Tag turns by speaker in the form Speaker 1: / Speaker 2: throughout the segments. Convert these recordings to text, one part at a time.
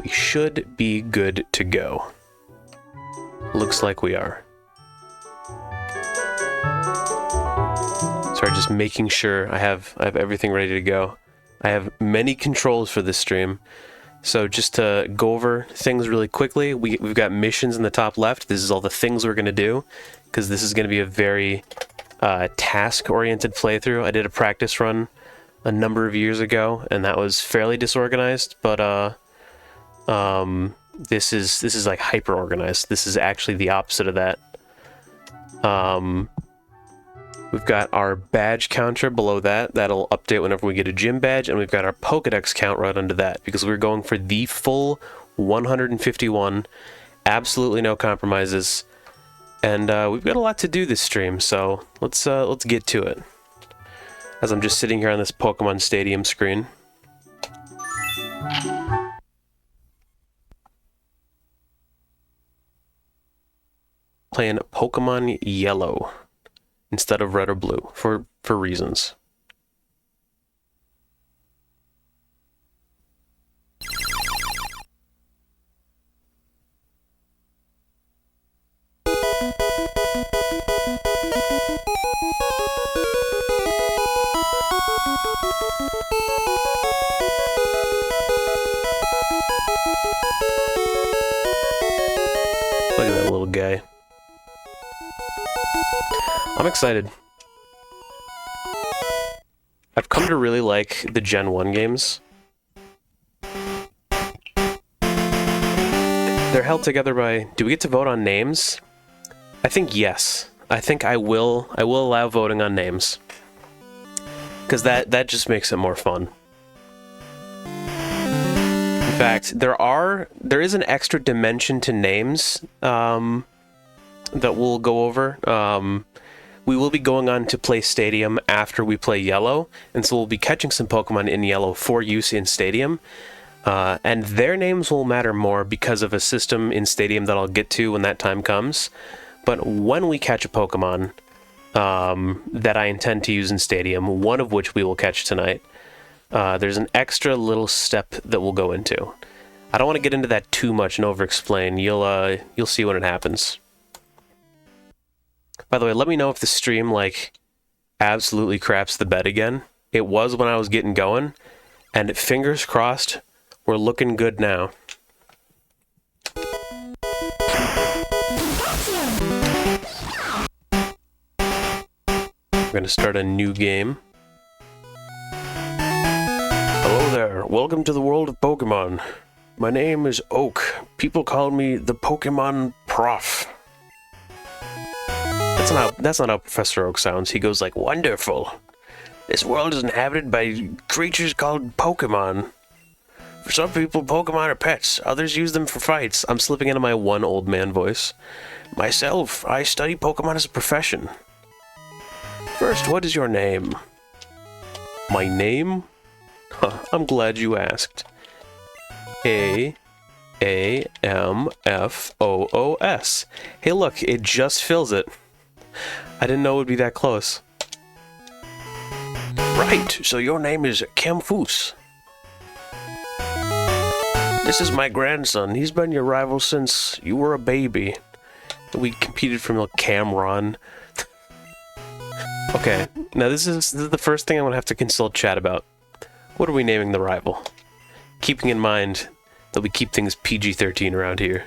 Speaker 1: We should be good to go. Looks like we are. Sorry, just making sure I have everything ready to go. I have many controls for this stream. So just to go over things really quickly, we've got missions in the top left. This is all the things we're going to do, because this is going to be a very task-oriented playthrough. I did a practice run a number of years ago, and that was fairly disorganized, but this is like hyper-organized. This is actually the opposite of that. We've got our badge counter below that. That'll update whenever we get a gym badge, and we've got our Pokedex count right under that, because we're going for the full 151, absolutely no compromises, and we've got a lot to do this stream, so let's get to it. As I'm just sitting here on this Pokemon Stadium screen. Playing Pokemon Yellow instead of red or blue, for reasons. Look at that little guy. I'm excited. I've come to really like the Gen 1 games. They're held together by... Do we get to vote on names? I think yes. I think I will allow voting on names. Because that just makes it more fun. In fact, there is an extra dimension to names that we'll go over. We will be going on to play Stadium after we play Yellow, and so we'll be catching some Pokemon in Yellow for use in Stadium. And their names will matter more because of a system in Stadium that I'll get to when that time comes. But when we catch a Pokemon that I intend to use in Stadium, one of which we will catch tonight, there's an extra little step that we'll go into. I don't want to get into that too much and over-explain. You'll see when it happens. By the way, let me know if the stream, like, absolutely craps the bed again. It was when I was getting going, and fingers crossed, we're looking good now. We're gonna start a new game. Hello there, welcome to the world of Pokemon. My name is Oak. People call me the Pokemon Prof. That's not how Professor Oak sounds. He goes like, wonderful. This world is inhabited by creatures called Pokemon. For some people, Pokemon are pets. Others use them for fights. I'm slipping into my one old man voice. Myself, I study Pokemon as a profession. First, what is your name? My name? Huh, I'm glad you asked. A-M-F-O-O-S. Hey look, it just fills it. I didn't know it would be that close. Right, so your name is Kamfoos. This is my grandson. He's been your rival since you were a baby. We competed for little Cameron. Okay, now this is the first thing I'm gonna have to consult chat about. What are we naming the rival? Keeping in mind that we keep things PG-13 around here.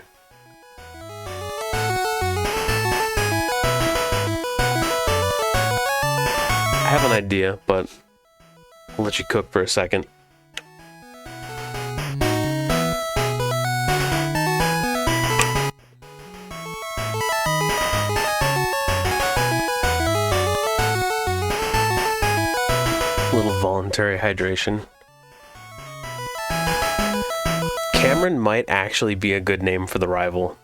Speaker 1: I have an idea, but I'll let you cook for a second. A little voluntary hydration. Cameron might actually be a good name for the rival.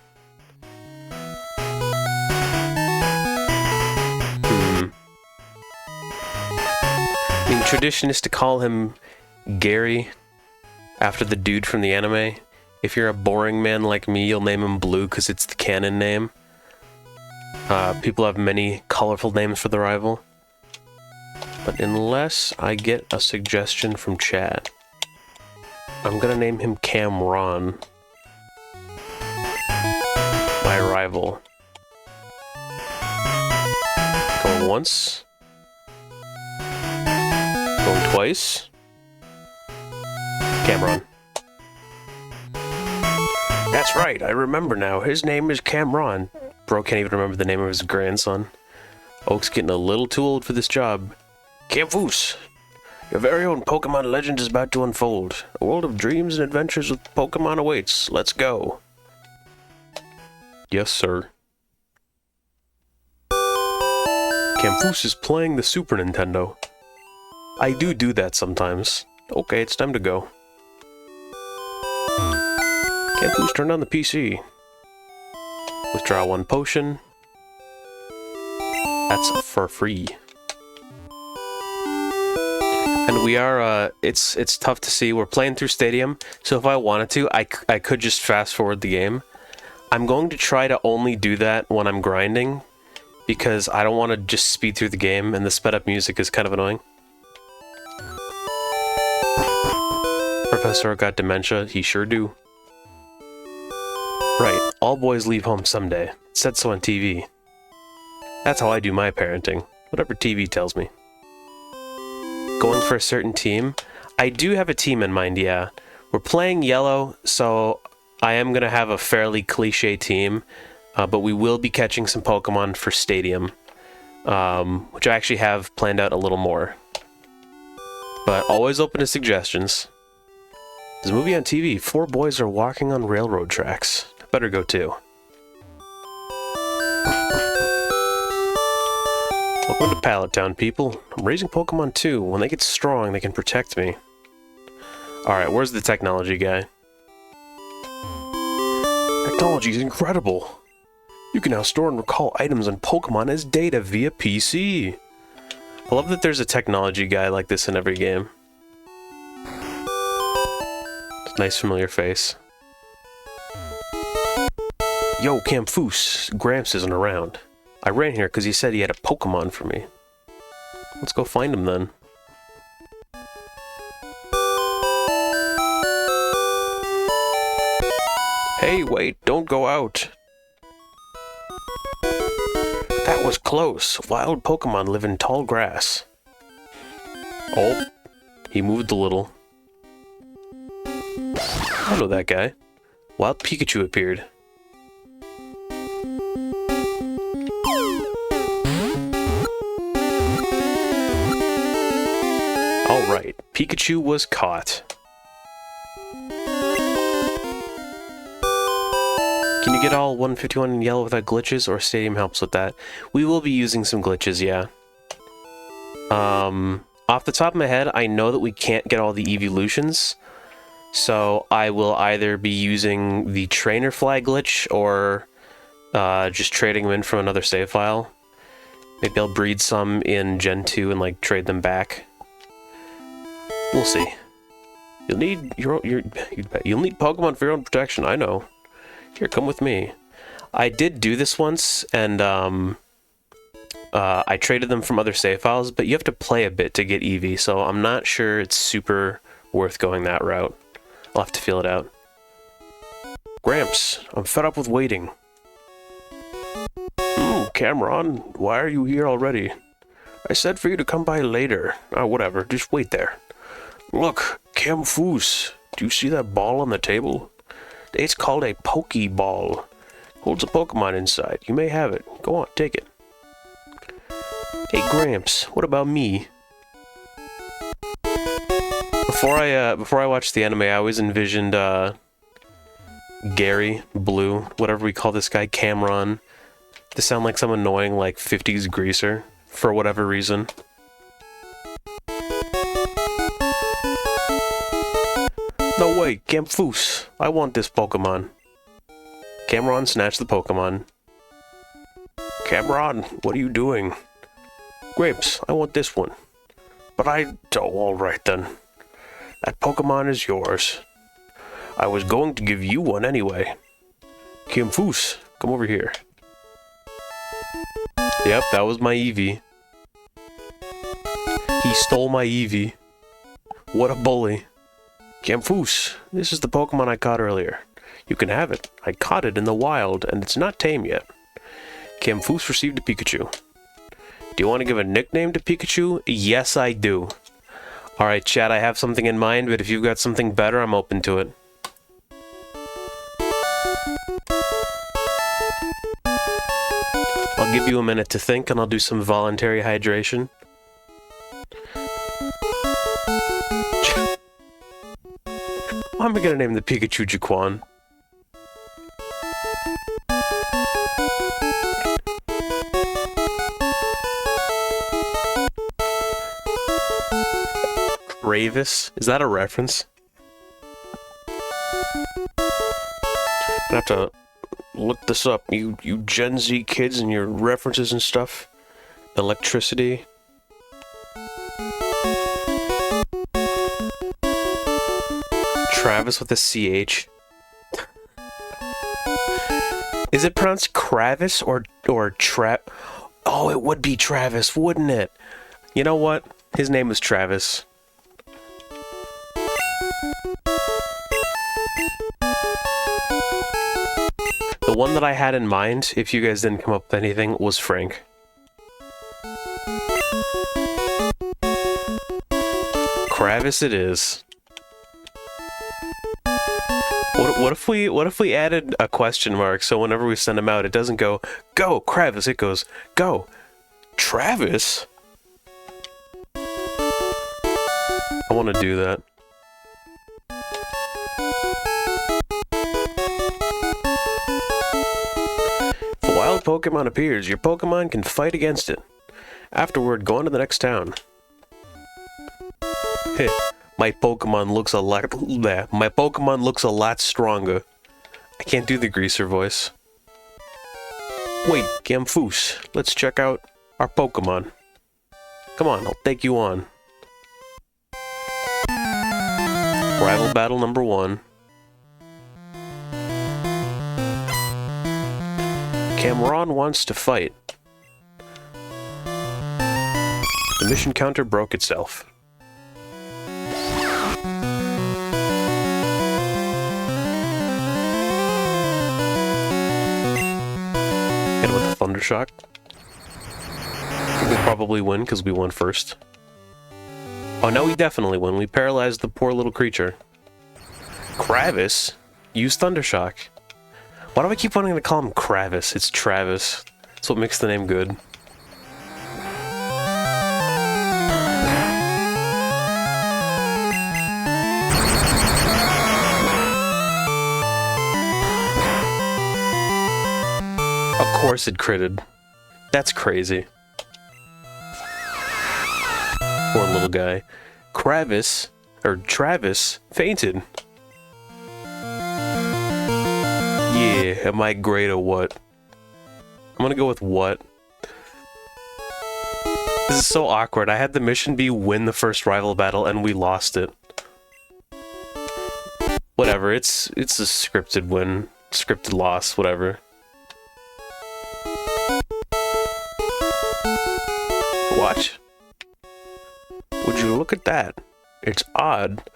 Speaker 1: Tradition is to call him Gary after the dude from the anime. If you're a boring man like me, you'll name him Blue because it's the canon name. People have many colorful names for the rival. But unless I get a suggestion from chat. I'm gonna name him Cameron. My rival. Going once. Going twice. Cameron. That's right, I remember now. His name is Cameron. Bro can't even remember the name of his grandson. Oak's getting a little too old for this job. Kamfoos, your very own Pokemon legend is about to unfold. A world of dreams and adventures with Pokemon awaits. Let's go. Yes, sir. Kamfoos is playing the Super Nintendo. I do that sometimes. Okay, it's time to go. Kamfoos, turn on the PC. Withdraw 1 potion. That's for free. And we are, it's tough to see. We're playing through Stadium, so if I wanted to, I could just fast forward the game. I'm going to try to only do that when I'm grinding, because I don't want to just speed through the game, and the sped up music is kind of annoying. Professor got dementia, he sure do. Right, all boys leave home someday. It said so on TV. That's how I do my parenting, whatever TV tells me. Going for a certain team? I do have a team in mind, yeah. We're playing yellow, so I am going to have a fairly cliche team, but we will be catching some Pokemon for Stadium, which I actually have planned out a little more. But always open to suggestions. There's a movie on TV, 4 boys are walking on railroad tracks. Better go too. Welcome to Pallet Town, people. I'm raising Pokemon too. When they get strong, they can protect me. Alright, where's the technology guy? Technology is incredible. You can now store and recall items on Pokemon as data via PC. I love that there's a technology guy like this in every game. Nice familiar face. Yo, Kamfoos, Gramps isn't around. I ran here because he said he had a Pokemon for me. Let's go find him then. Hey, wait, don't go out. That was close. Wild Pokemon live in tall grass. Oh, he moved a little. I know that guy. Wild Pikachu appeared. Alright, Pikachu was caught. Can you get all 151 in yellow without glitches, or Stadium helps with that? We will be using some glitches, yeah. Off the top of my head, I know that we can't get all the evolutions, so I will either be using the trainer flag glitch, or just trading them in from another save file. Maybe I'll breed some in Gen 2 and like trade them back. We'll see. You'll need you'll need Pokemon for your own protection, I know. Here, come with me. I did do this once, and I traded them from other save files, but you have to play a bit to get Eevee, so I'm not sure it's super worth going that route. I'll have to feel it out. Gramps, I'm fed up with waiting. Cameron, why are you here already? I said for you to come by later. Oh, whatever, just wait there. Look, Kamfoos, do you see that ball on the table? It's called a Pokeball. Holds a Pokemon inside. You may have it. Go on, take it. Hey Gramps, what about me? Before I watched the anime, I always envisioned Gary, Blue, whatever we call this guy, Cameron, to sound like some annoying like 50s greaser for whatever reason. No way, Kamfoos, I want this Pokemon. Cameron snatched the Pokemon. Cameron, what are you doing? Grapes, I want this one. But oh, alright then. That Pokemon is yours. I was going to give you one anyway. Kamfoos, come over here. Yep, that was my Eevee. He stole my Eevee. What a bully. Kamfoos, this is the Pokemon I caught earlier. You can have it. I caught it in the wild, and it's not tame yet. Kamfoos received a Pikachu. Do you want to give a nickname to Pikachu? Yes, I do. Alright, chat, I have something in mind, but if you've got something better, I'm open to it. I'll give you a minute to think, and I'll do some voluntary hydration. Why am I gonna name the Pikachu Jaquan? Ravis? Is that a reference? I have to look this up. You Gen Z kids and your references and stuff. Electricity. Travis with a CH. Is it pronounced Kravis or Trap? Oh, it would be Travis, wouldn't it? You know what? His name was Travis. The one that I had in mind, if you guys didn't come up with anything, was Frank. Kravis it is. What if we added a question mark so whenever we send him out, it doesn't go Kravis, it goes go Travis? I want to do that. If a wild Pokemon appears, your Pokemon can fight against it. Afterward, go on to the next town. Heh. My Pokemon looks a lot stronger. I can't do the greaser voice. Wait, Kamfoos, let's check out our Pokemon. Come on, I'll take you on. Rival battle number 1. Cameron wants to fight. The mission counter broke itself. Hit him with the Thundershock. I think we'll probably win because we won first. Oh, no, we definitely win. We paralyzed the poor little creature. Kravis? Use Thundershock. Why do I keep wanting to call him Kravis? It's Travis. That's what makes the name good. Of course it critted. That's crazy. Poor little guy. Travis fainted. Yeah, am I great or what? I'm gonna go with what? This is so awkward. I had the mission be win the first rival battle and we lost it. Whatever, it's a scripted win. Scripted loss, whatever. What? Would you look at that? It's odd,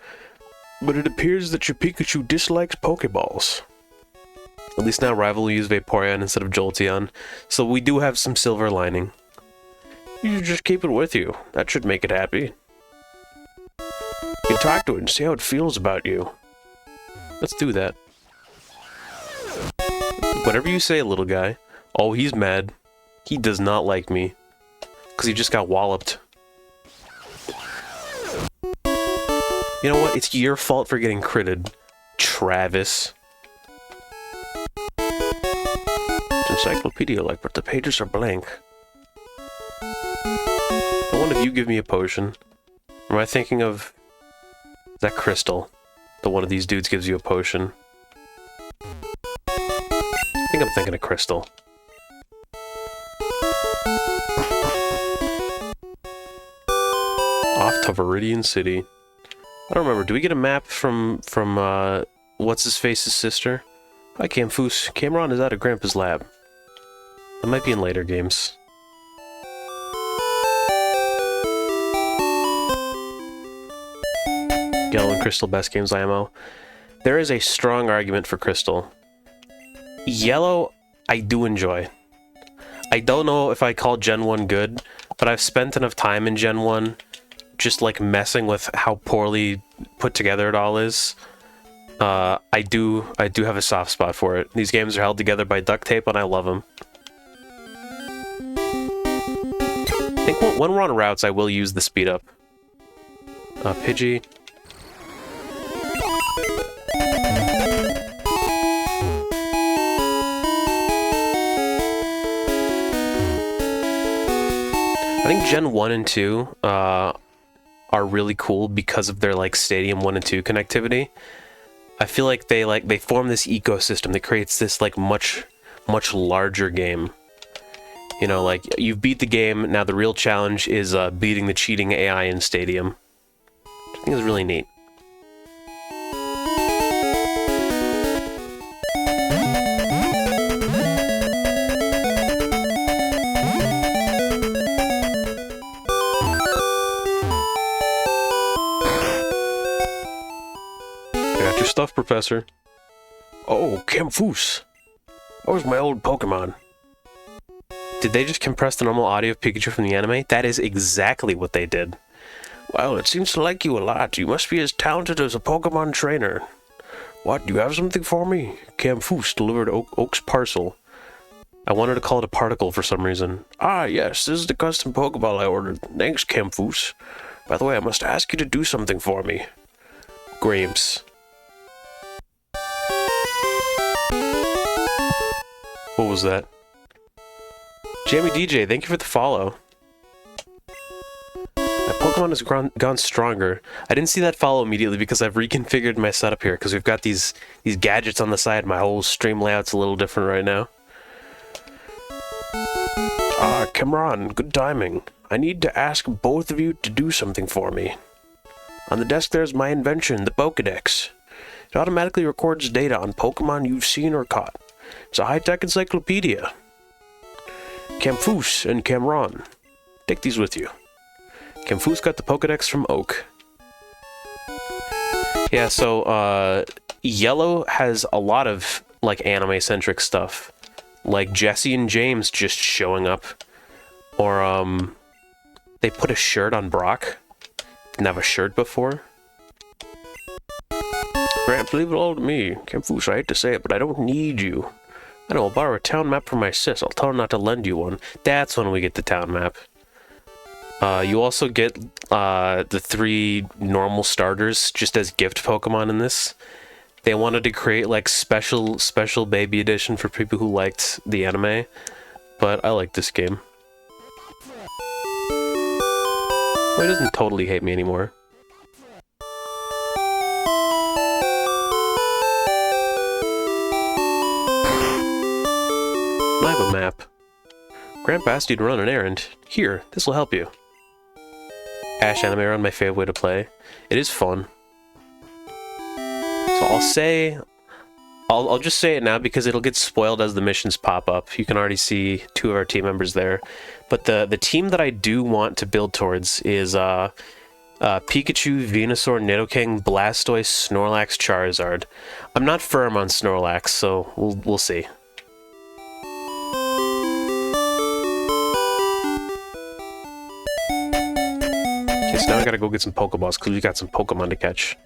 Speaker 1: but it appears that your Pikachu dislikes Pokeballs. At least now Rival will use Vaporeon instead of Jolteon, so we do have some silver lining. You should just keep it with you. That should make it happy. You can talk to it and see how it feels about you. Let's do that. Whatever you say, little guy. Oh, he's mad. He does not like me. Because he just got walloped. You know what? It's your fault for getting critted, Travis. It's encyclopedia-like, but the pages are blank. I wonder if you give me a potion. Am I thinking of that Crystal? That one of these dudes gives you a potion. I think I'm thinking of Crystal. Off to Viridian City. I don't remember. Do we get a map from what's-his-face's sister? Hi, Kamfoos. Cameron is out of Grandpa's lab. That might be in later games. Yellow and Crystal, best games IMO. There is a strong argument for Crystal. Yellow, I do enjoy. I don't know if I call Gen 1 good, but I've spent enough time in Gen 1 just like messing with how poorly put together it all is. I do have a soft spot for it. These games are held together by duct tape and I love them. I think when we're on routes, I will use the speed up. Pidgey. I think Gen 1 and 2 are really cool because of their like Stadium 1 and 2 connectivity. I feel like they form this ecosystem that creates this like much larger game. You know, like you beat the game, now the real challenge is beating the cheating AI in Stadium. I think it's really neat. Stuff, Professor. Oh, Kamfoos. That was my old Pokemon. Did they just compress the normal audio of Pikachu from the anime? That is exactly what they did. Well, it seems to like you a lot. You must be as talented as a Pokemon trainer. What, do you have something for me? Kamfoos delivered Oak's parcel. I wanted to call it a particle for some reason. Ah, yes, this is the custom Pokeball I ordered. Thanks, Kamfoos. By the way, I must ask you to do something for me. Graves. What was that? Jamie DJ, thank you for the follow. My Pokemon has gone stronger. I didn't see that follow immediately because I've reconfigured my setup here because we've got these gadgets on the side. My whole stream layout's a little different right now. Ah, Cameron, good timing. I need to ask both of you to do something for me. On the desk there's my invention, the Pokedex. It automatically records data on Pokemon you've seen or caught. It's a high-tech encyclopedia. Kamfoos and Cameron. Take these with you. Kamfoos got the Pokedex from Oak. Yeah, so, Yellow has a lot of, like, anime-centric stuff. Like Jesse and James just showing up. Or, they put a shirt on Brock. Didn't have a shirt before. Gramps, leave it all to me. Kamfoos, I hate to say it, but I don't need you. I know, I'll borrow a town map from my sis. I'll tell her not to lend you one. That's when we get the town map. You also get the 3 normal starters just as gift Pokemon in this. They wanted to create like special baby edition for people who liked the anime, but I like this game. Well, he doesn't totally hate me anymore. I have a map. Grandpa asked you to run an errand. Here, this will help you. Ash Anime Run, my favorite way to play. It is fun. So I'll just say it now because it'll get spoiled as the missions pop up. You can already see 2 of our team members there. But the team that I do want to build towards is Pikachu, Venusaur, Nidoking, Blastoise, Snorlax, Charizard. I'm not firm on Snorlax, so we'll see. Okay, so now I gotta go get some Pokeballs because we got some Pokemon to catch.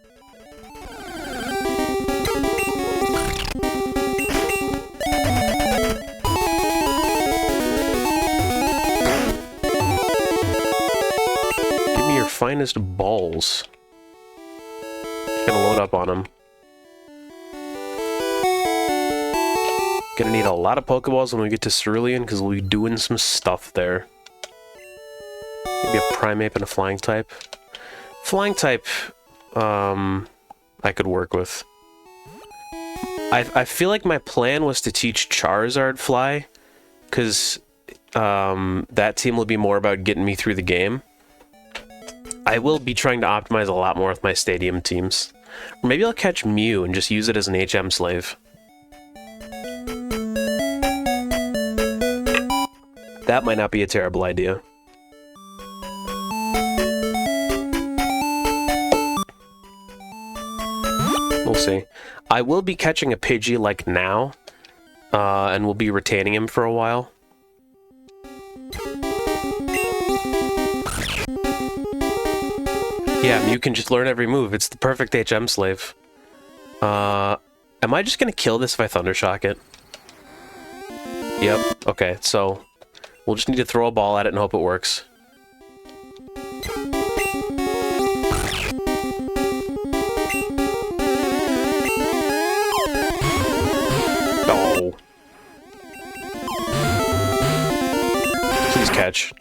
Speaker 1: Give me your finest balls. Just gonna load up on them. Gonna need a lot of Pokeballs when we get to Cerulean because we'll be doing some stuff there. Maybe a Primeape and a Flying type. Flying type, I could work with. I feel like my plan was to teach Charizard Fly, because that team will be more about getting me through the game. I will be trying to optimize a lot more with my Stadium teams. Or maybe I'll catch Mew and just use it as an HM slave. That might not be a terrible idea. see. I will be catching a Pidgey like now, and we'll be retaining him for a while. Yeah, you can just learn every move. It's the perfect HM slave. Am I just gonna kill this if I Thundershock it? Yep, okay, so we'll just need to throw a ball at it and hope it works. Oh. Please catch.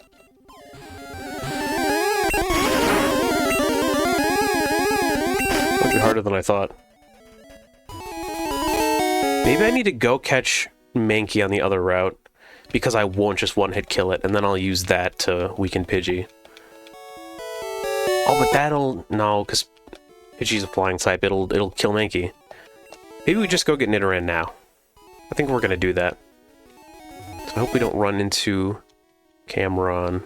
Speaker 1: Might be harder than I thought. Maybe I need to go catch Mankey on the other route, because I won't just one-hit kill it, and then I'll use that to weaken Pidgey. Oh, but that'll... No, because Pidgey's a flying type. It'll kill Mankey. Maybe we just go get Nidoran now. I think we're going to do that. So I hope we don't run into Cameron.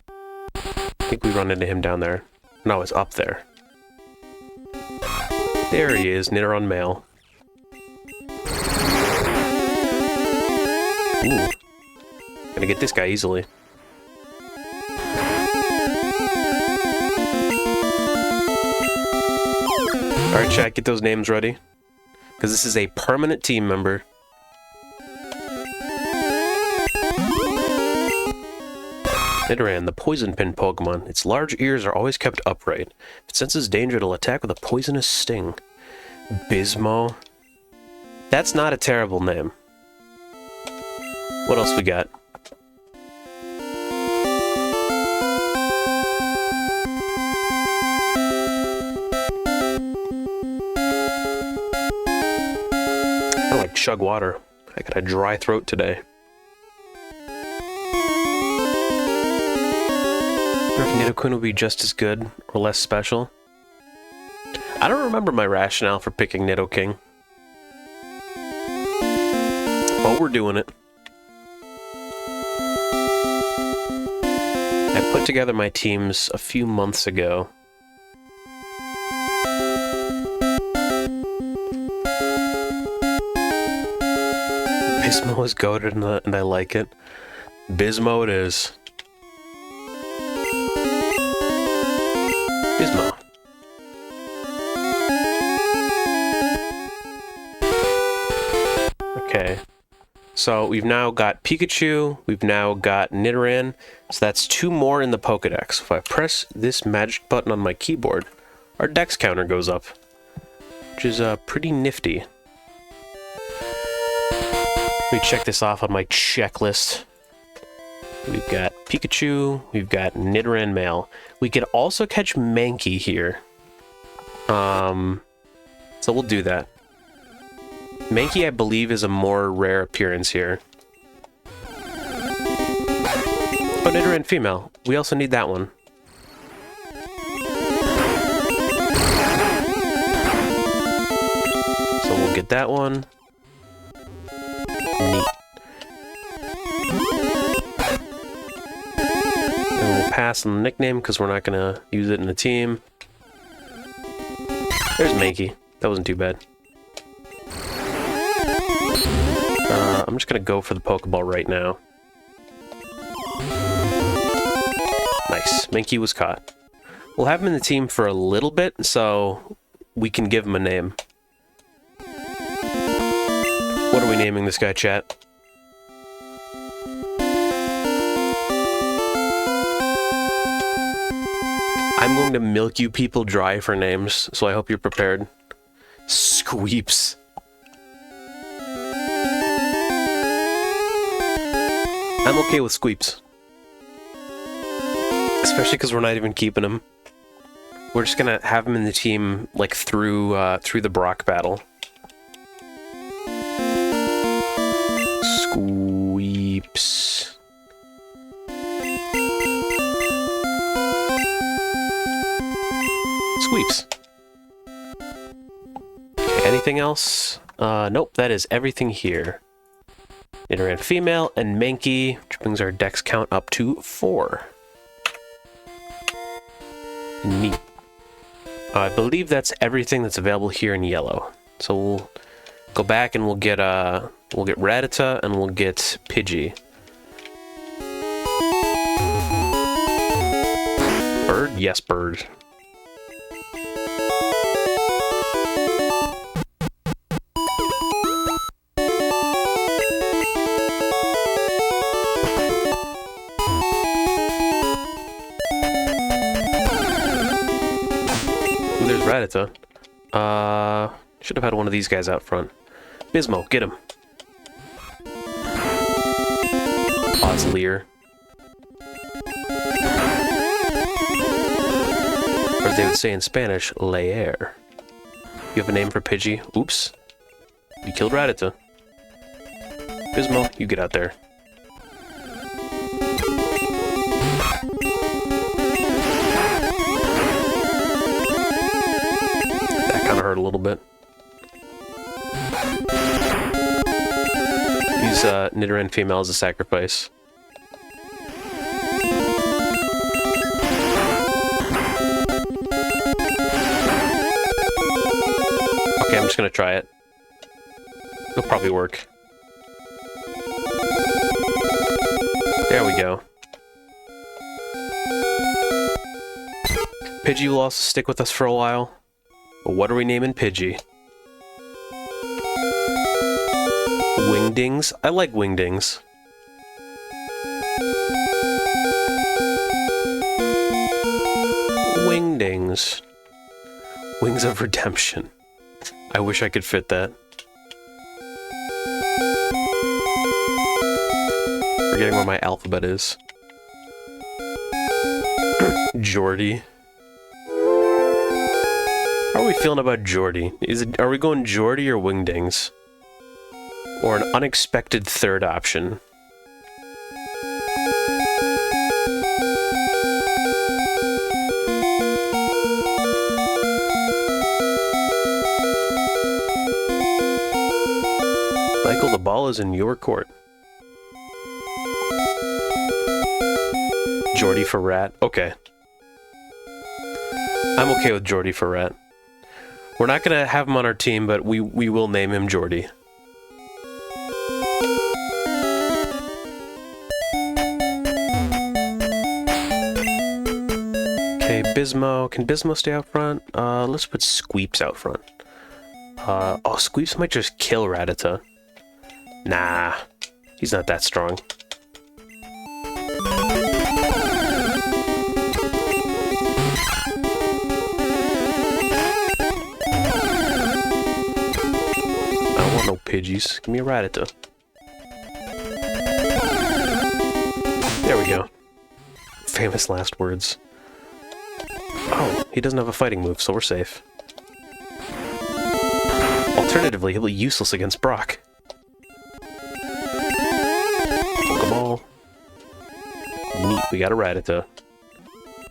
Speaker 1: I think we run into him down there. No, it's up there. There he is, Nidoran male. Ooh. Gonna get this guy easily. Alright, chat, get those names ready. Because this is a permanent team member. Nidoran, the poison pin Pokemon. Its large ears are always kept upright. If it senses danger, it'll attack with a poisonous sting. Bismo. That's not a terrible name. What else we got? I like chug water. I got a dry throat today. I wonder if Nidoqueen will be just as good or less special. I don't remember my rationale for picking Nidoking. But we're doing it. I put together my teams a few months ago. Bismo is goated and I like it. Bismo it is. Bismo. Okay. So we've now got Pikachu, we've now got Nidoran, so that's 2 more in the Pokedex. If I press this magic button on my keyboard, our dex counter goes up, which is pretty nifty. Let me check this off on my checklist. We've got Pikachu, we've got Nidoran male. We could also catch Mankey here. So we'll do that. Mankey, I believe, is a more rare appearance here. Oh, Nidoran female. We also need that one. So we'll get that one. Neat. And we'll pass on the nickname because we're not going to use it in the team. There's Mankey. That wasn't too bad. I'm just going to go for the Pokeball right now. Nice. Mankey was caught. We'll have him in the team for a little bit, so we can give him a name. What are we naming this guy, chat? I'm going to milk you people dry for names, so I hope you're prepared. Squeeps. I'm okay with Squeeps. Especially because we're not even keeping him. We're just gonna have him in the team, like, through the Brock battle. Squeeps. Squeeps. Okay, anything else? Nope, that is everything here. Nidoran female and Mankey, which brings our dex count up to 4. Neat. I believe that's everything that's available here in yellow. So we'll go back and we'll get Rattata and we'll get Pidgey. Bird? Yes, bird. Ooh, there's Rattata. Should have had one of these guys out front. Bismo, get him. Oh, it's Leer. Or as they would say in Spanish, Leer. You have a name for Pidgey? Oops. You killed Rattata. Bismo, you get out there. That kind of hurt a little bit. Use Nidoran female as a sacrifice. Okay, I'm just gonna try it. It'll probably work. There we go. Pidgey will also stick with us for a while. But what are we naming Pidgey? Wingdings? I like Wingdings. Wingdings. Wings of Redemption. I wish I could fit that. Forgetting where my alphabet is. Jordy. How are we feeling about Jordy? Are we going Jordy or Wingdings? Or an unexpected third option? Michael, the ball is in your court. Jordy for Rat. Okay. I'm okay with Jordy for Rat. We're not gonna have him on our team, but we will name him Jordy. Okay, Bismo. Can Bismo stay out front? Let's put Squeeps out front. Oh, Squeeps might just kill Rattata. Nah, he's not that strong. I don't want no Pidgeys. Give me a Rattata. There we go. Famous last words. Oh, he doesn't have a fighting move, so we're safe. Alternatively, he'll be useless against Brock. Pokeball. Neat, we got a Rattata.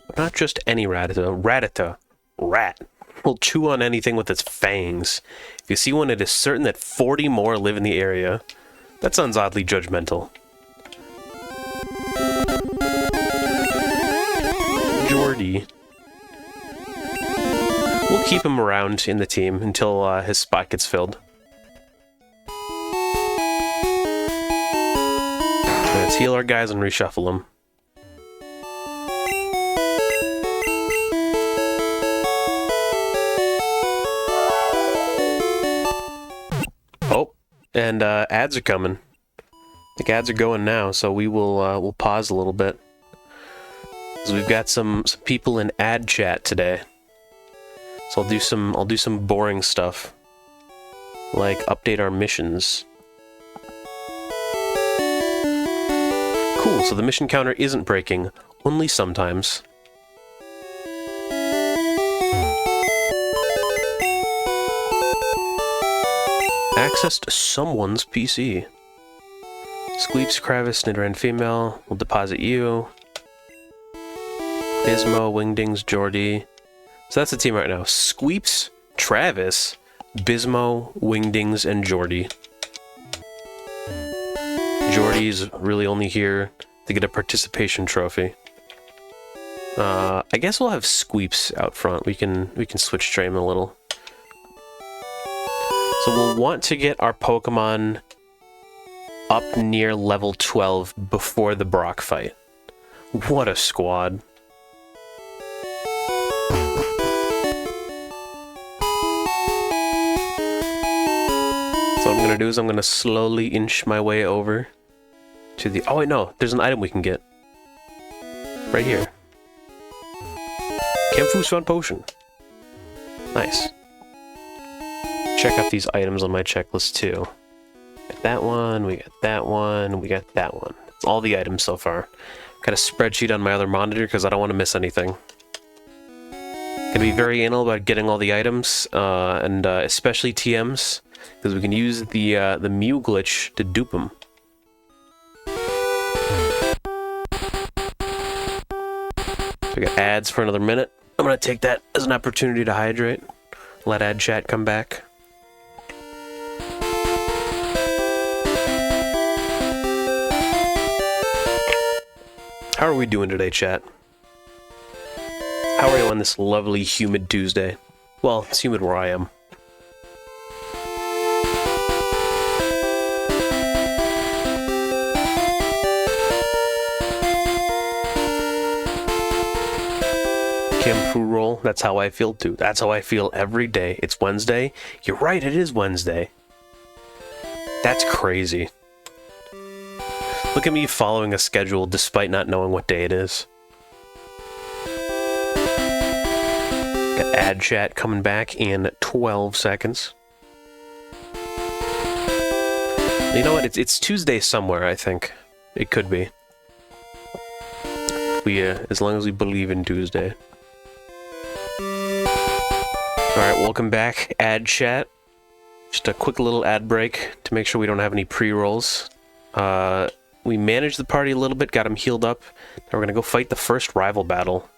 Speaker 1: But not just any Rattata. Rattata. Rat. Will chew on anything with its fangs. If you see one, it is certain that 40 more live in the area. That sounds oddly judgmental. Jordy. We'll keep him around in the team until his spot gets filled. Let's heal our guys and reshuffle them. Oh, and ads are coming. I think ads are going now, so we will we'll pause a little bit. Because we've got some people in ad chat today. So I'll do some boring stuff. Like update our missions. Cool, so the mission counter isn't breaking, only sometimes. Accessed someone's PC. Squeeps, Kravis, Nidoran female. We'll deposit you. Bismo, Wingdings, Jordy. So that's the team right now. Squeeps, Travis, Bismo, Wingdings, and Jordy. Jordy's really only here to get a participation trophy. I guess we'll have Squeeps out front. We can switch train a little. So we'll want to get our Pokemon up near level 12 before the Brock fight. What a squad. So what I'm gonna do is I'm gonna slowly inch my way over to the... Oh wait, no, there's an item we can get. Right here. Kamfoos Potion. Nice. Check out these items on my checklist too. Got that one, we got that one, we got that one. It's all the items so far. Got a spreadsheet on my other monitor because I don't want to miss anything. Gonna be very anal about getting all the items, and especially TMs, because we can use the Mew glitch to dupe them. So we got ads for another minute. I'm gonna take that as an opportunity to hydrate. Let ad chat come back. How are we doing today, chat? How are you on this lovely, humid Tuesday? Well, it's humid where I am. Kamfu roll, that's how I feel too. That's how I feel every day. It's Wednesday. You're right, it is Wednesday. That's crazy. Look at me following a schedule despite not knowing what day it is. Got ad chat coming back in 12 seconds. You know what? It's Tuesday somewhere, I think. It could be. As long as we believe in Tuesday. Alright, welcome back, ad chat. Just a quick little ad break to make sure we don't have any pre-rolls. We managed the party a little bit, got him healed up. Now we're gonna go fight the first rival battle.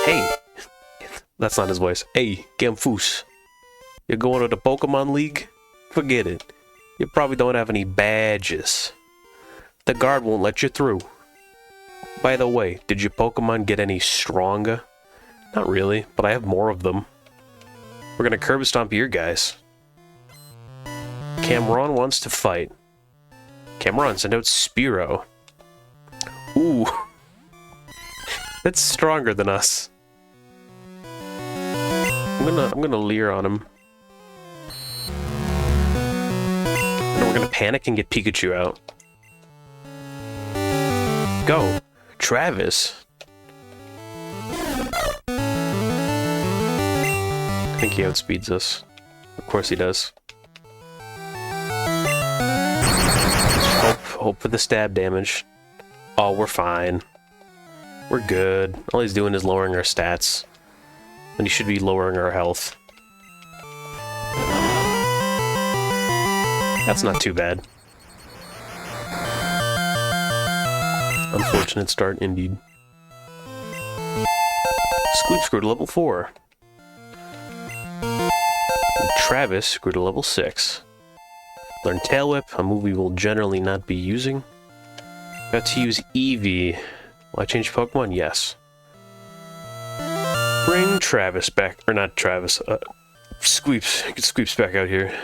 Speaker 1: Hey! That's not his voice. Hey, Kamfoos. You're going to the Pokemon League? Forget it. You probably don't have any badges. The guard won't let you through. By the way, did your Pokemon get any stronger? Not really, but I have more of them. We're gonna curb stomp your guys. Cameron wants to fight. Cameron, send out Spearow. Ooh. That's stronger than us. I'm gonna leer on him. And we're gonna panic and get Pikachu out. Go. Travis. I think he outspeeds us. Of course he does. Hope for the stab damage. Oh, we're fine. We're good. All he's doing is lowering our stats. And he should be lowering our health. That's not too bad. Unfortunate start, indeed. Squeak grew to level 4. And Travis grew to level 6. Learn Tail Whip, a move we will generally not be using. Got to use Eevee. Will I change Pokemon? Yes. Bring Travis back. Or not Travis. Squeeps. Get Squeeps back out here.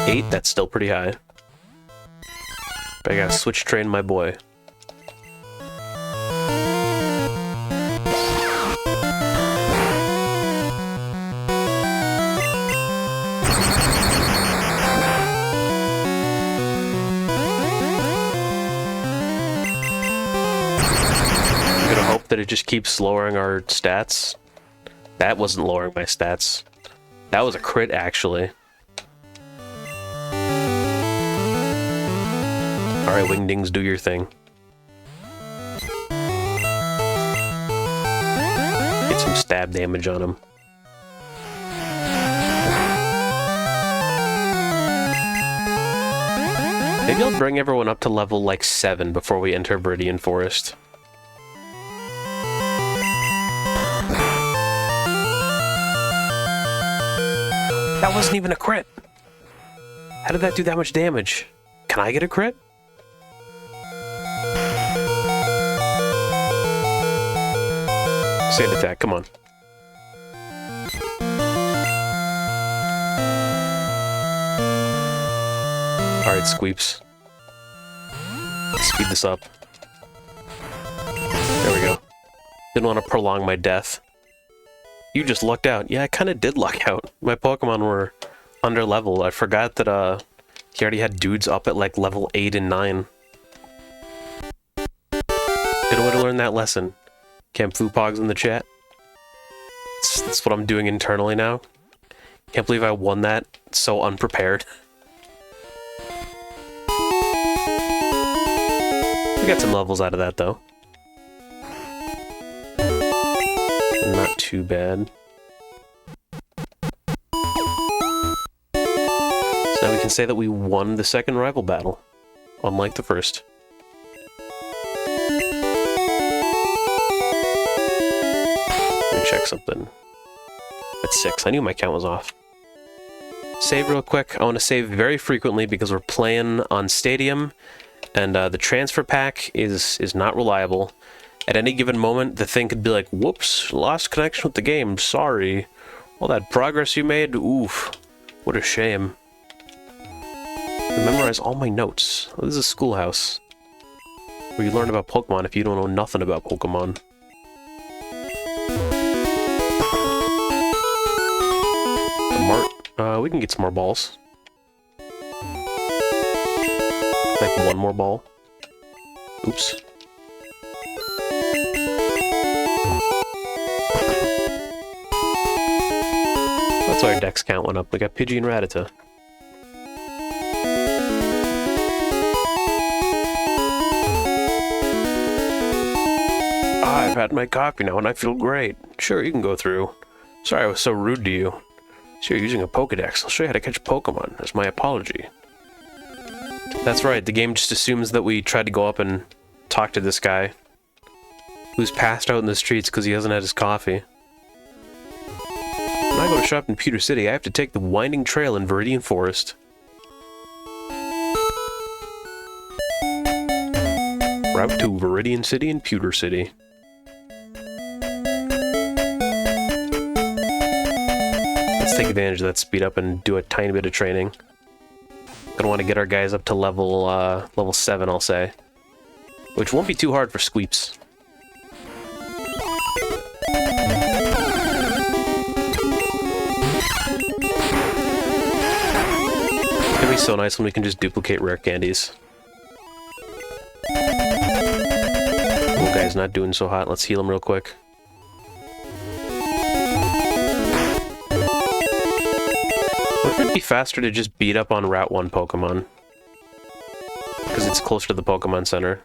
Speaker 1: 8, that's still pretty high. But I gotta switch train my boy. That it just keeps lowering our stats. That wasn't lowering my stats. That was a crit, actually. Alright, Wingdings, do your thing. Get some stab damage on him. Maybe I'll bring everyone up to level, like, 7 before we enter Viridian Forest. That wasn't even a crit! How did that do that much damage? Can I get a crit? Sand attack, come on. Alright, Squeeps. Let's speed this up. There we go. Didn't want to prolong my death. You just lucked out. Yeah, I kind of did luck out. My Pokemon were under leveled. I forgot that he already had dudes up at like level 8 and 9. Good way to learn that lesson. Kamfoopogs in the chat. That's what I'm doing internally now. Can't believe I won that so unprepared. We got some levels out of that though. Not too bad. So now we can say that we won the second rival battle, unlike the first. Let me check something. That's 6. I knew my count was off. Save real quick. I want to save very frequently because we're playing on Stadium, and the transfer pack is not reliable. At any given moment, the thing could be like, whoops, lost connection with the game, sorry. All that progress you made, oof, what a shame. Memorize all my notes. Oh, this is a schoolhouse, where you learn about Pokemon if you don't know nothing about Pokemon. We can get some more balls. Like one more ball. Oops. That's why our dex count went up. We got Pidgey and Rattata. I've had my coffee now and I feel great. Sure, you can go through. Sorry I was so rude to you. So you're using a Pokedex. I'll show you how to catch Pokemon. That's my apology. That's right, the game just assumes that we tried to go up and talk to this guy who's passed out in the streets because he hasn't had his coffee. When I go to shop in Pewter City, I have to take the winding trail in Viridian Forest. Route to Viridian City and Pewter City. Let's take advantage of that speed up and do a tiny bit of training. Gonna want to get our guys up to level 7, I'll say. Which won't be too hard for Squeeps. It's gonna be so nice when we can just duplicate rare candies. Oh, guy's not doing so hot. Let's heal him real quick. Wouldn't it be faster to just beat up on Route 1 Pokemon? Because it's closer to the Pokemon Center.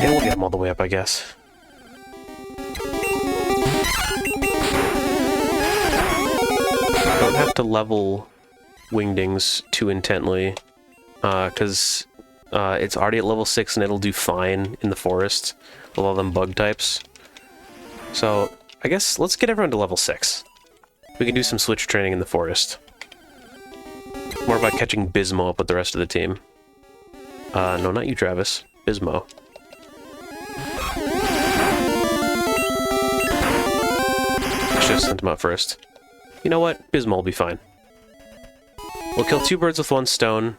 Speaker 1: Yeah, we'll get him all the way up, I guess. Don't have to level Wingdings too intently, because it's already at level 6 and it'll do fine in the forest with all them bug types. So I guess let's get everyone to level 6. We can do some switch training in the forest. More about catching Bismo up with the rest of the team. No, not you, Travis. Bismo. Should have sent him out first. You know what? Bismo will be fine. We'll kill 2 birds with 1 stone.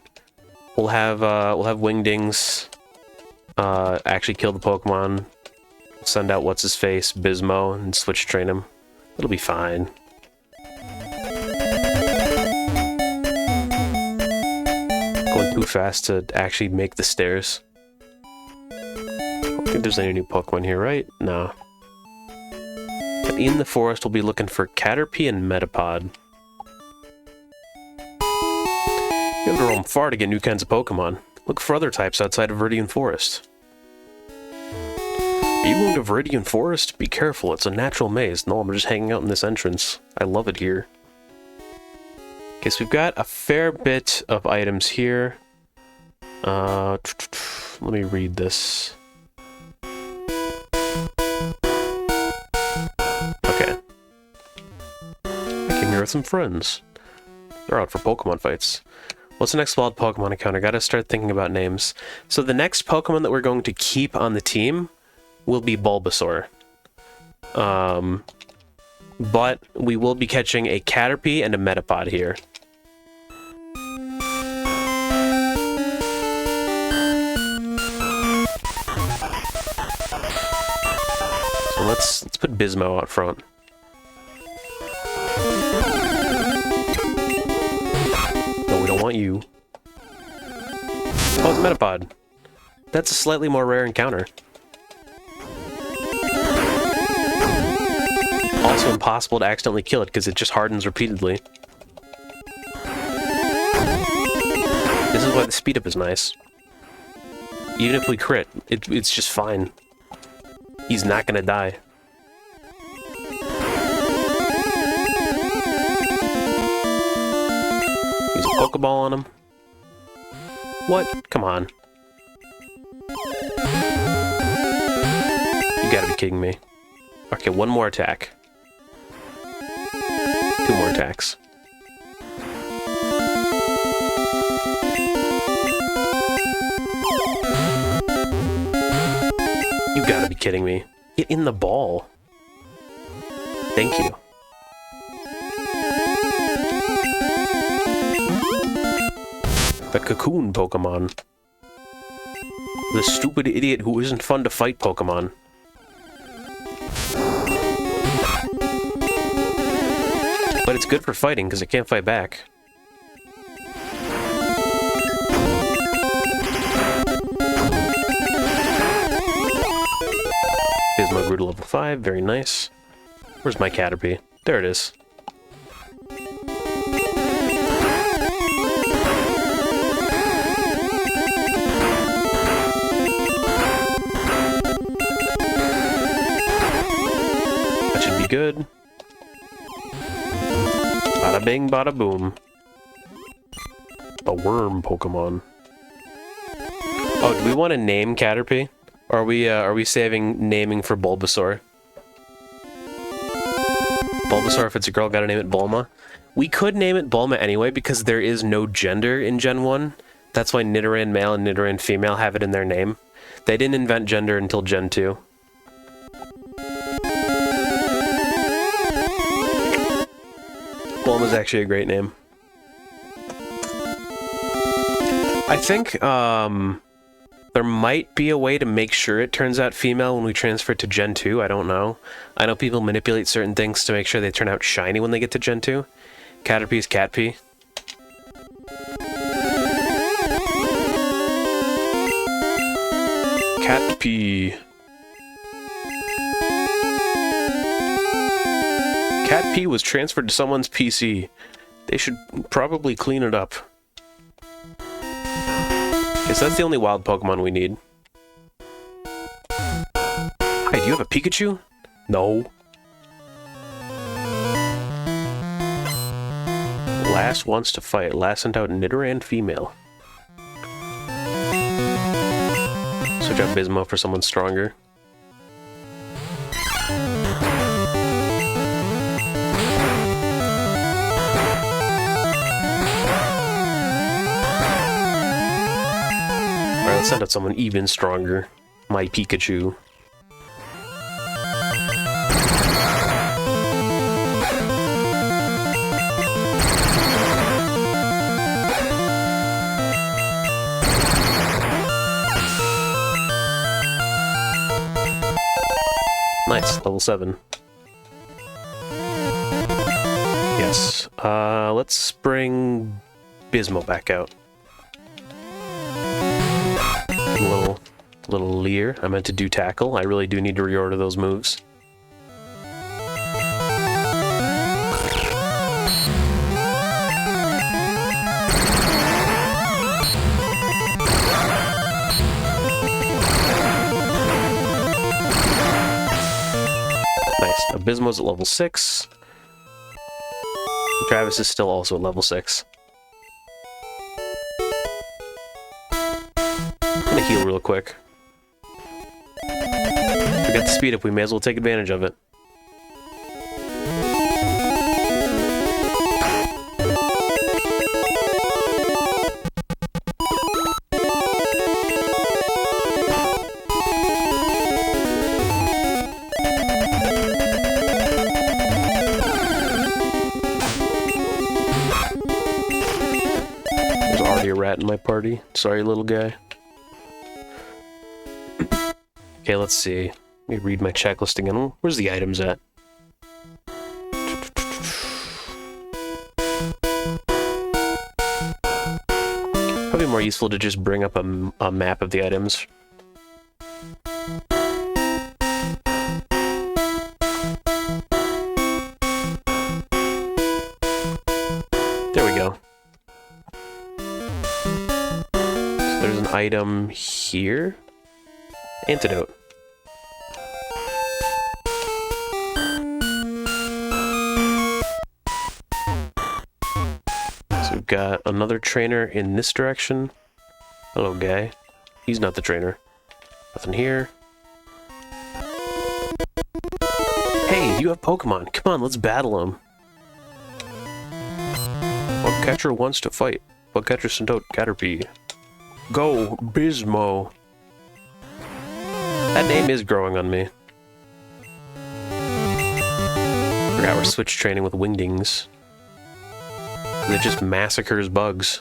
Speaker 1: We'll have Wingdings actually kill the Pokemon. We'll send out what's-his-face, Bismo, and switch train him. It'll be fine. Going too fast to actually make the stairs. I don't think there's any new Pokemon here, right? No. But in the forest, we'll be looking for Caterpie and Metapod. You have to roam far to get new kinds of Pokemon. Look for other types outside of Viridian Forest. Are you going to Viridian Forest? Be careful, it's a natural maze. No, I'm just hanging out in this entrance. I love it here. Okay, so we've got a fair bit of items here. Let me read this. Okay. I came here with some friends. They're out for Pokemon fights. What's the next wild Pokemon encounter? Gotta start thinking about names. So the next Pokemon that we're going to keep on the team will be Bulbasaur. But we will be catching a Caterpie and a Metapod here. So let's put Bismo out front. No, we don't want you. Oh, it's a Metapod. That's a slightly more rare encounter. Also impossible to accidentally kill it because it just hardens repeatedly. This is why the speed up is nice. Even if we crit, it's just fine. He's not gonna die. Use a Pokeball on him. What? Come on. You gotta be kidding me. Okay, one more attack. Two more attacks. You gotta be kidding me. Get in the ball. Thank you. The Cocoon Pokemon. The stupid idiot who isn't fun to fight Pokemon. But it's good for fighting, because it can't fight back. Bismo grew to level 5, very nice. Where's my Caterpie? There it is. That should be good. Bada bing, bada boom. The worm Pokemon. Oh, do we want to name Caterpie? Or are we saving naming for Bulbasaur? Bulbasaur, if it's a girl, gotta name it Bulma. We could name it Bulma anyway, because there is no gender in Gen 1. That's why Nidoran male and Nidoran female have it in their name. They didn't invent gender until Gen 2. Bulma's actually a great name. I think, there might be a way to make sure it turns out female when we transfer to Gen 2, I don't know. I know people manipulate certain things to make sure they turn out shiny when they get to Gen 2. Caterpie's Catpie. Catpie. Catpie was transferred to someone's PC. They should probably clean it up. Okay, so that's the only wild Pokemon we need. Hey, do you have a Pikachu? No. Last wants to fight. Last sent out Nidoran female. Switch out Bismo for someone stronger. Alright, let's send out someone even stronger. My Pikachu. Nice, level 7. Yes. Let's bring Bismo back out. Little Leer. I meant to do tackle. I really do need to reorder those moves. Nice. Abysmo's at level 6. Travis is still also at level 6. I'm gonna gonna heal real quick. We got the speed up, we may as well take advantage of it. There's already a rat in my party. Sorry, little guy. Okay, let's see. Let me read my checklist again. Where's the items at? Probably more useful to just bring up a map of the items. There we go. So there's an item here. Antidote. So we've got another trainer in this direction. Hello, guy. He's not the trainer. Nothing here. Hey, you have Pokemon. Come on, let's battle them. What catcher wants to fight? What catcher sent out Caterpie? Go, Bismo. That name is growing on me. Forgot we're switch training with Wingdings. It just massacres bugs.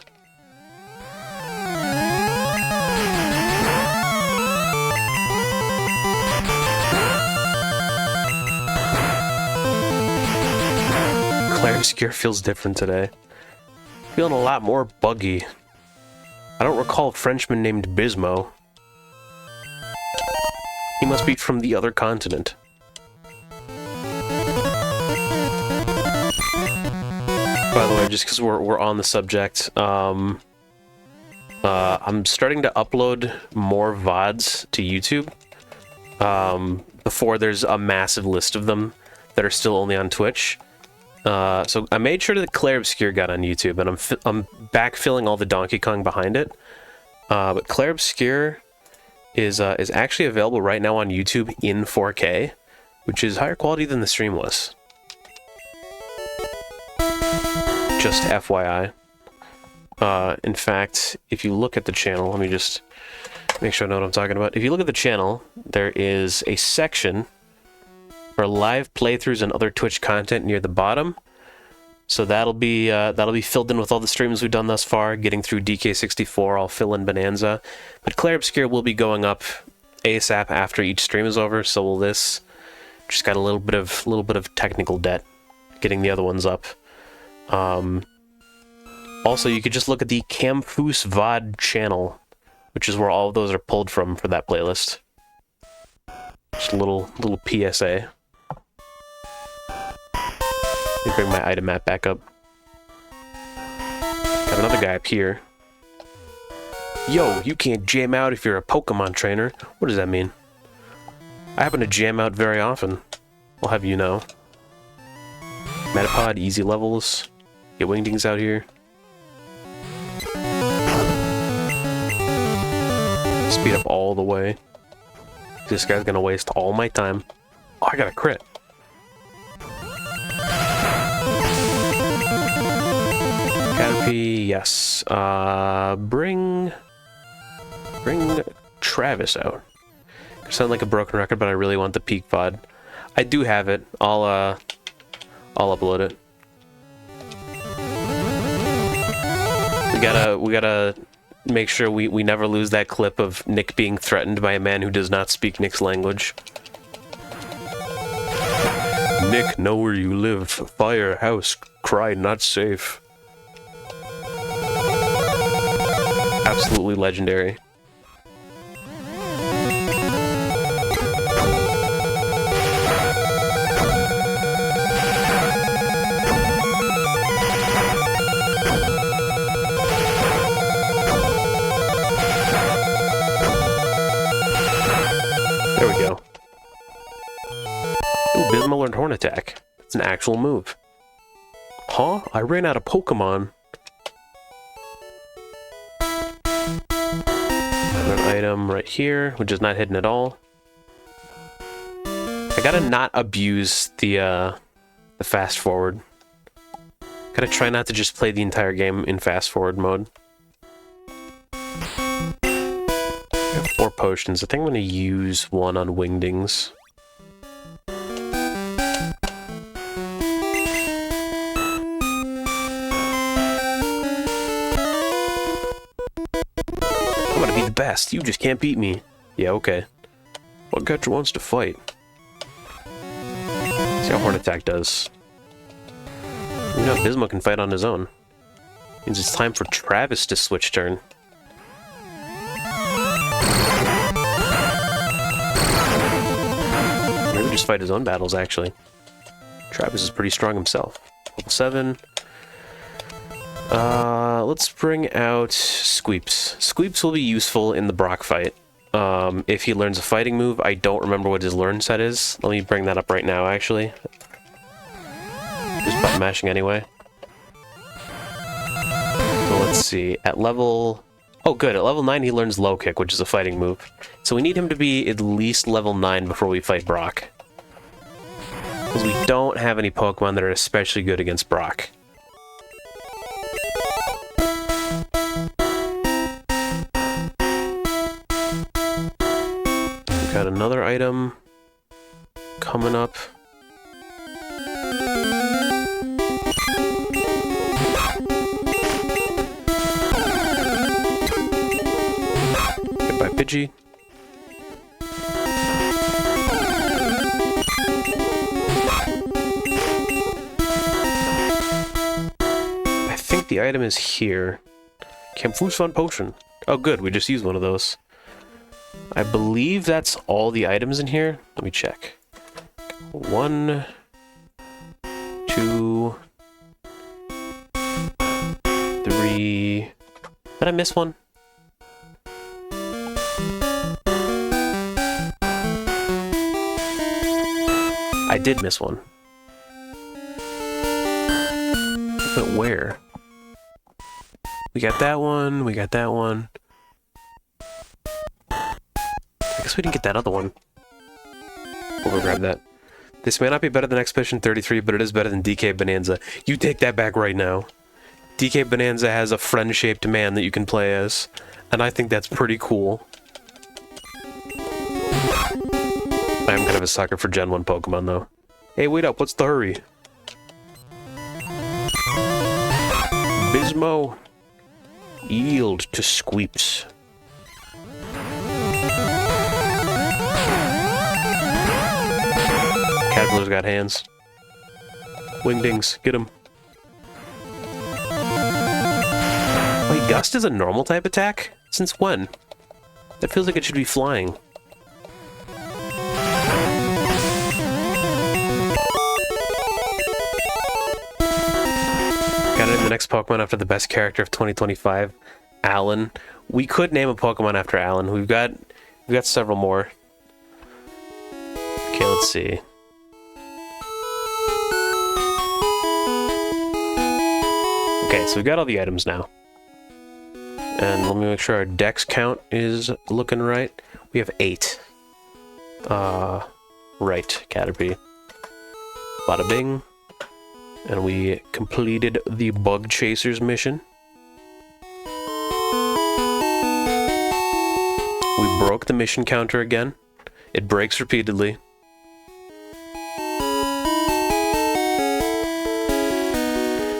Speaker 1: Clarobscure feels different today. Feeling a lot more buggy. I don't recall a Frenchman named Bismo. He must be from the other continent. By the way, just because we're on the subject, I'm starting to upload more VODs to YouTube. Before there's a massive list of them that are still only on Twitch. So I made sure that Clarobscure got on YouTube, and I'm backfilling all the Donkey Kong behind it. But Clarobscure is actually available right now on YouTube in 4K, which is higher quality than the stream was. Just FYI. In fact, if you look at the channel, let me just make sure I know what I'm talking about. If you look at the channel, there is a section for live playthroughs and other Twitch content near the bottom. So that'll be filled in with all the streams we've done thus far, getting through DK64, I'll fill in Bonanza. But Clarobscure will be going up ASAP after each stream is over, so will this. Just got a little bit of technical debt getting the other ones up. Also, you could just look at the kamfoosVOD channel, which is where all of those are pulled from for that playlist. Just a little PSA. Let me bring my item map back up. Got another guy up here. Yo, you can't jam out if you're a Pokemon trainer. What does that mean? I happen to jam out very often. I'll have you know. Metapod, easy levels. Get Wingdings out here. Speed up all the way. This guy's gonna waste all my time. Oh, I got a crit. Caterpie, yes. Bring Travis out. I sound like a broken record, but I really want the peak VOD. I do have it. I'll upload it. We gotta make sure we never lose that clip of Nick being threatened by a man who does not speak Nick's language. Nick, know where you live. Fire, house, cry, not safe. Absolutely legendary. There we go. Ooh, Bismo learned Horn Attack. It's an actual move. Huh? I ran out of Pokemon. item right here, which is not hidden at all. I gotta not abuse the fast forward. Gotta try not to just play the entire game in fast forward mode. I have 4 potions. I think I'm gonna use one on Wingdings. I'm gonna be the best. You just can't beat me. Yeah, okay. What catcher wants to fight? See how Horn Attack does. You know, Bismo can fight on his own. Means it's time for Travis to switch turn. Maybe just fight his own battles, actually. Travis is pretty strong himself. Level 7. Let's bring out Squeeps. Squeeps will be useful in the Brock fight. If he learns a fighting move, I don't remember what his learn set is. Let me bring that up right now, actually. Just button mashing anyway. So let's see. At level... Oh, good. At level 9, he learns Low Kick, which is a fighting move. So we need him to be at least level 9 before we fight Brock. Because we don't have any Pokemon that are especially good against Brock. We've got another item coming up. Goodbye, Pidgey. I think the item is here. KamfoosLIVE potion. Oh good, we just used one of those. I believe that's all the items in here. Let me check. 1, 2, 3... Did I miss one? I did miss one. But where? We got that one, we got that one. I guess we didn't get that other one. We'll go grab that. This may not be better than Expedition 33, but it is better than DK Bonanza. You take that back right now. DK Bonanza has a friend-shaped man that you can play as, and I think that's pretty cool. I'm kind of a sucker for Gen 1 Pokemon, though. Hey, wait up, what's the hurry? Bismo. Yield to Squeeps. Caterpillar's got hands. Wingdings, get him. Wait, Gust is a normal type attack? Since when? That feels like it should be flying. Gotta name the next Pokemon after the best character of 2025, Alan. We could name a Pokemon after Alan. We've got several more. Okay, let's see. Okay, so we've got all the items now. And let me make sure our dex count is looking right. We have 8. Right, Caterpie. Bada bing. And we completed the Bug Chasers mission. We broke the mission counter again. It breaks repeatedly.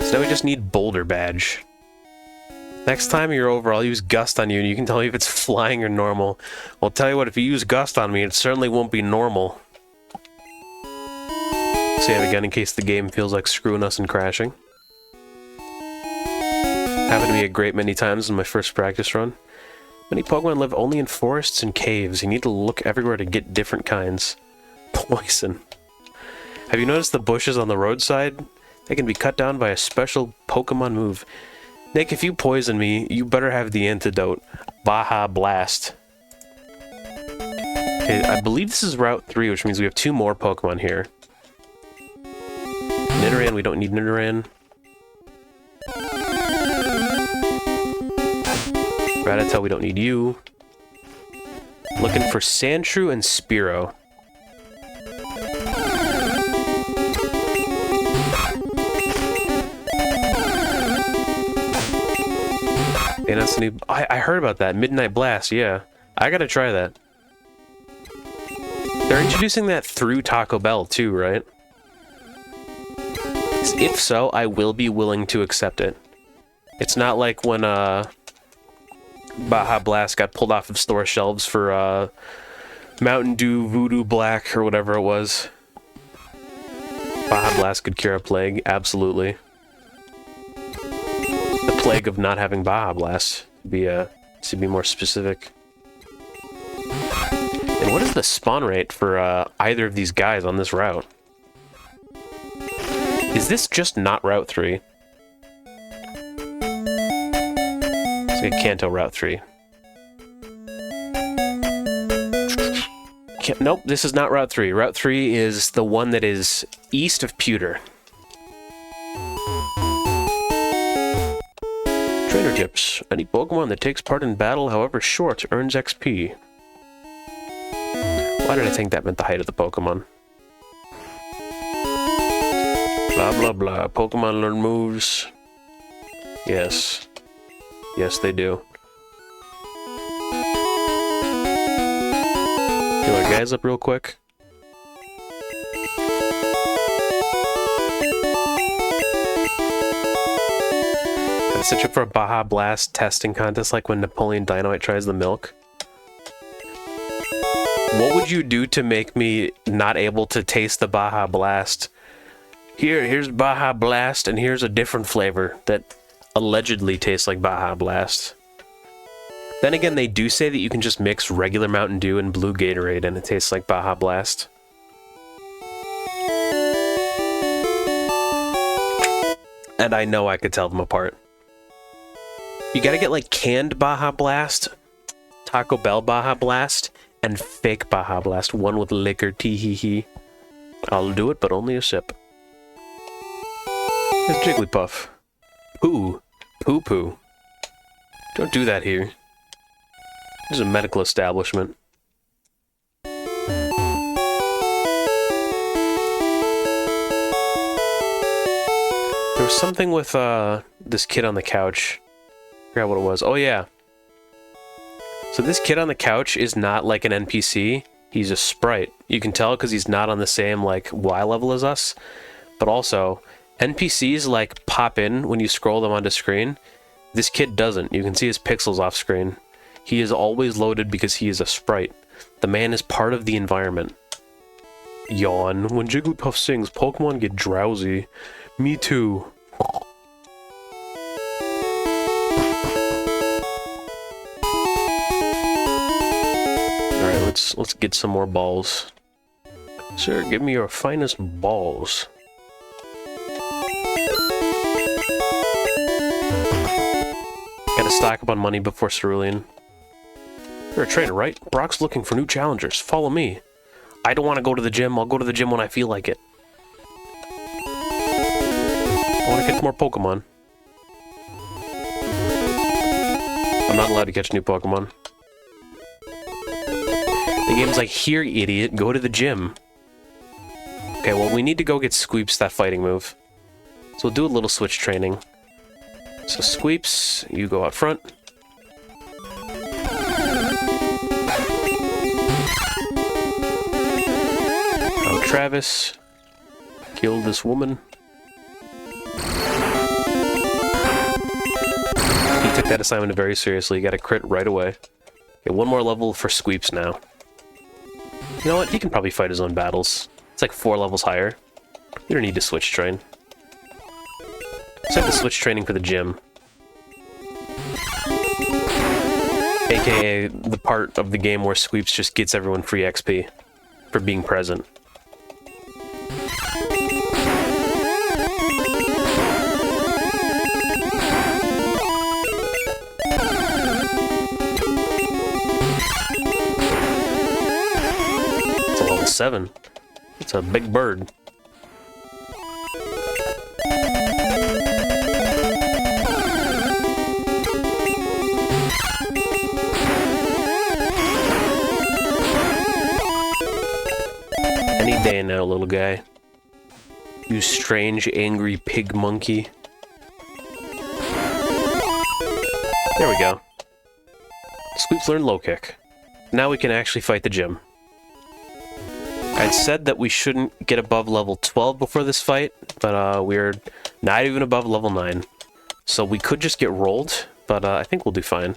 Speaker 1: So now we just need Boulder Badge. Next time you're over, I'll use Gust on you, and you can tell me if it's flying or normal. I'll tell you what, if you use Gust on me, it certainly won't be normal. Save again in case the game feels like screwing us and crashing. Happened to me a great many times in my first practice run. Many Pokemon live only in forests and caves. You need to look everywhere to get different kinds. Poison. Have you noticed the bushes on the roadside? They can be cut down by a special Pokemon move. Nick, if you poison me, you better have the antidote. Baja Blast. Okay, I believe this is Route 3, which means we have 2 more Pokemon here. Nidoran, we don't need Nidoran. Rattata, we don't need you. Looking for Sandshrew and Spearow. And that's the new... I heard about that. Midnight Blast, yeah. I gotta try that. They're introducing that through Taco Bell, too, right? If so, I will be willing to accept it. It's not like when, Baja Blast got pulled off of store shelves for, Mountain Dew Voodoo Black, or whatever it was. Baja Blast could cure a plague, absolutely. The plague of not having Baja Blast, to be more specific. And what is the spawn rate for, either of these guys on this route? Is this just not Route 3? It's like Kanto Route 3. Nope, this is not Route 3. Route 3 is the one that is east of Pewter. Trainer tips. Any Pokemon that takes part in battle, however short, earns XP. Why did I think that meant the height of the Pokemon? Blah, blah, blah. Pokemon learn moves. Yes. Yes, they do. Heal our guys up real quick. Gotta set you up for a Baja Blast testing contest like when Napoleon Dynamite tries the milk. What would you do to make me not able to taste the Baja Blast? Here's Baja Blast, and here's a different flavor that allegedly tastes like Baja Blast. Then again, they do say that you can just mix regular Mountain Dew and blue Gatorade, and it tastes like Baja Blast. And I know I could tell them apart. You gotta get like canned Baja Blast, Taco Bell Baja Blast, and fake Baja Blast, one with liquor, tee-hee-hee. I'll do it, but only a sip. It's Jigglypuff. Poo. Poo-poo. Don't do that here. This is a medical establishment. There was something with, this kid on the couch. I forgot what it was. Oh, yeah. So this kid on the couch is not like an NPC. He's a sprite. You can tell because he's not on the same, like, Y level as us. But also, NPCs, like, pop in when you scroll them onto screen. This kid doesn't. You can see his pixels off screen. He is always loaded because he is a sprite. The man is part of the environment. Yawn. When Jigglypuff sings, Pokemon get drowsy. Me too. Alright, let's get some more balls. Sir, give me your finest balls. Gotta stock up on money before Cerulean. You're a trainer, right? Brock's looking for new challengers. Follow me. I don't want to go to the gym. I'll go to the gym when I feel like it. I want to catch more Pokemon. I'm not allowed to catch new Pokemon. The game's like, here, idiot, go to the gym. Okay, well, we need to go get Squeeps that fighting move. So we'll do a little switch training. So Squeeps, you go out front. Now Travis, kill this woman. He took that assignment very seriously. You got a crit right away. Okay, one more level for Squeeps now. You know what? He can probably fight his own battles. It's like 4 levels higher. You don't need to switch train. Set the switch training for the gym. AKA the part of the game where Squeeps just gets everyone free XP for being present. It's a level 7. It's a big bird. Good day now, little guy. You strange, angry pig monkey. There we go. Squeeps learned low kick. Now we can actually fight the gym. I'd said that we shouldn't get above level 12 before this fight, but we're not even above level 9. So we could just get rolled, but I think we'll do fine.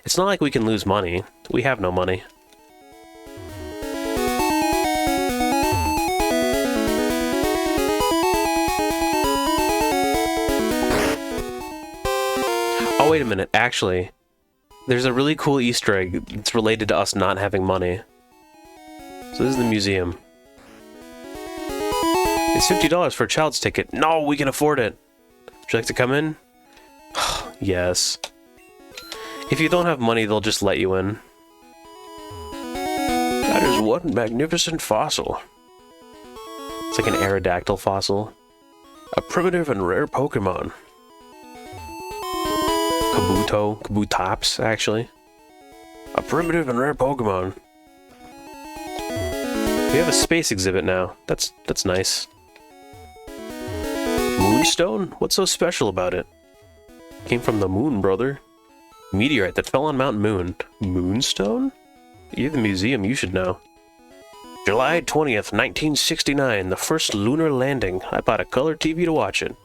Speaker 1: It's not like we can lose money. We have no money. Oh, wait a minute. Actually, there's a really cool Easter egg that's related to us not having money. So this is the museum. It's $50 for a child's ticket. No, we can afford it. Would you like to come in? Yes. If you don't have money, they'll just let you in. That is one magnificent fossil. It's like an Aerodactyl fossil. A primitive and rare Pokemon. Kabutops, actually. A primitive and rare Pokemon. We have a space exhibit now. That's nice. Moonstone? What's so special about it? Came from the moon, brother. Meteorite that fell on Mount Moon. Moonstone? You're the museum, you should know. July 20th, 1969, the first lunar landing. I bought a color TV to watch it.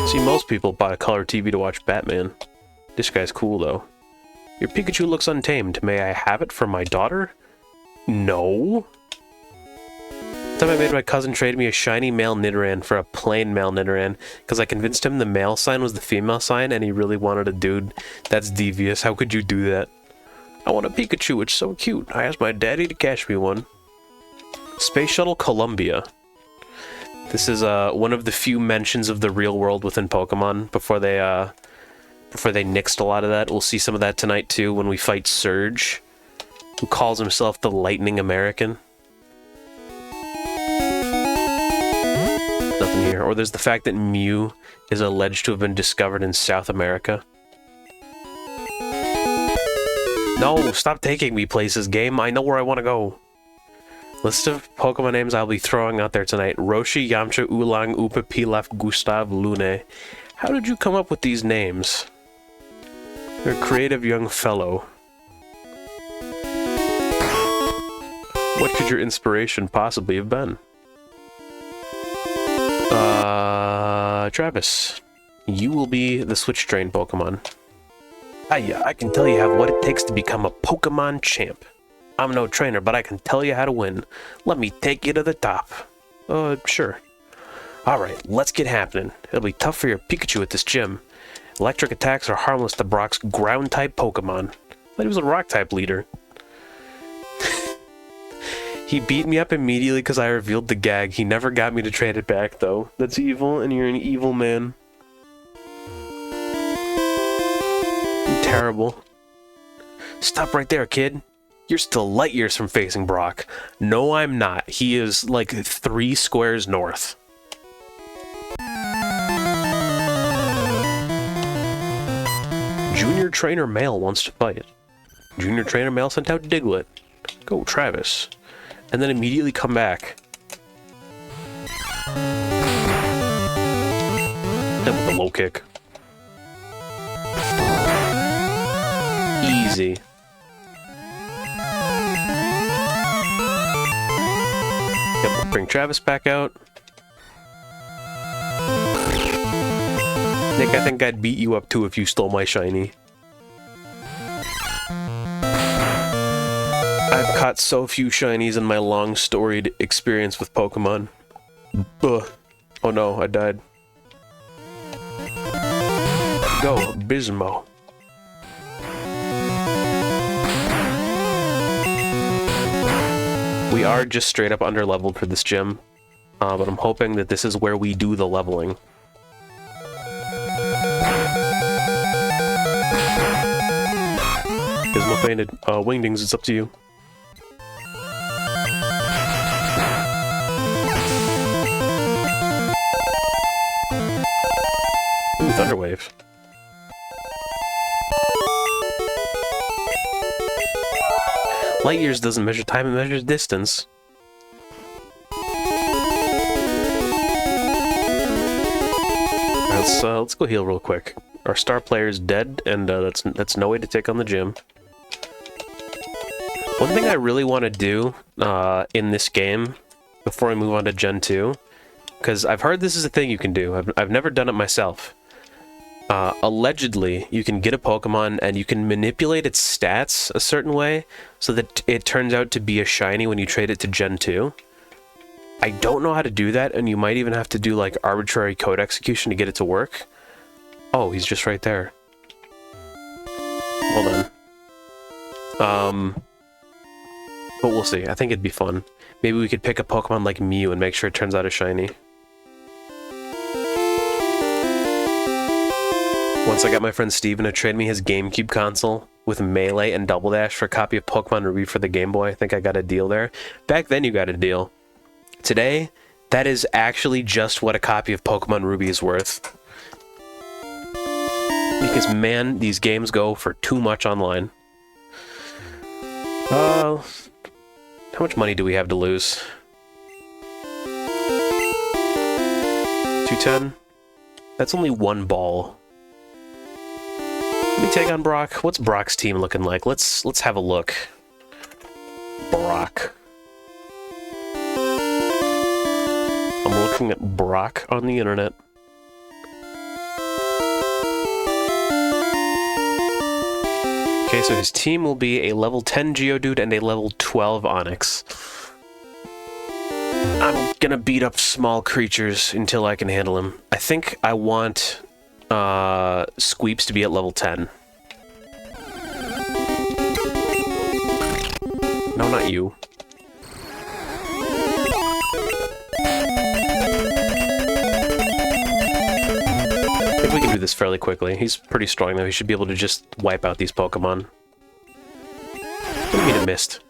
Speaker 1: See, most people bought a color TV to watch Batman. This guy's cool, though. Your Pikachu looks untamed. May I have it for my daughter? No. The time I made my cousin trade me a shiny male Nidoran for a plain male Nidoran because I convinced him the male sign was the female sign and he really wanted a dude. That's devious. How could you do that? I want a Pikachu. It's so cute. I asked my daddy to catch me one. Space Shuttle Columbia. This is one of the few mentions of the real world within Pokemon before they nixed a lot of that. We'll see some of that tonight too when we fight Surge, who calls himself the Lightning American. Nothing here. Or there's the fact that Mew is alleged to have been discovered in South America. No, stop taking me places, game. I know where I want to go. List of Pokemon names I'll be throwing out there tonight. Roshi, Yamcha, Oolong, Upa, Pilaf, Gustav, Lune. How did you come up with these names? You're a creative young fellow. What could your inspiration possibly have been? Travis. You will be the Switch Train Pokemon. Hiya, I can tell you what it takes to become a Pokemon champ. I'm no trainer, but I can tell you how to win. Let me take you to the top. Sure. Alright, let's get happening. It'll be tough for your Pikachu at this gym. Electric attacks are harmless to Brock's ground-type Pokemon. But he was a rock-type leader. He beat me up immediately because I revealed the gag. He never got me to trade it back, though. That's evil, and you're an evil man. You're terrible. Stop right there, kid. You're still light years from facing Brock. No, I'm not. He is, like, 3 squares north. Junior Trainer Male wants to fight. Junior Trainer Male sent out Diglett. Go, Travis. And then immediately come back. Then with a low kick. Easy. Yep, we'll bring Travis back out. Nick, I think I'd beat you up too if you stole my shiny. I've caught so few shinies in my long storied experience with Pokemon. Buh. Oh no, I died. Go, Bismo. We are just straight up underleveled for this gym, but I'm hoping that this is where we do the leveling. Bismo fainted. Wingdings, it's up to you. Ooh, Thunderwave. Light years doesn't measure time, it measures distance. Let's go heal real quick. Our star player is dead, and that's no way to take on the gym. One thing I really want to do in this game, before I move on to Gen 2, because I've heard this is a thing you can do. I've never done it myself. Allegedly, you can get a Pokemon and you can manipulate its stats a certain way so that it turns out to be a shiny when you trade it to Gen 2. I don't know how to do that, and you might even have to do like arbitrary code execution to get it to work. Oh, he's just right there. Hold on. But we'll see. I think it'd be fun. Maybe we could pick a Pokemon like Mew and make sure it turns out a shiny. Once I got my friend Steven to trade me his GameCube console with Melee and Double Dash for a copy of Pokemon Ruby for the Game Boy. I think I got a deal there. Back then you got a deal. Today, that is actually just what a copy of Pokemon Ruby is worth. Because, man, these games go for too much online. How much money do we have to lose? 210? That's only one ball. Let me take on Brock. What's Brock's team looking like? Let's have a look. Brock. I'm looking at Brock on the internet. Okay, so his team will be a level 10 Geodude and a level 12 Onix. I'm gonna beat up small creatures until I can handle him. I think I want Squeeps to be at level 10. No, not you. I think we can do this fairly quickly. He's pretty strong, though. He should be able to just wipe out these Pokemon. What do you mean it missed?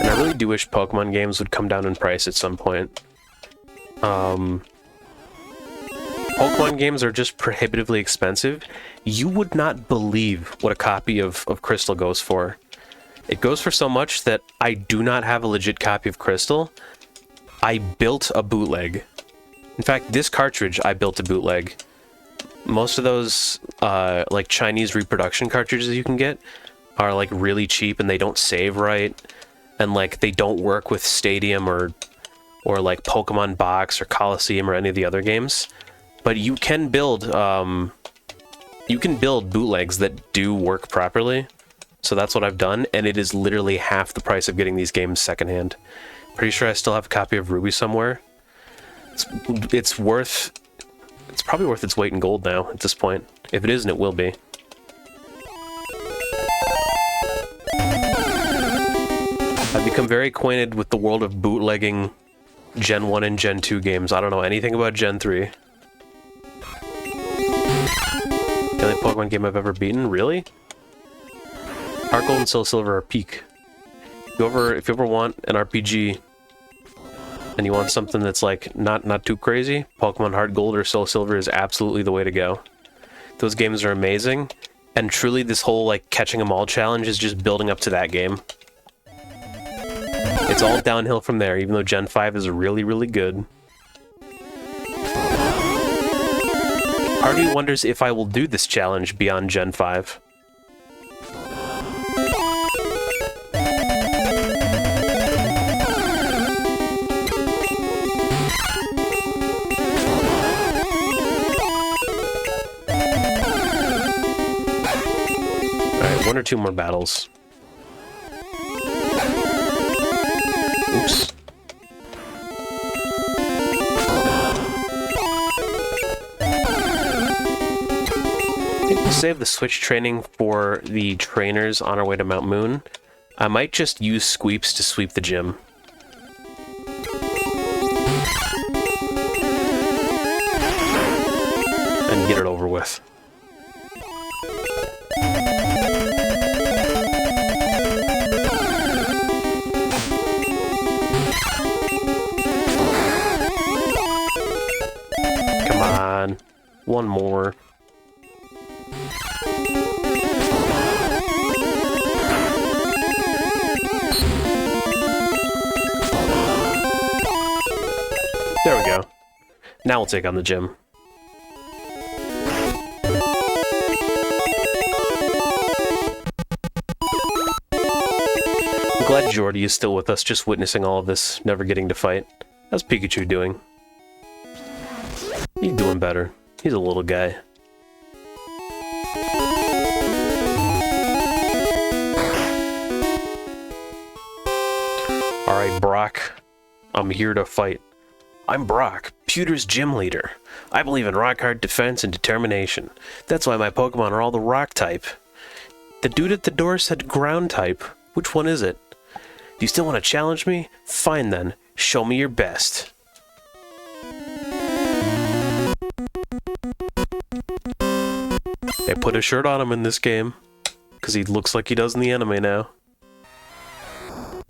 Speaker 1: I do wish Pokemon games would come down in price at some point. Pokemon games are just prohibitively expensive. You would not believe what a copy of Crystal goes for. It goes for so much that I do not have a legit copy of Crystal. I built a bootleg. In fact, this cartridge I built a bootleg. Most of those like Chinese reproduction cartridges you can get are like really cheap and they don't save right. And like they don't work with Stadium or like Pokemon Box or Coliseum or any of the other games, but you can build bootlegs that do work properly. So that's what I've done, and it is literally half the price of getting these games secondhand. Pretty sure I still have a copy of Ruby somewhere. It's probably worth its weight in gold now at this point. If it isn't, it will be. I've become very acquainted with the world of bootlegging Gen 1 and Gen 2 games. I don't know anything about Gen 3. The only Pokemon game I've ever beaten? Really? Heart Gold and Soul Silver are peak. If you ever want an RPG and you want something that's like not too crazy, Pokemon Heart Gold or Soul Silver is absolutely the way to go. Those games are amazing, and truly this whole like catching them all challenge is just building up to that game. It's all downhill from there, even though Gen 5 is really, really good. Hardy wonders if I will do this challenge beyond Gen 5. Alright, one or two more battles. Oops. I think we'll save the switch training for the trainers on our way to Mount Moon. I might just use Squeeps to sweep the gym. and get it over with. Come on. One more. There we go. Now we'll take on the gym. I'm glad Jordy is still with us, just witnessing all of this, never getting to fight. How's Pikachu doing? He's doing better. He's a little guy. Alright, Brock. I'm here to fight. I'm Brock, Pewter's gym leader. I believe in rock-hard defense and determination. That's why my Pokemon are all the rock type. The dude at the door said ground type. Which one is it? Do you still want to challenge me? Fine then. Show me your best. They put a shirt on him in this game, because he looks like he does in the anime now.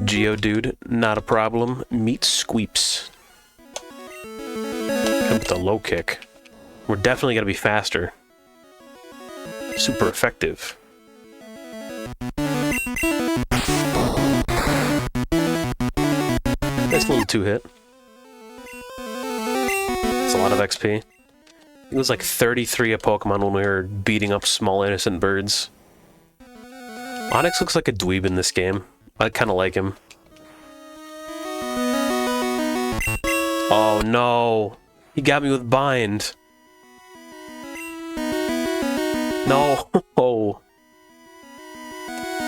Speaker 1: Geodude, not a problem. Meet Squeeps. With the low kick. We're definitely going to be faster. Super effective. Nice little 2-hit. It's a lot of XP. It was like 33 a Pokemon when we were beating up small innocent birds. Onyx looks like a dweeb in this game. I kind of like him. Oh no! He got me with Bind. No!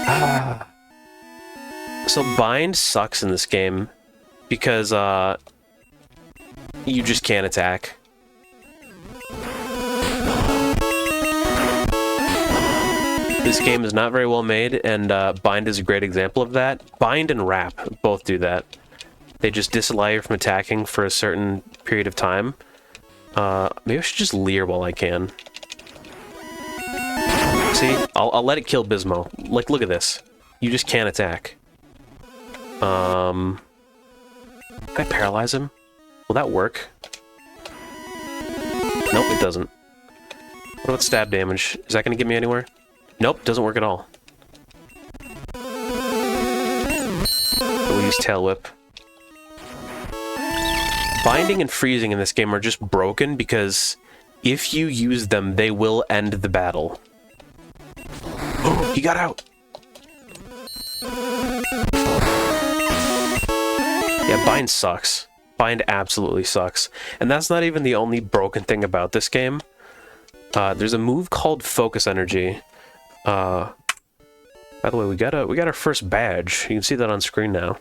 Speaker 1: Ah. So Bind sucks in this game because you just can't attack. This game is not very well made, and Bind is a great example of that. Bind and Wrap both do that. They just disallow you from attacking for a certain period of time. Maybe I should just leer while I can. See? I'll let it kill Bismo. Like, look at this. You just can't attack. Can I paralyze him? Will that work? Nope, it doesn't. What about stab damage? Is that going to get me anywhere? Nope, doesn't work at all. We'll use Tail Whip. Binding and freezing in this game are just broken because if you use them, they will end the battle. Oh, he got out! Yeah, Bind sucks. Bind absolutely sucks. And that's not even the only broken thing about this game. There's a move called Focus Energy. By the way, we got our first badge. You can see that on screen now.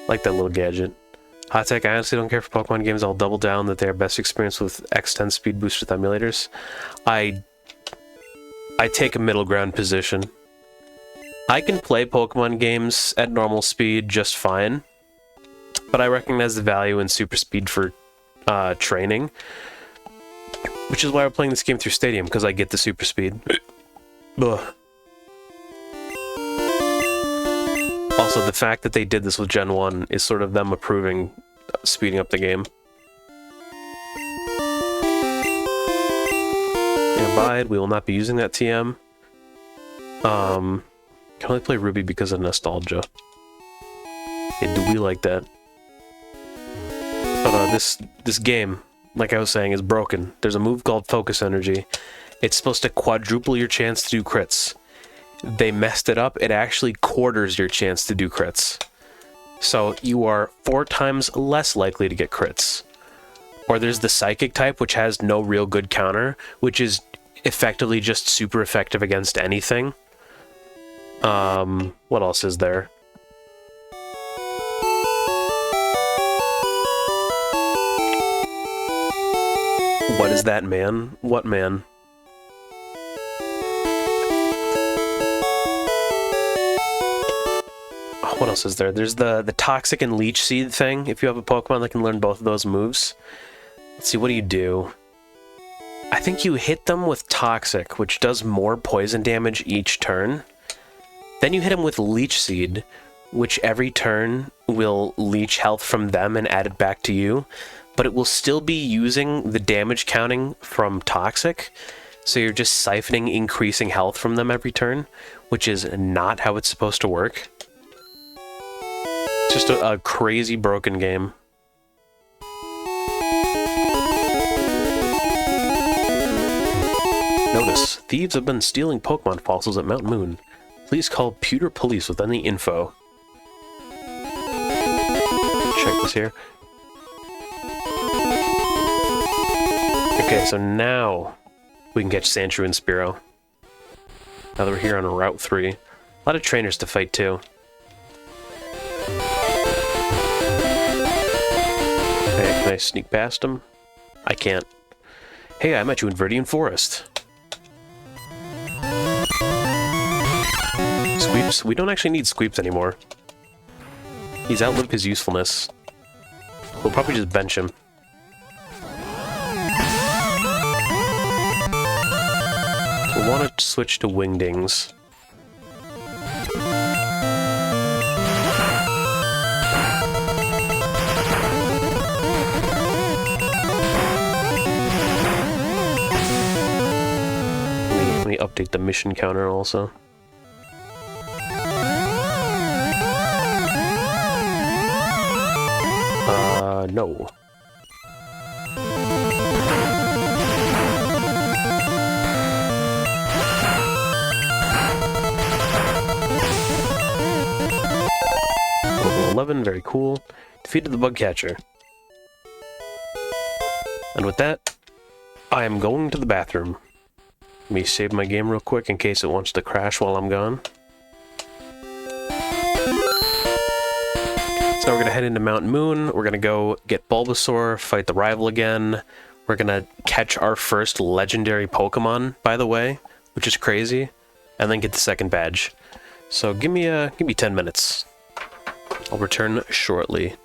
Speaker 1: Like that little gadget. Hot take, I honestly don't care for Pokemon games. I'll double down that they are best experienced with X10 speed boost with emulators. I take a middle ground position. I can play Pokemon games at normal speed just fine, but I recognize the value in super speed for training, which is why we're playing this game through Stadium, because I get the super speed. Ugh. Also, the fact that they did this with Gen 1 is sort of them approving speeding up the game. Abide, we will not be using that TM. Can only play Ruby because of nostalgia. Yeah, do we like that? But this game, like I was saying, is broken. There's a move called Focus Energy. It's supposed to quadruple your chance to do crits. They messed it up. It actually quarters your chance to do crits. So you are 4 times less likely to get crits. Or there's the Psychic type, which has no real good counter, which is effectively just super effective against anything. What else is there? What is that, man? What man? What else is there? There's the Toxic and Leech Seed thing. If you have a Pokemon that can learn both of those moves. Let's see, what do you do? I think you hit them with Toxic, which does more poison damage each turn. Then you hit them with Leech Seed, which every turn will leech health from them and add it back to you, but it will still be using the damage counting from Toxic, so you're just siphoning increasing health from them every turn, which is not how it's supposed to work. It's just a crazy broken game. Notice, thieves have been stealing Pokemon fossils at Mount Moon. Please call Pewter Police with any info. Check this here. Okay, so now we can catch Sandshrew and Spearow. Now that we're here on Route 3. A lot of trainers to fight too. Okay, can I sneak past them? I can't. Hey, I met you in Viridian Forest. Squeeps? We don't actually need Squeeps anymore. He's outlived his usefulness. We'll probably just bench him. We'll want to switch to Wingdings. Let me update the mission counter also. No. Level 11, very cool. Defeated the bug catcher. And with that, I am going to the bathroom. Let me save my game real quick in case it wants to crash while I'm gone. So we're going to head into Mount Moon, we're going to go get Bulbasaur, fight the rival again. We're going to catch our first legendary Pokemon, by the way, which is crazy, and then get the second badge. So give me 10 minutes. I'll return shortly.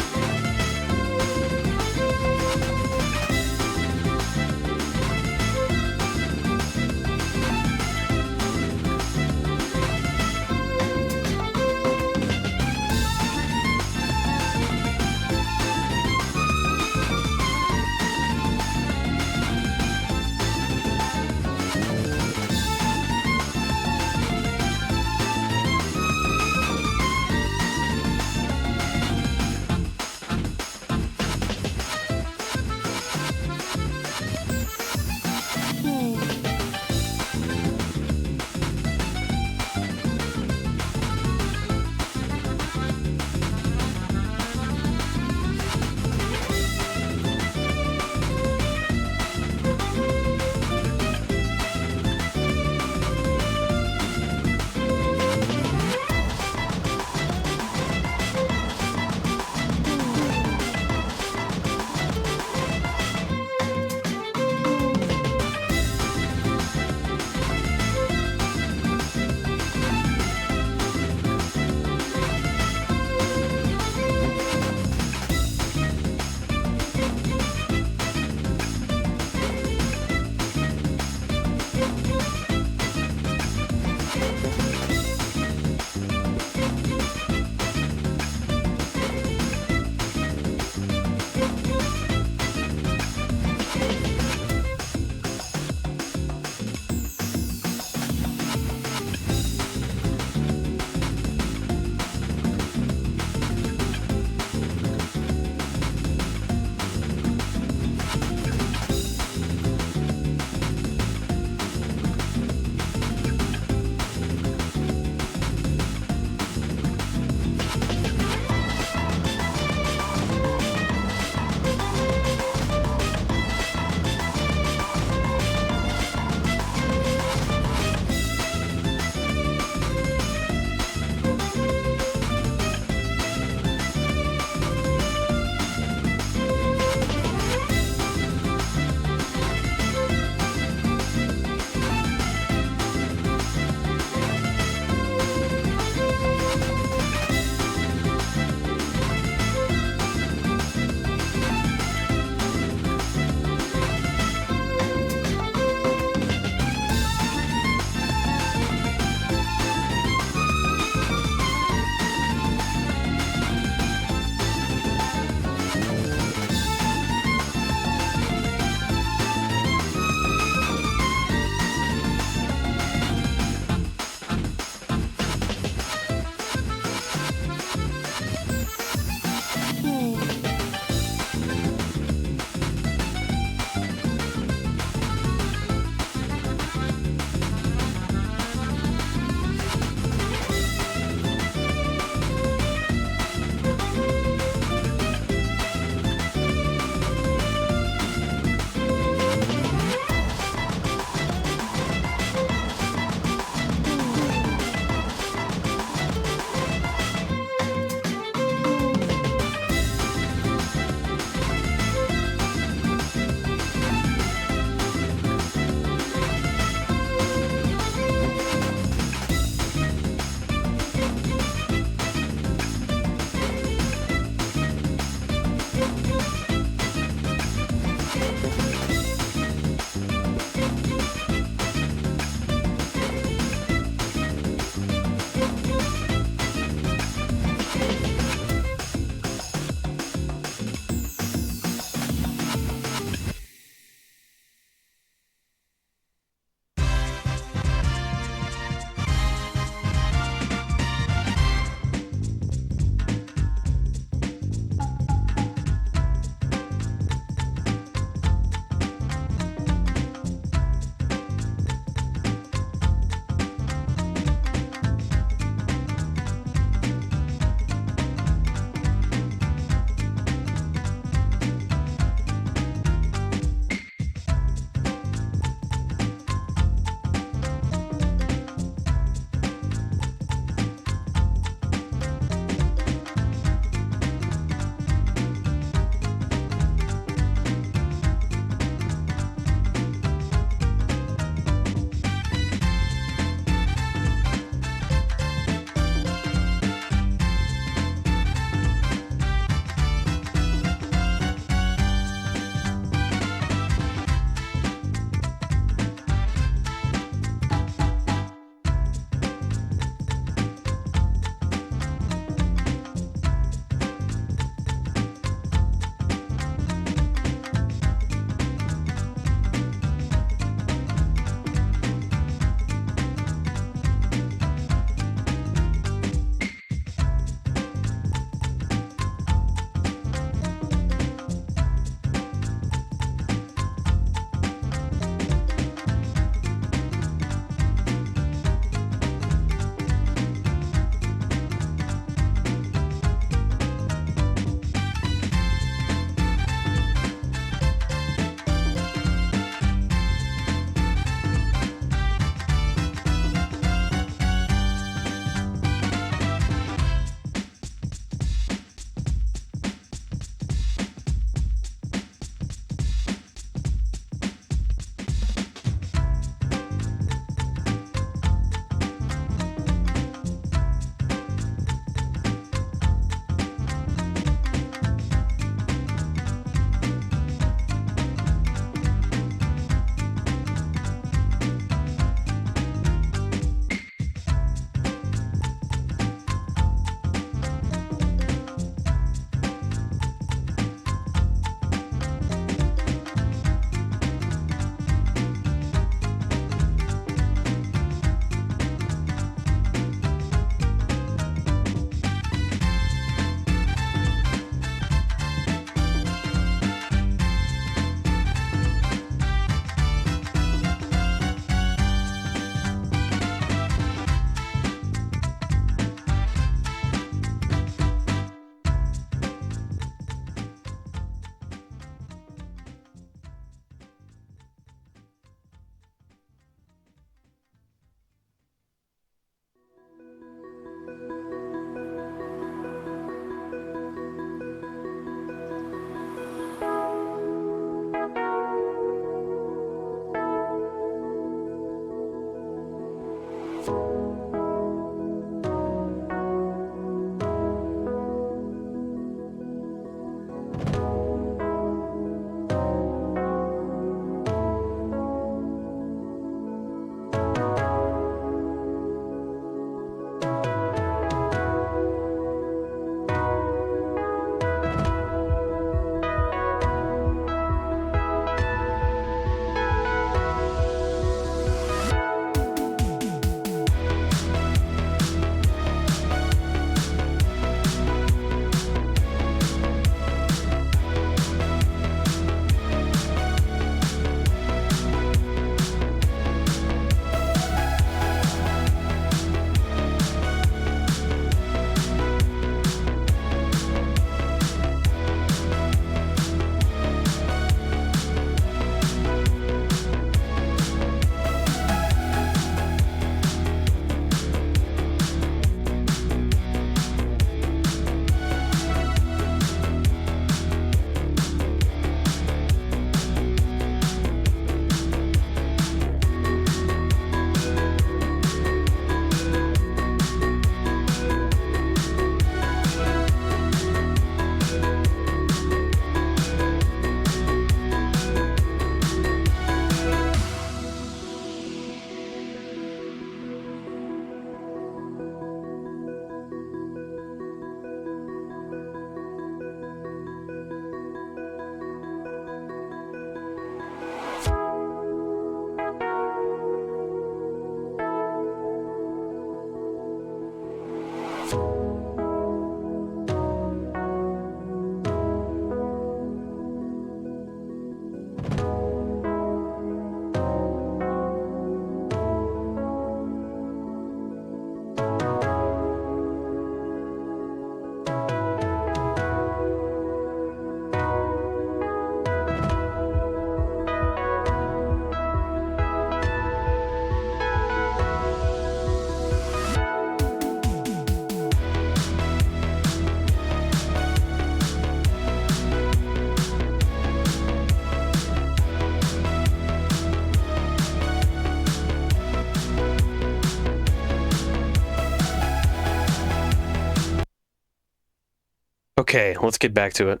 Speaker 1: Okay, let's get back to it.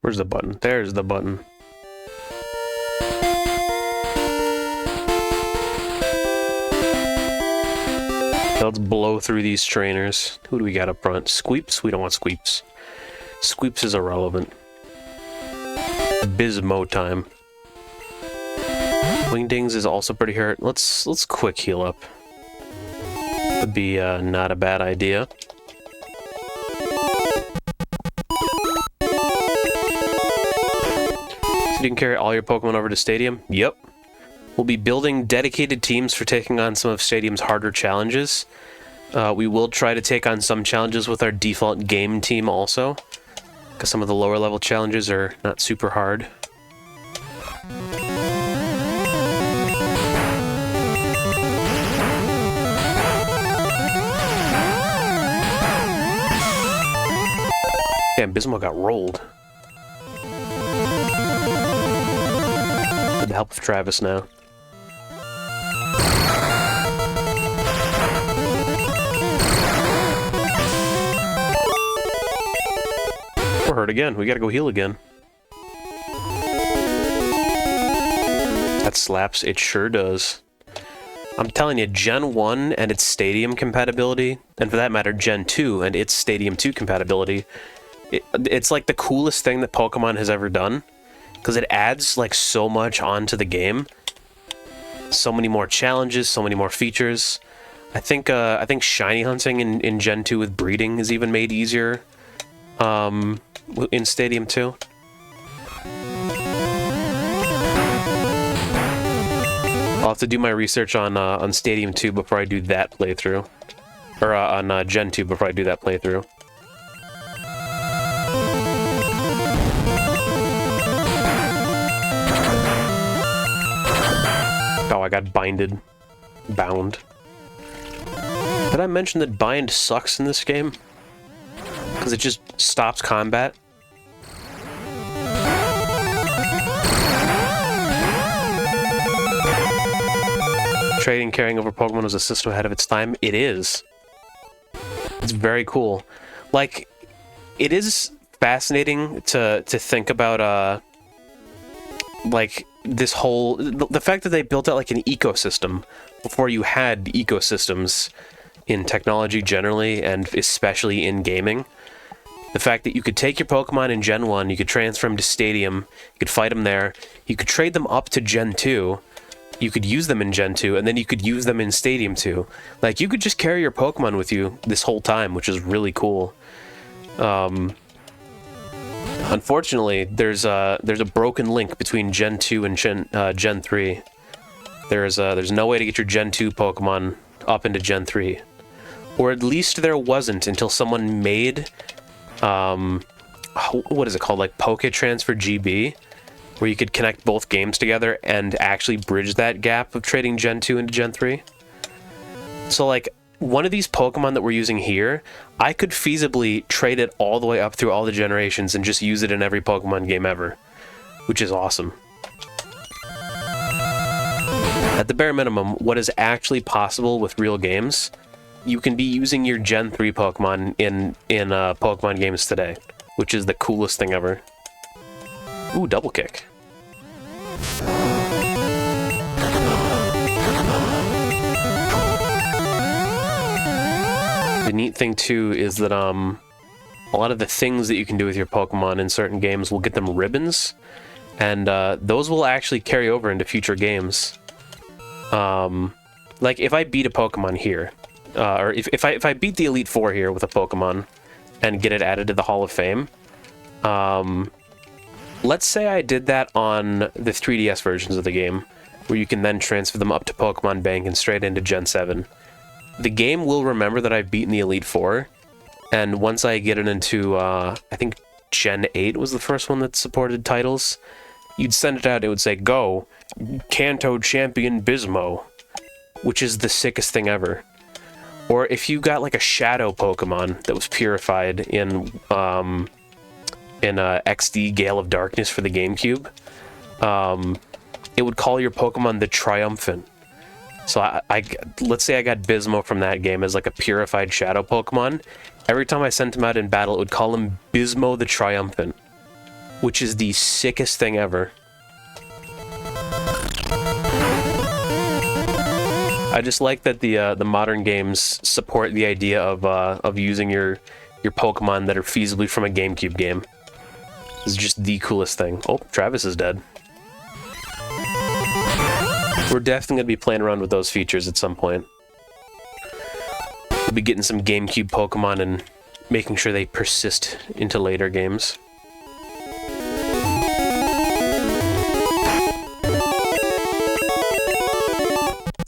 Speaker 1: Where's the button? There's the button. Let's blow through these trainers. Who do we got up front? Squeeps? We don't want Squeeps. Squeeps is irrelevant. Bismo time. Wingdings is also pretty hurt. Let's quick heal up. Would be not a bad idea. So you can carry all your Pokemon over to Stadium? Yep. We'll be building dedicated teams for taking on some of Stadium's harder challenges. We will try to take on some challenges with our default game team also, because some of the lower level challenges are not super hard. Damn, Bismo got rolled. With the help of Travis now. We're hurt again. We gotta go heal again. That slaps. It sure does. I'm telling you, Gen 1 and its Stadium compatibility, and for that matter, Gen 2 and its Stadium 2 compatibility, it's like the coolest thing that Pokemon has ever done, because it adds like so much onto the game. So many more challenges, so many more features. I think shiny hunting in Gen 2 with breeding is even made easier in Stadium 2. I'll have to do my research on Stadium 2 before I do that playthrough. Or on Gen 2 before I do that playthrough. Oh, I got binded. Bound. Did I mention that bind sucks in this game? Because it just stops combat. Trading carrying over Pokemon was a system ahead of its time. It is. It's very cool. Like, it is fascinating to think about like this whole the fact that they built out like an ecosystem before you had ecosystems in technology generally, and especially in gaming. The fact that you could take your Pokemon in Gen 1, you could transfer them to Stadium, you could fight them there, you could trade them up to Gen 2, you could use them in Gen 2, and then you could use them in Stadium 2. Like, you could just carry your Pokemon with you this whole time, which is really cool. Unfortunately, there's a broken link between Gen 2 and Gen 3. There's no way to get your Gen 2 Pokemon up into Gen 3. Or at least there wasn't until someone made, what is it called, like Poke Transfer GB, where you could connect both games together and actually bridge that gap of trading Gen 2 into Gen 3. So, like, one of these Pokemon that we're using here, I could feasibly trade it all the way up through all the generations and just use it in every Pokemon game ever, which is awesome. At the bare minimum, what is actually possible with real games, you can be using your Gen 3 Pokemon in Pokemon games today, which is the coolest thing ever. Ooh, double kick. The neat thing too is that a lot of the things that you can do with your Pokemon in certain games will get them ribbons, and those will actually carry over into future games. Like if I beat a Pokemon here, or if I beat the Elite Four here with a Pokemon and get it added to the Hall of Fame, let's say I did that on the 3DS versions of the game, where you can then transfer them up to Pokemon Bank and straight into Gen 7. The game will remember that I've beaten the Elite Four, and once I get it into, I think Gen 8 was the first one that supported titles, you'd send it out, it would say, "Go, Kanto Champion Bismo," which is the sickest thing ever. Or if you got like a Shadow Pokemon that was purified in XD Gale of Darkness for the GameCube, it would call your Pokemon the Triumphant, So let's say I got Bismo from that game as like a purified shadow Pokemon. Every time I sent him out in battle, it would call him Bismo the Triumphant, which is the sickest thing ever. I just like that the modern games support the idea of using your Pokemon that are feasibly from a GameCube game. This is just the coolest thing. Oh, Travis is dead. We're definitely going to be playing around with those features at some point. We'll be getting some GameCube Pokemon and making sure they persist into later games.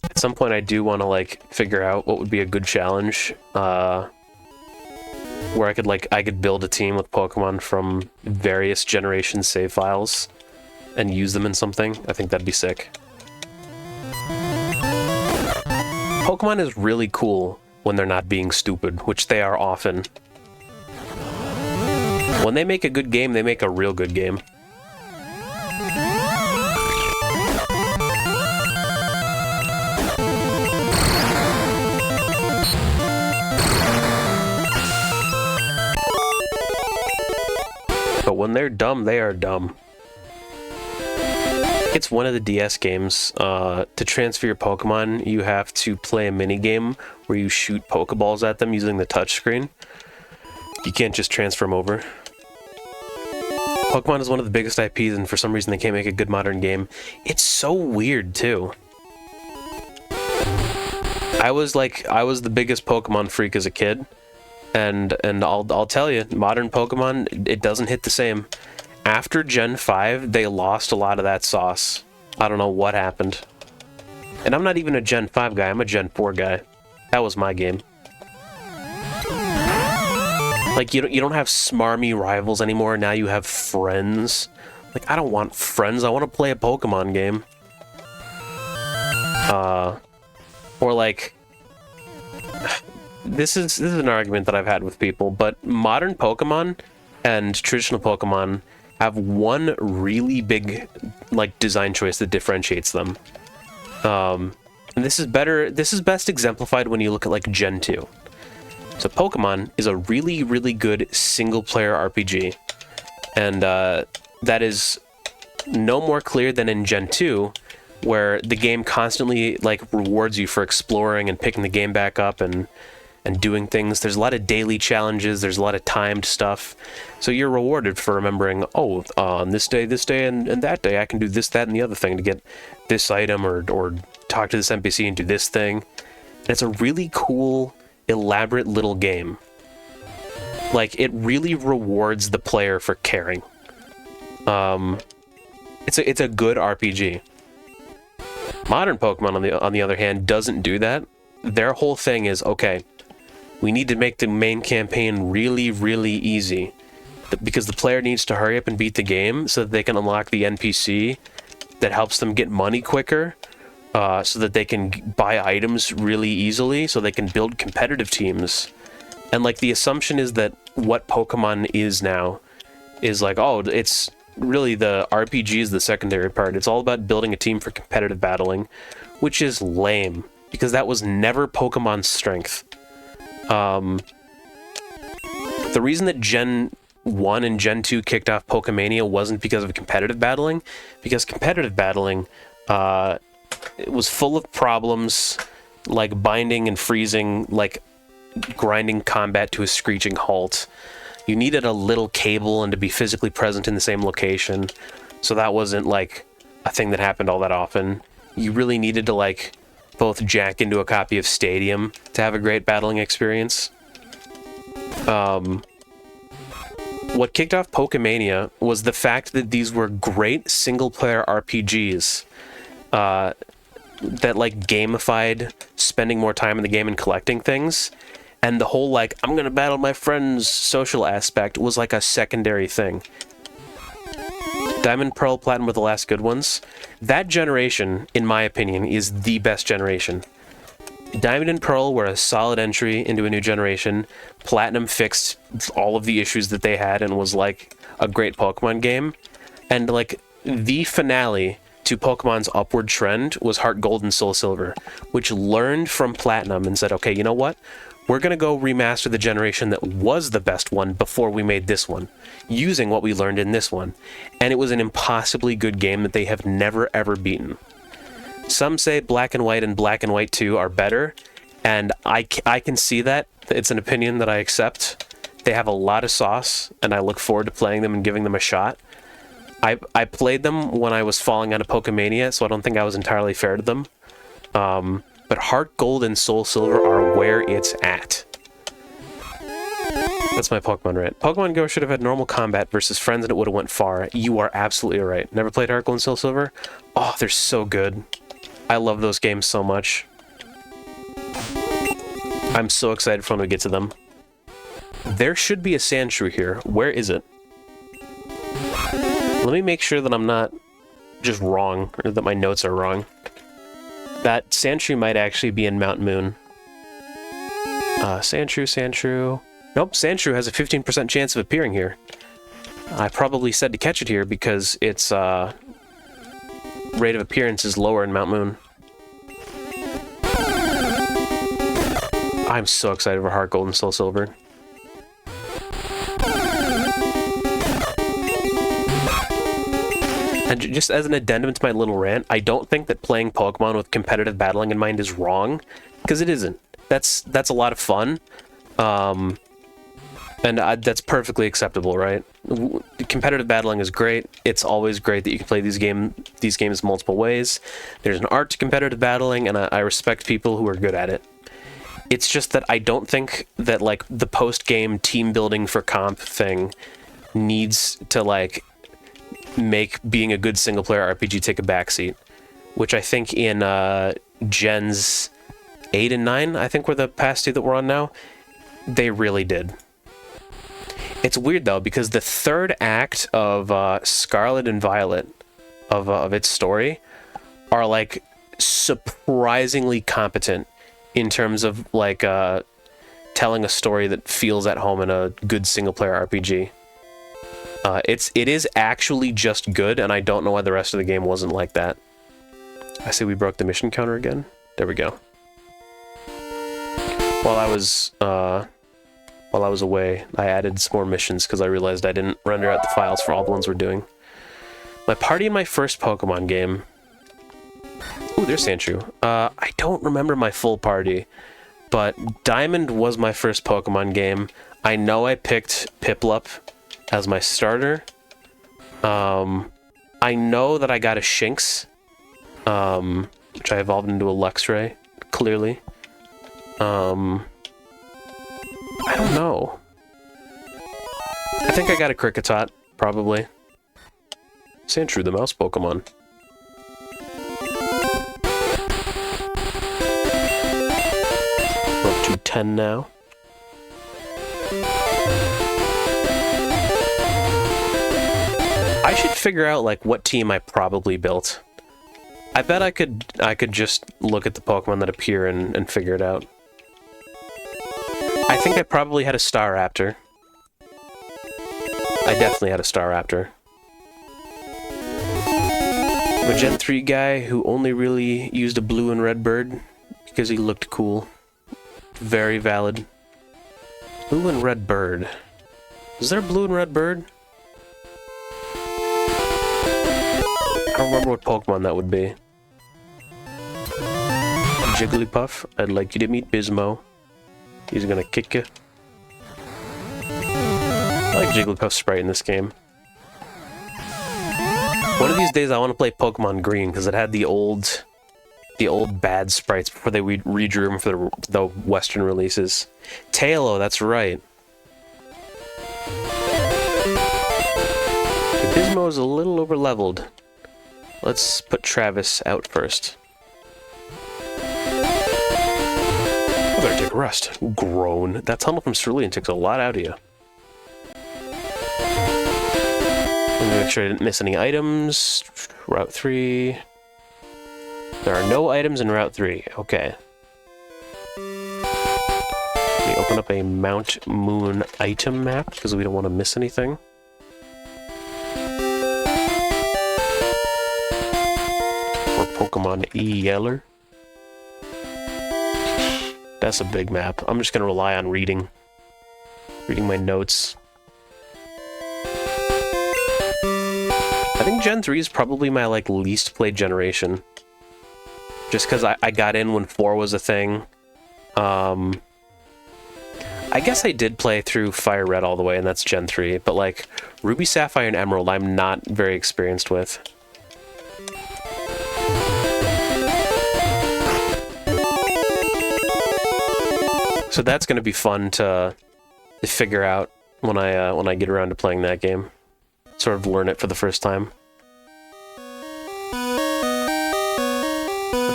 Speaker 1: At some point I do want to like figure out what would be a good challenge where I could build a team with Pokemon from various generation save files and use them in something. I think that'd be sick. Pokemon is really cool when they're not being stupid, which they are often. When they make a good game, they make a real good game. But when they're dumb, they are dumb. It's one of the DS games. To transfer your Pokemon, you have to play a mini-game where you shoot Pokeballs at them using the touchscreen. You can't just transfer them over. Pokemon is one of the biggest IPs, and for some reason they can't make a good modern game. It's so weird, too. I was the biggest Pokemon freak as a kid, and I'll tell you, modern Pokemon, it doesn't hit the same. After Gen 5, they lost a lot of that sauce. I don't know what happened. And I'm not even a Gen 5 guy, I'm a Gen 4 guy. That was my game. Like, you don't have smarmy rivals anymore, now you have friends. Like, I don't want friends, I want to play a Pokemon game. Or like... This is an argument that I've had with people, but modern Pokemon and traditional Pokemon have one really big, like, design choice that differentiates them. And this is best exemplified when you look at, like, Gen 2. So Pokemon is a really, really good single-player RPG. And that is no more clear than in Gen 2, where the game constantly, like, rewards you for exploring and picking the game back up and doing things. There's a lot of daily challenges, there's a lot of timed stuff. So you're rewarded for remembering, oh, on this day, and that day, I can do this, that, and the other thing to get this item or talk to this NPC and do this thing. And it's a really cool, elaborate little game. Like, it really rewards the player for caring. It's a good RPG. Modern Pokemon, on the other hand, doesn't do that. Their whole thing is, okay, we need to make the main campaign really, really easy. Because the player needs to hurry up and beat the game so that they can unlock the NPC that helps them get money quicker, so that they can buy items really easily, so they can build competitive teams. And, like, the assumption is that what Pokemon is now is like, oh, it's really the RPG is the secondary part. It's all about building a team for competitive battling, which is lame, because that was never Pokemon's strength. The reason that Gen 1 and Gen 2 kicked off Pokemania wasn't because of competitive battling, because competitive battling it was full of problems, like binding and freezing, like grinding combat to a screeching halt. You needed a little cable and to be physically present in the same location, so that wasn't like a thing that happened all that often. You really needed to like both jack into a copy of Stadium to have a great battling experience. What kicked off Pokemania was the fact that these were great single-player RPGs that like gamified spending more time in the game and collecting things, and the whole like I'm gonna battle my friends social aspect was like a secondary thing. Diamond, Pearl, Platinum were the last good ones. That generation, in my opinion, is the best generation. Diamond and Pearl were a solid entry into a new generation. Platinum fixed all of the issues that they had and was like a great Pokemon game. And like the finale to Pokemon's upward trend was Heart Gold and Soul Silver, which learned from Platinum and said, okay, you know what? We're going to go remaster the generation that was the best one before we made this one, using what we learned in this one. And it was an impossibly good game that they have never, ever beaten. Some say Black and White and Black and White 2 are better, and I can see that. It's an opinion that I accept. They have a lot of sauce, and I look forward to playing them and giving them a shot. I played them when I was falling out of Pokemania, so I don't think I was entirely fair to them. But Heart Gold and Soul Silver are where it's at. That's my Pokemon rant. Pokemon Go should have had normal combat versus friends and it would have went far. You are absolutely right. Never played Heart Gold and Soul Silver? Oh, they're so good. I love those games so much. I'm so excited for when we get to them. There should be a Sandshrew here. Where is it? Let me make sure that I'm not just wrong, or that my notes are wrong. That Sandshrew might actually be in Mount Moon. Sandshrew. Nope, Sandshrew has a 15% chance of appearing here. I probably said to catch it here because its rate of appearance is lower in Mount Moon. I'm so excited for Heart Gold and Soul Silver. And just as an addendum to my little rant, I don't think that playing Pokemon with competitive battling in mind is wrong, because it isn't. That's a lot of fun, and that's perfectly acceptable, right? Competitive battling is great. It's always great that you can play these games multiple ways. There's an art to competitive battling, and I respect people who are good at it. It's just that I don't think that like the post-game team building for comp thing needs to like make being a good single-player RPG take a backseat, which I think in Gens 8 and 9, I think were the past two that we're on now, they really did. It's weird, though, because the third act of Scarlet and Violet, of its story, are, like, surprisingly competent in terms of, like, telling a story that feels at home in a good single-player RPG. It is actually just good, and I don't know why the rest of the game wasn't like that. I see we broke the mission counter again. There we go. While I was away, I added some more missions because I realized I didn't render out the files for all the ones we're doing. My party in my first Pokemon game. Ooh, there's Sandshrew. I don't remember my full party, but Diamond was my first Pokemon game. I know I picked Piplup as my starter. I know that I got a Shinx, which I evolved into a Luxray, clearly. I don't know. I think I got a Kricketot, probably. Sandshrew, the mouse Pokemon. We're up to 10 now. I should figure out, like, what team I probably built. I bet I could just look at the Pokemon that appear and figure it out. I think I probably had a Staraptor. I definitely had a Staraptor. I'm a Gen 3 guy who only really used a blue and red bird because he looked cool. Very valid. Blue and red bird. Is there a blue and red bird? I don't remember what Pokemon that would be. Jigglypuff, I'd like you to meet Bismo. He's gonna kick you. I like Jigglypuff's sprite in this game. One of these days I want to play Pokemon Green, because it had the old bad sprites before they redrew them for the Western releases. Tailo, that's right. Bismo is a little over-leveled. Let's put Travis out first. I better take a rest. Groan. That tunnel from Cerulean takes a lot out of you. Let me make sure I didn't miss any items. Route 3. There are no items in Route 3. Okay. Let me open up a Mount Moon item map, because we don't want to miss anything. Pokemon Yeller. That's a big map. I'm just gonna rely on reading my notes. I think Gen 3 is probably my like least played generation. Just because I got in when 4 was a thing. I guess I did play through Fire Red all the way, and that's Gen 3, but like Ruby, Sapphire, and Emerald I'm not very experienced with. So that's going to be fun to figure out when I get around to playing that game. Sort of learn it for the first time.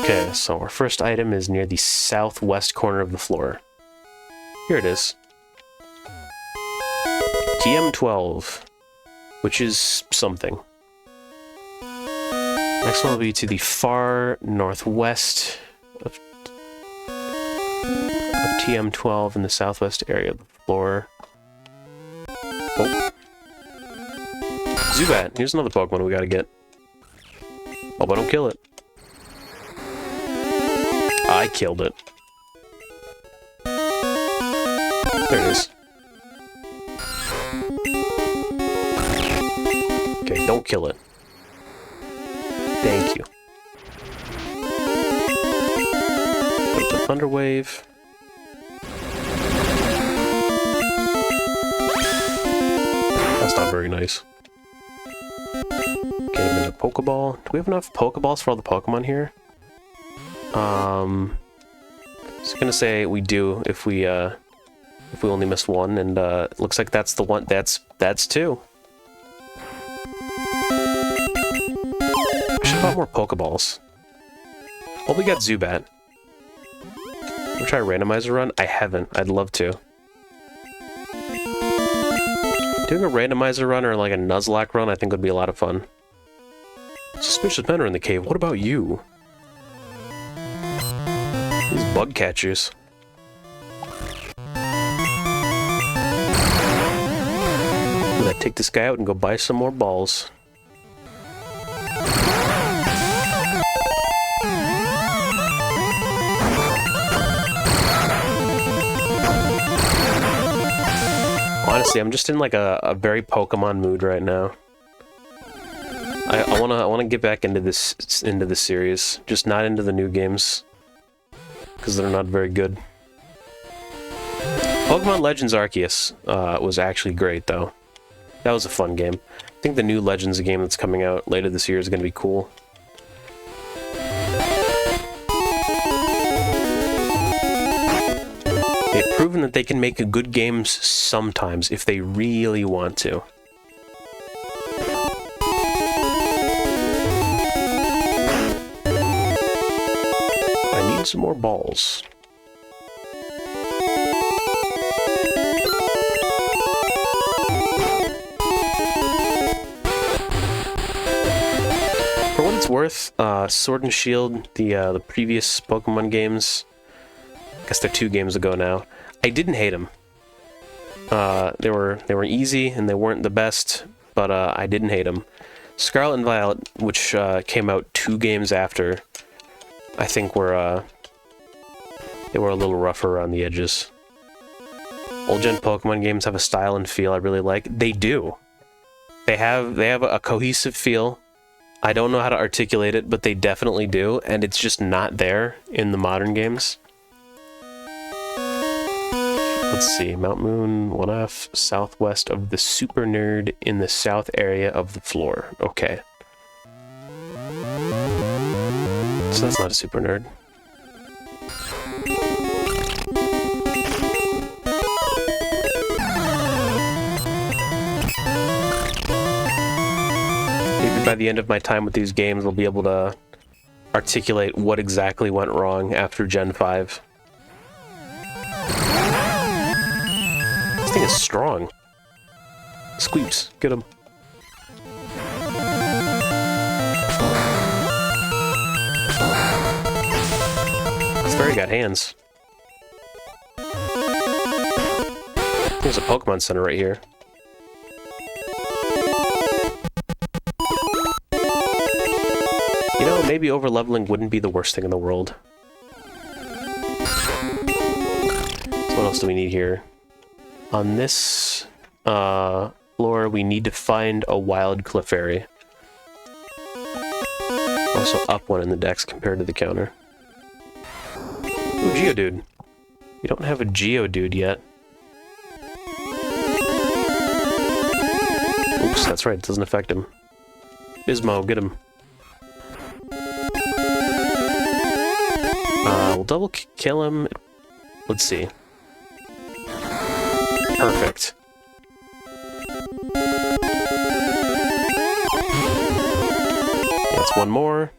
Speaker 1: Okay, so our first item is near the southwest corner of the floor. Here it is. TM12, which is something. Next one will be to the far northwest of TM12 in the southwest area of the floor. Oh. Zubat, here's another Pokemon we gotta get. Oh, but don't kill it. I killed it. There it is. Okay, don't kill it. Thank you. Wait, the Thunder Wave. That's not very nice. Get him in a Pokeball. Do we have enough Pokeballs for all the Pokemon here? I was gonna say we do if we only miss one, and it looks like that's the one. That's two. I should have bought more Pokeballs. Well, we got Zubat. We'll try a randomizer run. I haven't. I'd love to. Doing a randomizer run or like a Nuzlocke run, I think would be a lot of fun. Suspicious men are in the cave. What about you? These bug catchers. I'm gonna take this guy out and go buy some more balls. Honestly, I'm just in like a very Pokemon mood right now. I wanna get back into this series, just not into the new games, because they're not very good. Pokemon Legends Arceus was actually great though. That was a fun game. I think the new Legends game that's coming out later this year is gonna be cool. They've proven that they can make good games sometimes if they really want to. I need some more balls. For what it's worth, Sword and Shield, the previous Pokemon games, I guess they're 2 games ago now, I didn't hate them. They were easy and they weren't the best, but I didn't hate them. Scarlet and Violet, which came out 2 games after, I think they were a little rougher around the edges. Old gen Pokemon games have a style and feel I really like. They do. They have a cohesive feel. I don't know how to articulate it, but they definitely do, and it's just not there in the modern games. Let's see, Mount Moon, 1F, southwest of the Super Nerd in the south area of the floor. Okay. So that's not a Super Nerd. Maybe by the end of my time with these games, I'll be able to articulate what exactly went wrong after Gen 5. This thing is strong. Squeeps, get him. This fairy got hands. There's a Pokemon Center right here. You know, maybe over-leveling wouldn't be the worst thing in the world. So what else do we need here? On this floor, we need to find a wild Clefairy. Also up one in the dex compared to the counter. Ooh, Geodude. We don't have a Geodude yet. Oops, that's right, it doesn't affect him. Bismo, get him. We'll double kill him. Let's see. Perfect. That's one more.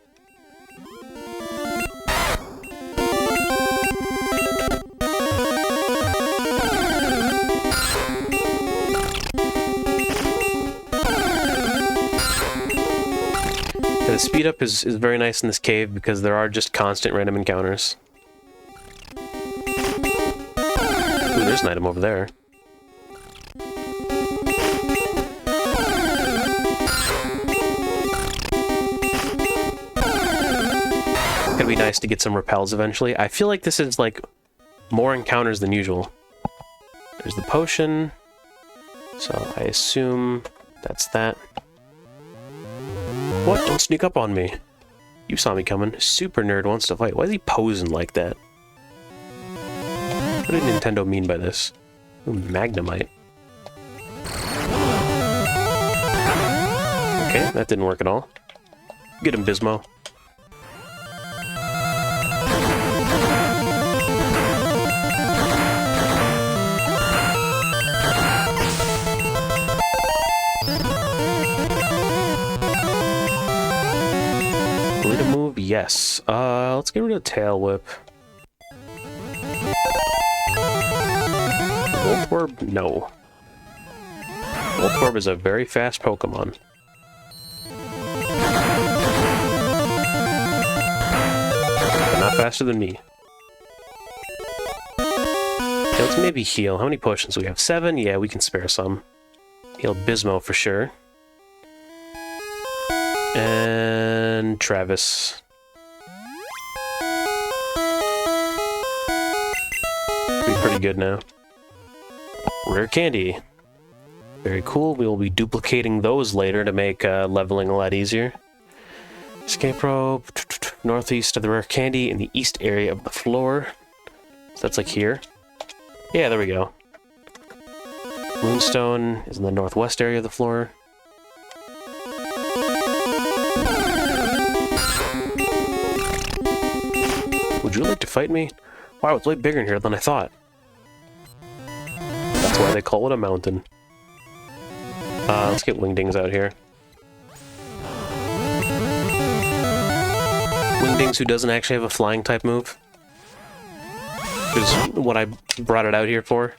Speaker 1: The speed up is very nice in this cave because there are just constant random encounters. Ooh, there's an item over there. It's gonna be nice to get some repels eventually. I feel like this is like more encounters than usual. There's the potion. So I assume that's that. What? Don't sneak up on me. You saw me coming. Super nerd wants to fight. Why is he posing like that? What did Nintendo mean by this? Ooh, Magnemite. Okay, that didn't work at all. Get him, Bismo. Yes. Let's get rid of Tail Whip. Voltorb? No. Voltorb is a very fast Pokemon. But not faster than me. Okay, let's maybe heal. How many potions do we have? 7? Yeah, we can spare some. Heal Bismo for sure. And Travis. Pretty good now. Rare candy. Very cool. We will be duplicating those later to make leveling a lot easier. Escape rope. Northeast of the rare candy in the east area of the floor. So that's like here. Yeah, there we go. Moonstone is in the northwest area of the floor. Would you like to fight me? Wow, it's way bigger in here than I thought. That's why they call it a mountain. Let's get Wingdings out here. Wingdings who doesn't actually have a flying type move. Is what I brought it out here for.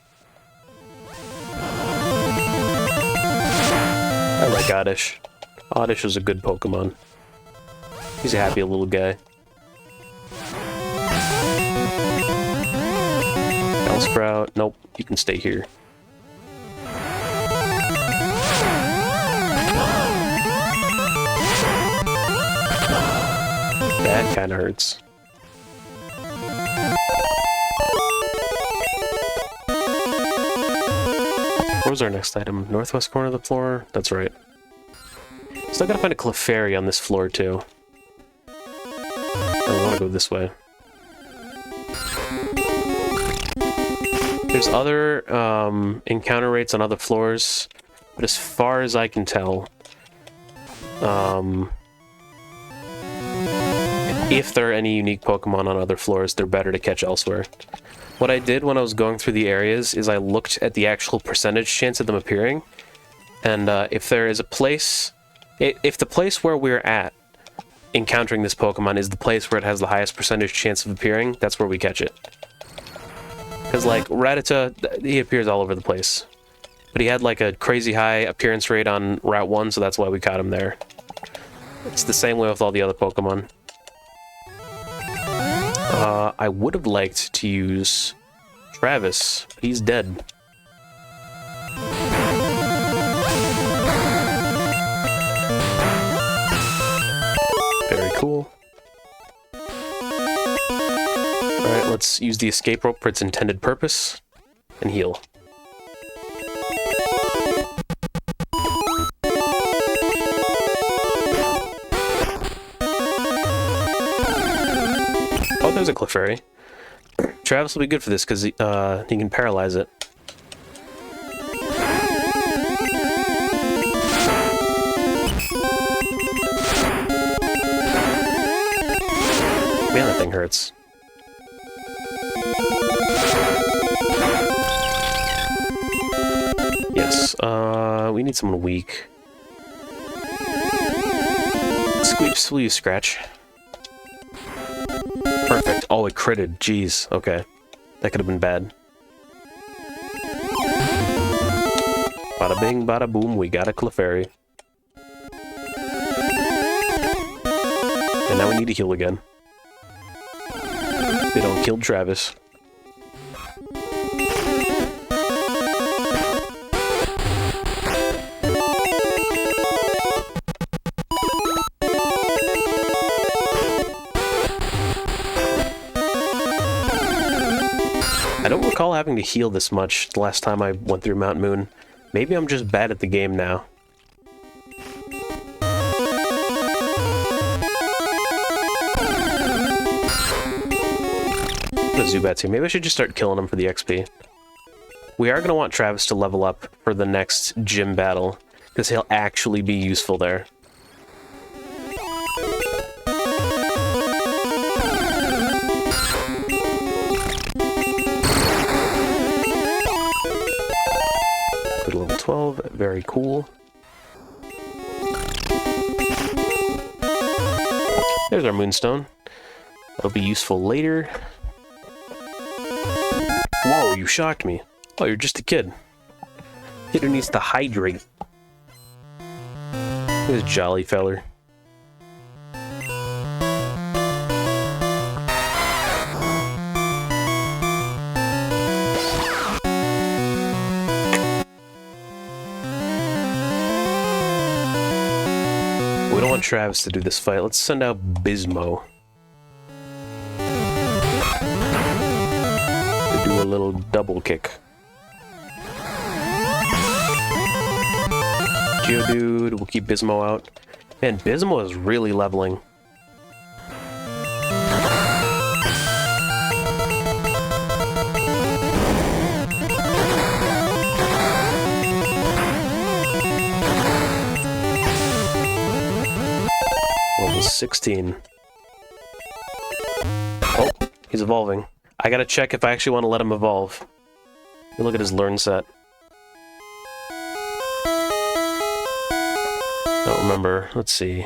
Speaker 1: I like Oddish. Oddish is a good Pokemon. He's a happy little guy. Sprout. Nope, you can stay here. That kind of hurts. Where's our next item? Northwest corner of the floor? That's right. Still gotta find a Clefairy on this floor, too. I want to go this way. There's other encounter rates on other floors, but as far as I can tell, if there are any unique Pokemon on other floors, they're better to catch elsewhere. What I did when I was going through the areas is I looked at the actual percentage chance of them appearing, and if there is a place... If the place where we're at encountering this Pokemon is the place where it has the highest percentage chance of appearing, that's where we catch it. Because, like, Rattata, he appears all over the place. But he had, like, a crazy high appearance rate on Route 1, so that's why we caught him there. It's the same way with all the other Pokemon. I would have liked to use Travis, but he's dead. Very cool. Travis, use the escape rope for its intended purpose, and heal. Oh, there's a Clefairy. Travis will be good for this because he can paralyze it. Man, that thing hurts. Yes, we need someone weak. Squeeps, will you scratch? Perfect. Oh, it critted. Jeez. Okay. That could have been bad. Bada bing, bada boom, we got a Clefairy. And now we need to heal again. They don't kill Travis. I don't recall having to heal this much the last time I went through Mount Moon. Maybe I'm just bad at the game now. The Zubats here. Maybe I should just start killing them for the XP. We are going to want Travis to level up for the next gym battle, because he'll actually be useful there. Good level 12, very cool. There's our Moonstone. That'll be useful later. Whoa, you shocked me. Oh, you're just a kid. Kid who needs to hydrate. This jolly feller. We don't want Travis to do this fight. Let's send out Bismo. Do a little double kick. Geodude, we'll keep Bismo out. Man, Bismo is really leveling. Level 16. Oh, he's evolving. I gotta check if I actually want to let him evolve. Let me look at his learn set. Don't remember. Let's see.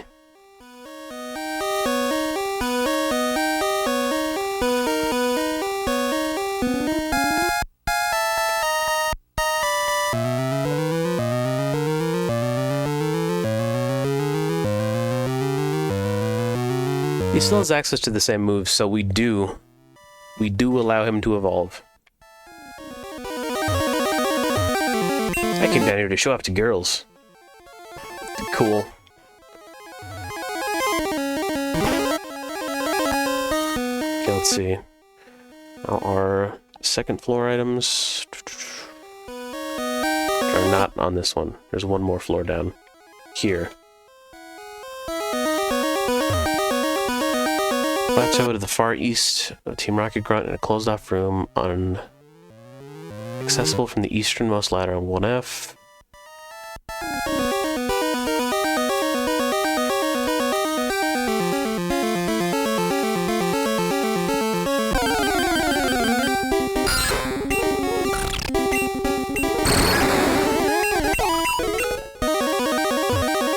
Speaker 1: He still has access to the same moves, so we do allow him to evolve. I came down here to show off to girls. Cool. Okay, let's see. Now our second floor items are not on this one. There's one more floor down here. Plateau to the far east of Team Rocket Grunt in a closed-off room accessible from the easternmost ladder on 1F.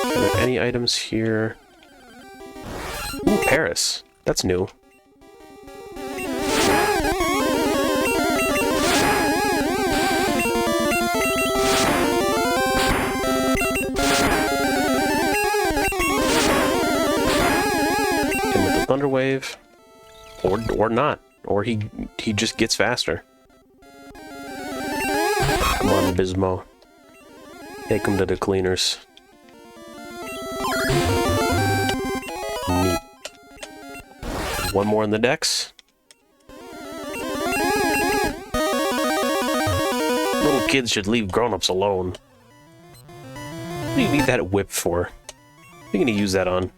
Speaker 1: Are there any items here? Ooh, Paris. That's new. Thunder Wave, or not, or he just gets faster. Come on, Bismo. Take him to the cleaners. Neat. One more in the decks. Kids should leave grown-ups alone. What do you need that whip for? What are you gonna use that on?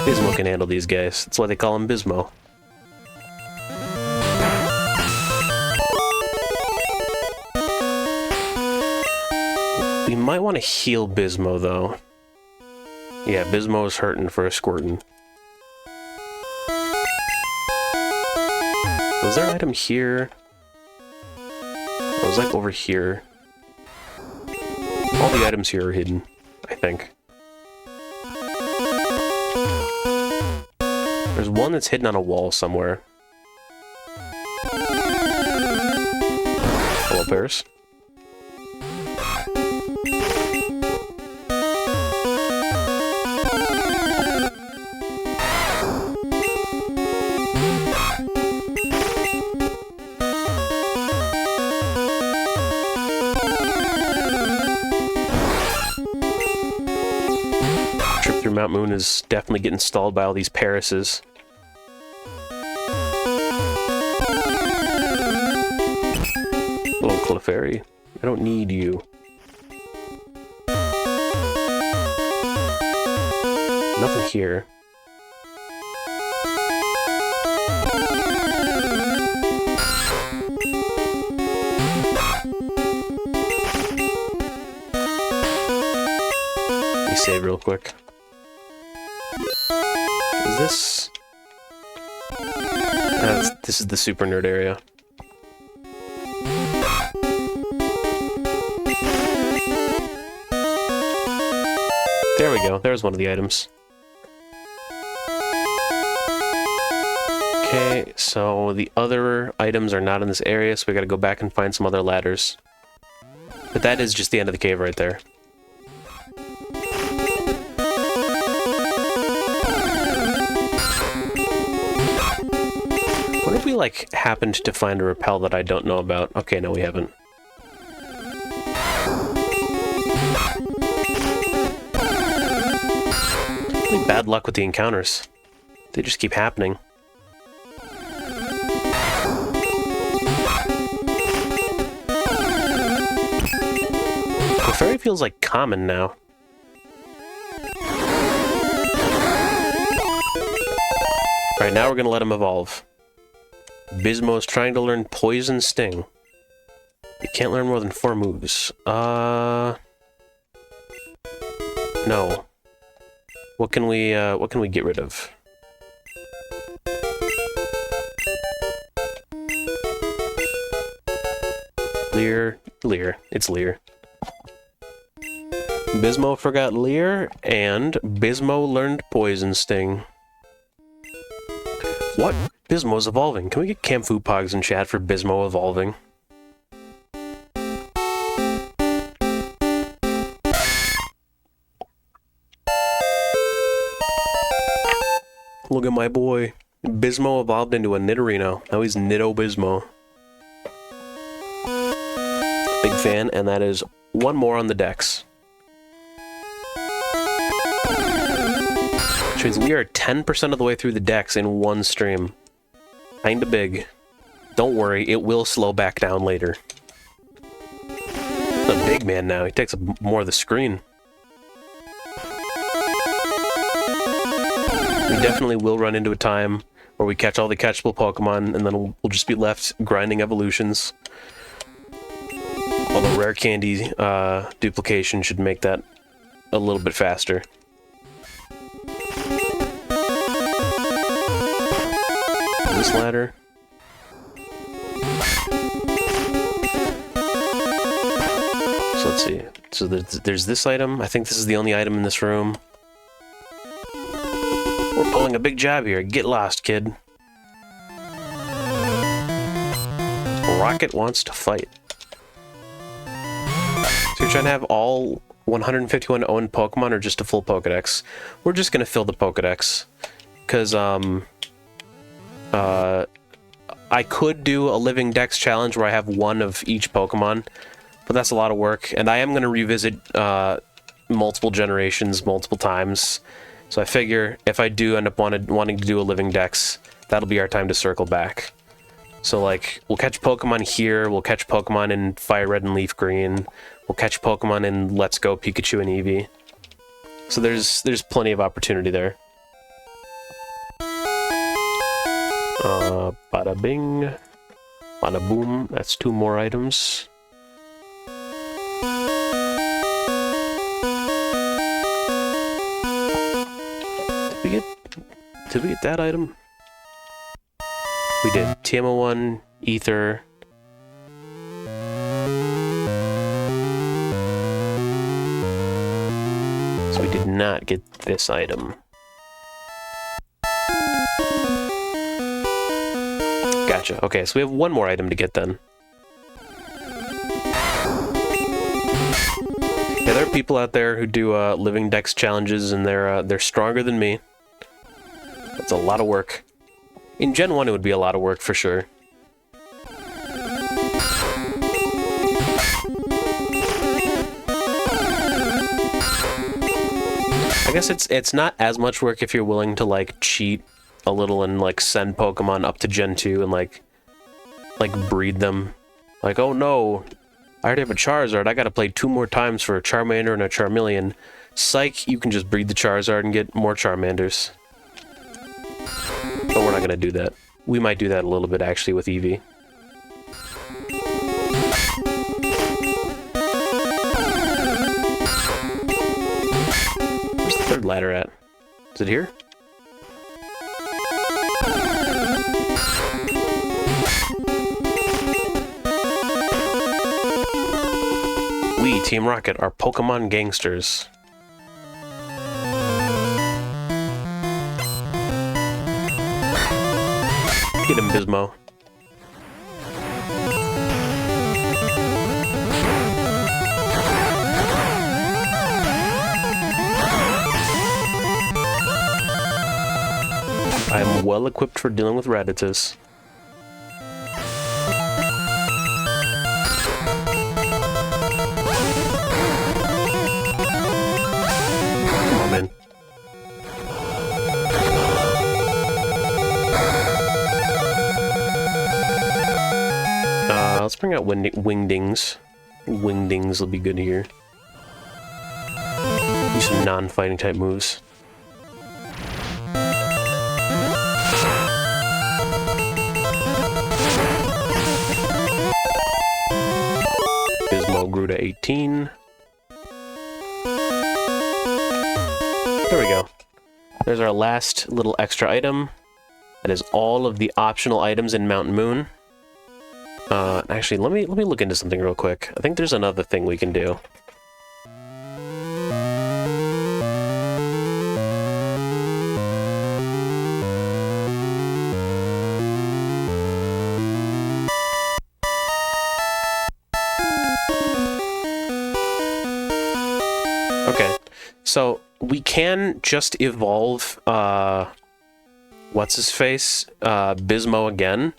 Speaker 1: Bismo can handle these guys. That's why they call him Bismo. We might want to heal Bismo, though. Yeah, Bismo is hurting for a squirtin'. Was there an item here? It was like over here. All the items here are hidden, I think. There's one that's hidden on a wall somewhere. Hello, Paris. Mount Moon is definitely getting stalled by all these Parises. Little Clefairy, I don't need you. Nothing here. Let me save real quick. Is this... this is the super nerd area. There we go, there's one of the items. Okay, so the other items are not in this area, so we gotta go back and find some other ladders. But that is just the end of the cave right there. What if we, like, happened to find a rappel that I don't know about? Okay, no, we haven't. Really bad luck with the encounters. They just keep happening. Clefairy feels like common now. Alright, now we're gonna let him evolve. Bismo is trying to learn Poison Sting. You can't learn more than 4 moves. No. What can we get rid of? Leer. It's Leer. Bismo forgot Leer, and Bismo learned Poison Sting. What? Bismo's evolving. Can we get kamfoosLIVE in chat for Bismo evolving? Look at my boy. Bismo evolved into a Nidorino. Now he's Nido Bismo. Big fan, and that is one more on the decks. Which means we are 10% of the way through the decks in one stream. Kinda big. Don't worry, it will slow back down later. He's a big man now, he takes up more of the screen. We definitely will run into a time where we catch all the catchable Pokemon, and then we'll just be left grinding evolutions. Although rare candy duplication should make that a little bit faster. This ladder. So let's see. So there's this item. I think this is the only item in this room. We're pulling a big job here. Get lost, kid. Rocket wants to fight. So you're trying to have all 151 owned Pokemon or just a full Pokedex? We're just gonna fill the Pokedex. Because, I could do a Living Dex challenge where I have one of each Pokemon, but that's a lot of work, and I am going to revisit multiple generations, multiple times. So I figure if I do end up wanting to do a living dex, that'll be our time to circle back. So, like, we'll catch Pokemon here, we'll catch Pokemon in Fire Red and Leaf Green, we'll catch Pokemon in Let's Go Pikachu and Eevee. So there's plenty of opportunity there. Bada bing, bada boom, that's 2 more items. Did we get that item? We did. TMO1, Ether. So we did not get this item. Gotcha. Okay, so we have 1 more item to get then. Yeah, there are people out there who do living dex challenges, and they're stronger than me. That's a lot of work. In Gen 1, it would be a lot of work for sure. I guess it's not as much work if you're willing to, like, cheat a little and, like, send Pokemon up to Gen 2 and, like breed them. Like, oh no, I already have a Charizard, I gotta play 2 more times for a Charmander and a Charmeleon. Psych, you can just breed the Charizard and get more Charmanders. But we're not gonna do that. We might do that a little bit, actually, with Eevee. Where's the 3rd ladder at? Is it here? We, Team Rocket, are Pokemon gangsters. Get him, Bismo. I am well equipped for dealing with Raditus. Come on, man. Let's bring out Wingdings. Wingdings will be good here. Use some non-fighting type moves. Bismo grew to 18. There we go. There's our last little extra item. That is all of the optional items in Mount Moon. Actually, let me look into something real quick. I think there's another thing we can do. Okay, so we can just evolve, what's-his-face, Bismo again.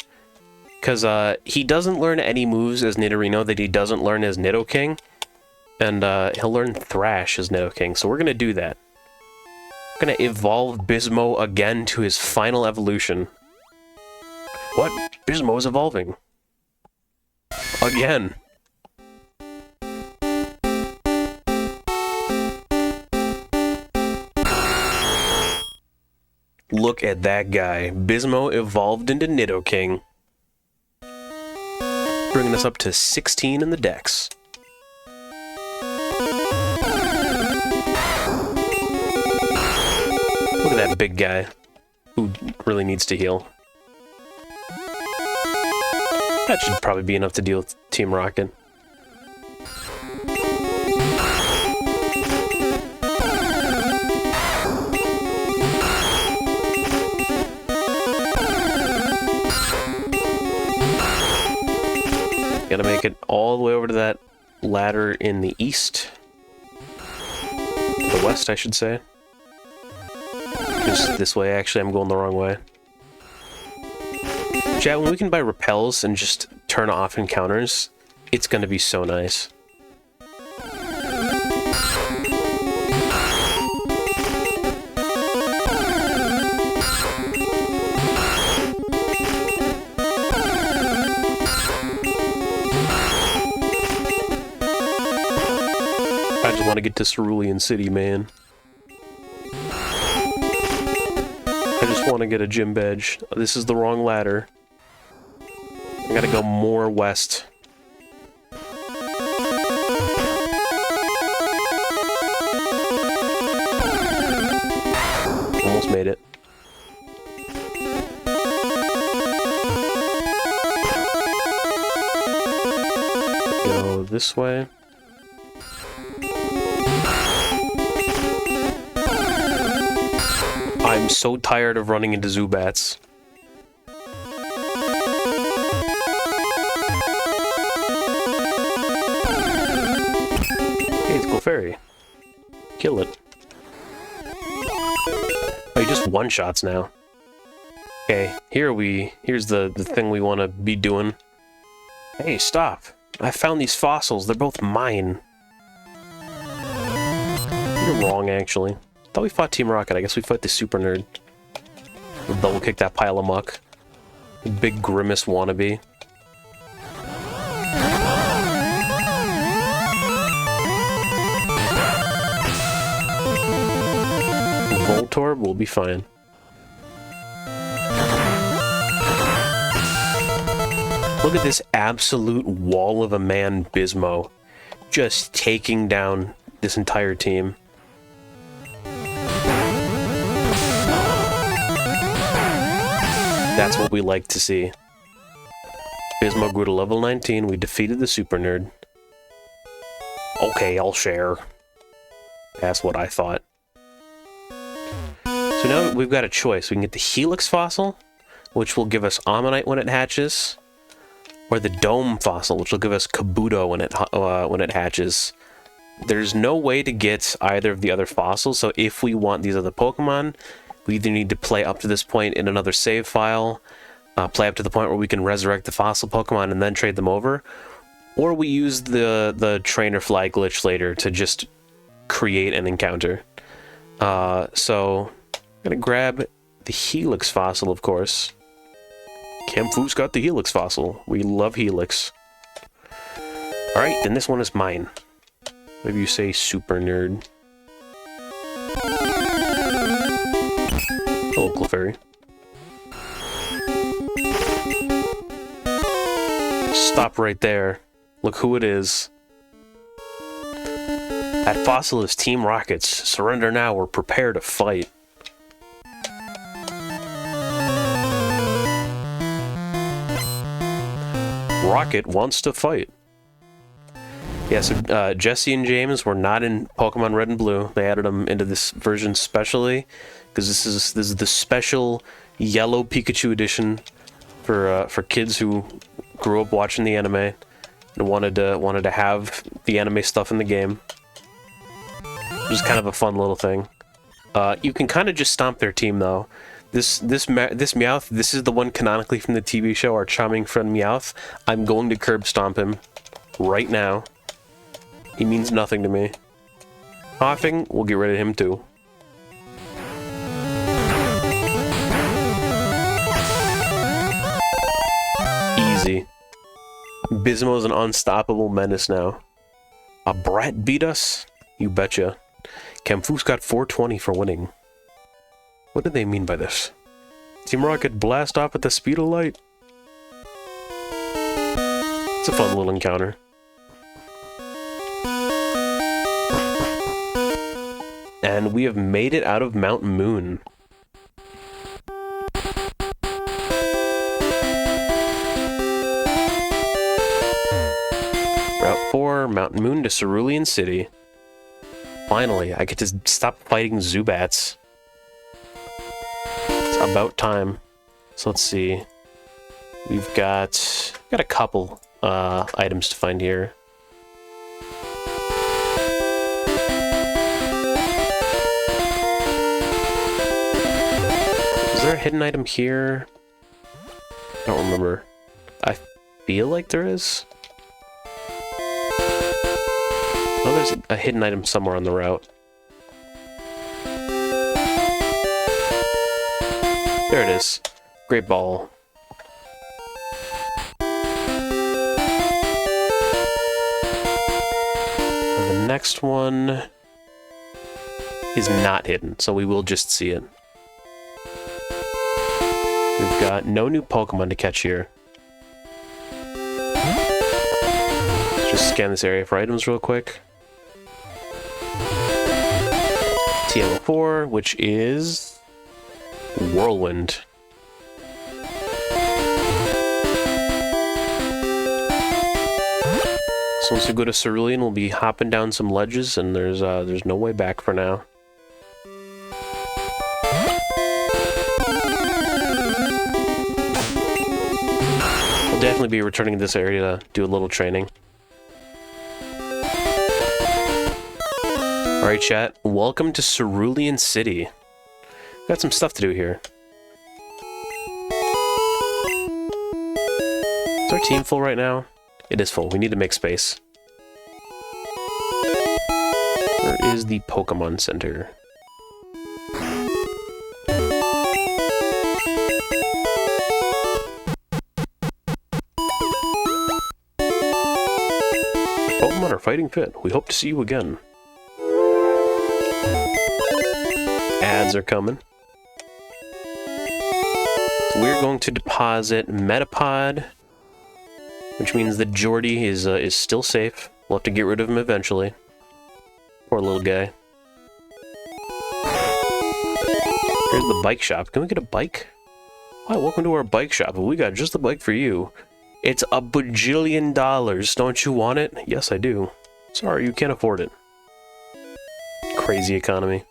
Speaker 1: Because he doesn't learn any moves as Nidorino that he doesn't learn as Nidoking. And he'll learn Thrash as Nidoking, so we're going to do that. We're going to evolve Bismo again to his final evolution. What? Bismo is evolving. Again. Look at that guy. Bismo evolved into Nidoking. Bringing us up to 16 in the dex. Look at that big guy who really needs to heal. That should probably be enough to deal with Team Rocket. Gotta make it all the way over to that ladder in the east. The west, I should say. Just this way, actually, I'm going the wrong way. Chat, when we can buy repels and just turn off encounters, it's gonna be so nice. get to Cerulean City, man. I just want to get a gym badge. This is the wrong ladder. I gotta go more west. Almost made it. Go this way. I'm so tired of running into Zubats. Hey, it's Clefairy. Kill it. Oh, you just one-shots now. Okay, here's the thing we want to be doing. Hey, stop. I found these fossils. They're both mine. You're wrong, actually. Thought we fought Team Rocket. I guess we fought the super nerd. We'll double kick that pile of muck. Big grimace wannabe. Voltorb will be fine. Look at this absolute wall of a man Bismo. Just taking down this entire team. That's what we like to see. Bismo grew to level 19. We defeated the super nerd. Okay, I'll share. That's what I thought. So now we've got a choice. We can get the Helix fossil, which will give us Ammonite when it hatches, or the Dome fossil, which will give us Kabuto when it hatches. There's no way to get either of the other fossils, so if we want these other Pokemon, we either need to play up to this point in another save file, play up to the point where we can resurrect the fossil Pokemon and then trade them over, or we use the trainer fly glitch later to just create an encounter. So I'm gonna grab the Helix fossil, of course. Kamfoos got the Helix fossil. We love Helix. Alright, then this one is mine. Maybe you say super nerd. Hello, Clefairy. Stop right there. Look who it is. That fossil is Team Rocket's. Surrender now or prepare to fight. Rocket wants to fight. Yeah, so Jesse and James were not in Pokemon Red and Blue. They added them into this version specially, because this is the special yellow Pikachu edition for kids who grew up watching the anime and wanted to have the anime stuff in the game. Just kind of a fun little thing. You can kind of just stomp their team though. This Meowth, this is the one canonically from the TV show, our charming friend Meowth. I'm going to curb stomp him right now. He means nothing to me. Hoffing, we'll get rid of him too. Easy. Bismo's an unstoppable menace now. A brat beat us? You betcha. Kamfoos got 420 for winning. What do they mean by this? Team Rocket blast off at the speed of light. It's a fun little encounter. And we have made it out of Mount Moon. Route 4, Mount Moon to Cerulean City. Finally, I get to stop fighting Zubats. It's about time. So let's see. We've got a couple items to find here. Is there a hidden item here? I don't remember. I feel like there is. Oh, there's a hidden item somewhere on the route. There it is. Great ball. And the next one is not hidden, so we will just see it. We've got no new Pokemon to catch here. Let's just scan this area for items real quick. TM04, which is Whirlwind. So once we go to Cerulean, we'll be hopping down some ledges, and there's no way back for now. We'll definitely be returning to this area to do a little training. Alright, chat. Welcome to Cerulean City. Got some stuff to do here. Is our team full right now? It is full. We need to make space. Where is the Pokemon Center? Pokemon are fighting fit. We hope to see you again. Ads are coming. So we're going to deposit Metapod, which means that Jordy is still safe. We'll have to get rid of him eventually. Poor little guy. Here's the bike shop. Can we get a bike? Hi, welcome to our bike shop. We got just the bike for you. It's $1 bajillion. Don't you want it? Yes, I do. Sorry, you can't afford it. Crazy economy.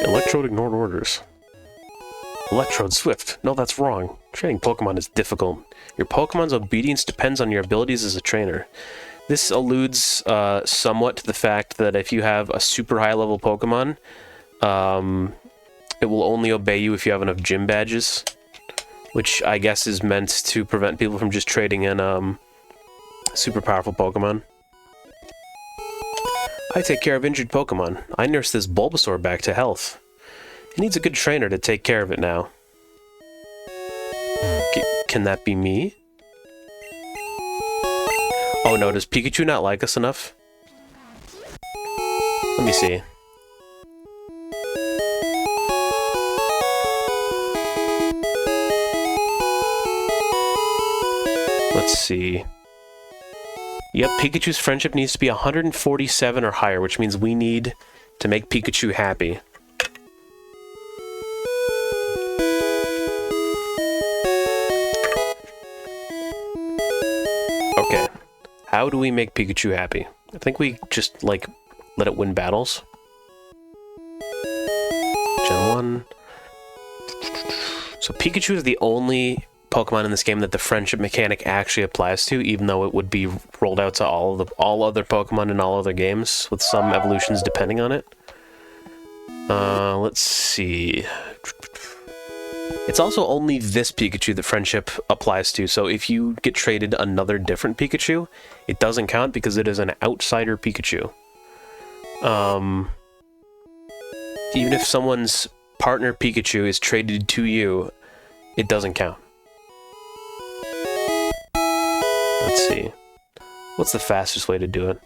Speaker 1: Electrode ignored orders. Electrode Swift. No, that's wrong. Training Pokemon is difficult. Your Pokemon's obedience depends on your abilities as a trainer. This alludes somewhat to the fact that if you have a super high level Pokemon, it will only obey you if you have enough gym badges, which I guess is meant to prevent people from just trading in super powerful Pokemon. I take care of injured Pokemon. I nurse this Bulbasaur back to health. It needs a good trainer to take care of it now. Can that be me? Oh no, does Pikachu not like us enough? Let me see. Let's see. Yep, Pikachu's friendship needs to be 147 or higher, which means we need to make Pikachu happy. Okay, how do we make Pikachu happy? I think we just, like, let it win battles. Gen 1. So Pikachu is the only Pokemon in this game that the friendship mechanic actually applies to, even though it would be rolled out to all other Pokemon in all other games, with some evolutions depending on it. Let's see. It's also only this Pikachu that friendship applies to, so if you get traded another different Pikachu, it doesn't count because it is an outsider Pikachu. Even if someone's partner Pikachu is traded to you, it doesn't count. Let's see. What's the fastest way to do it?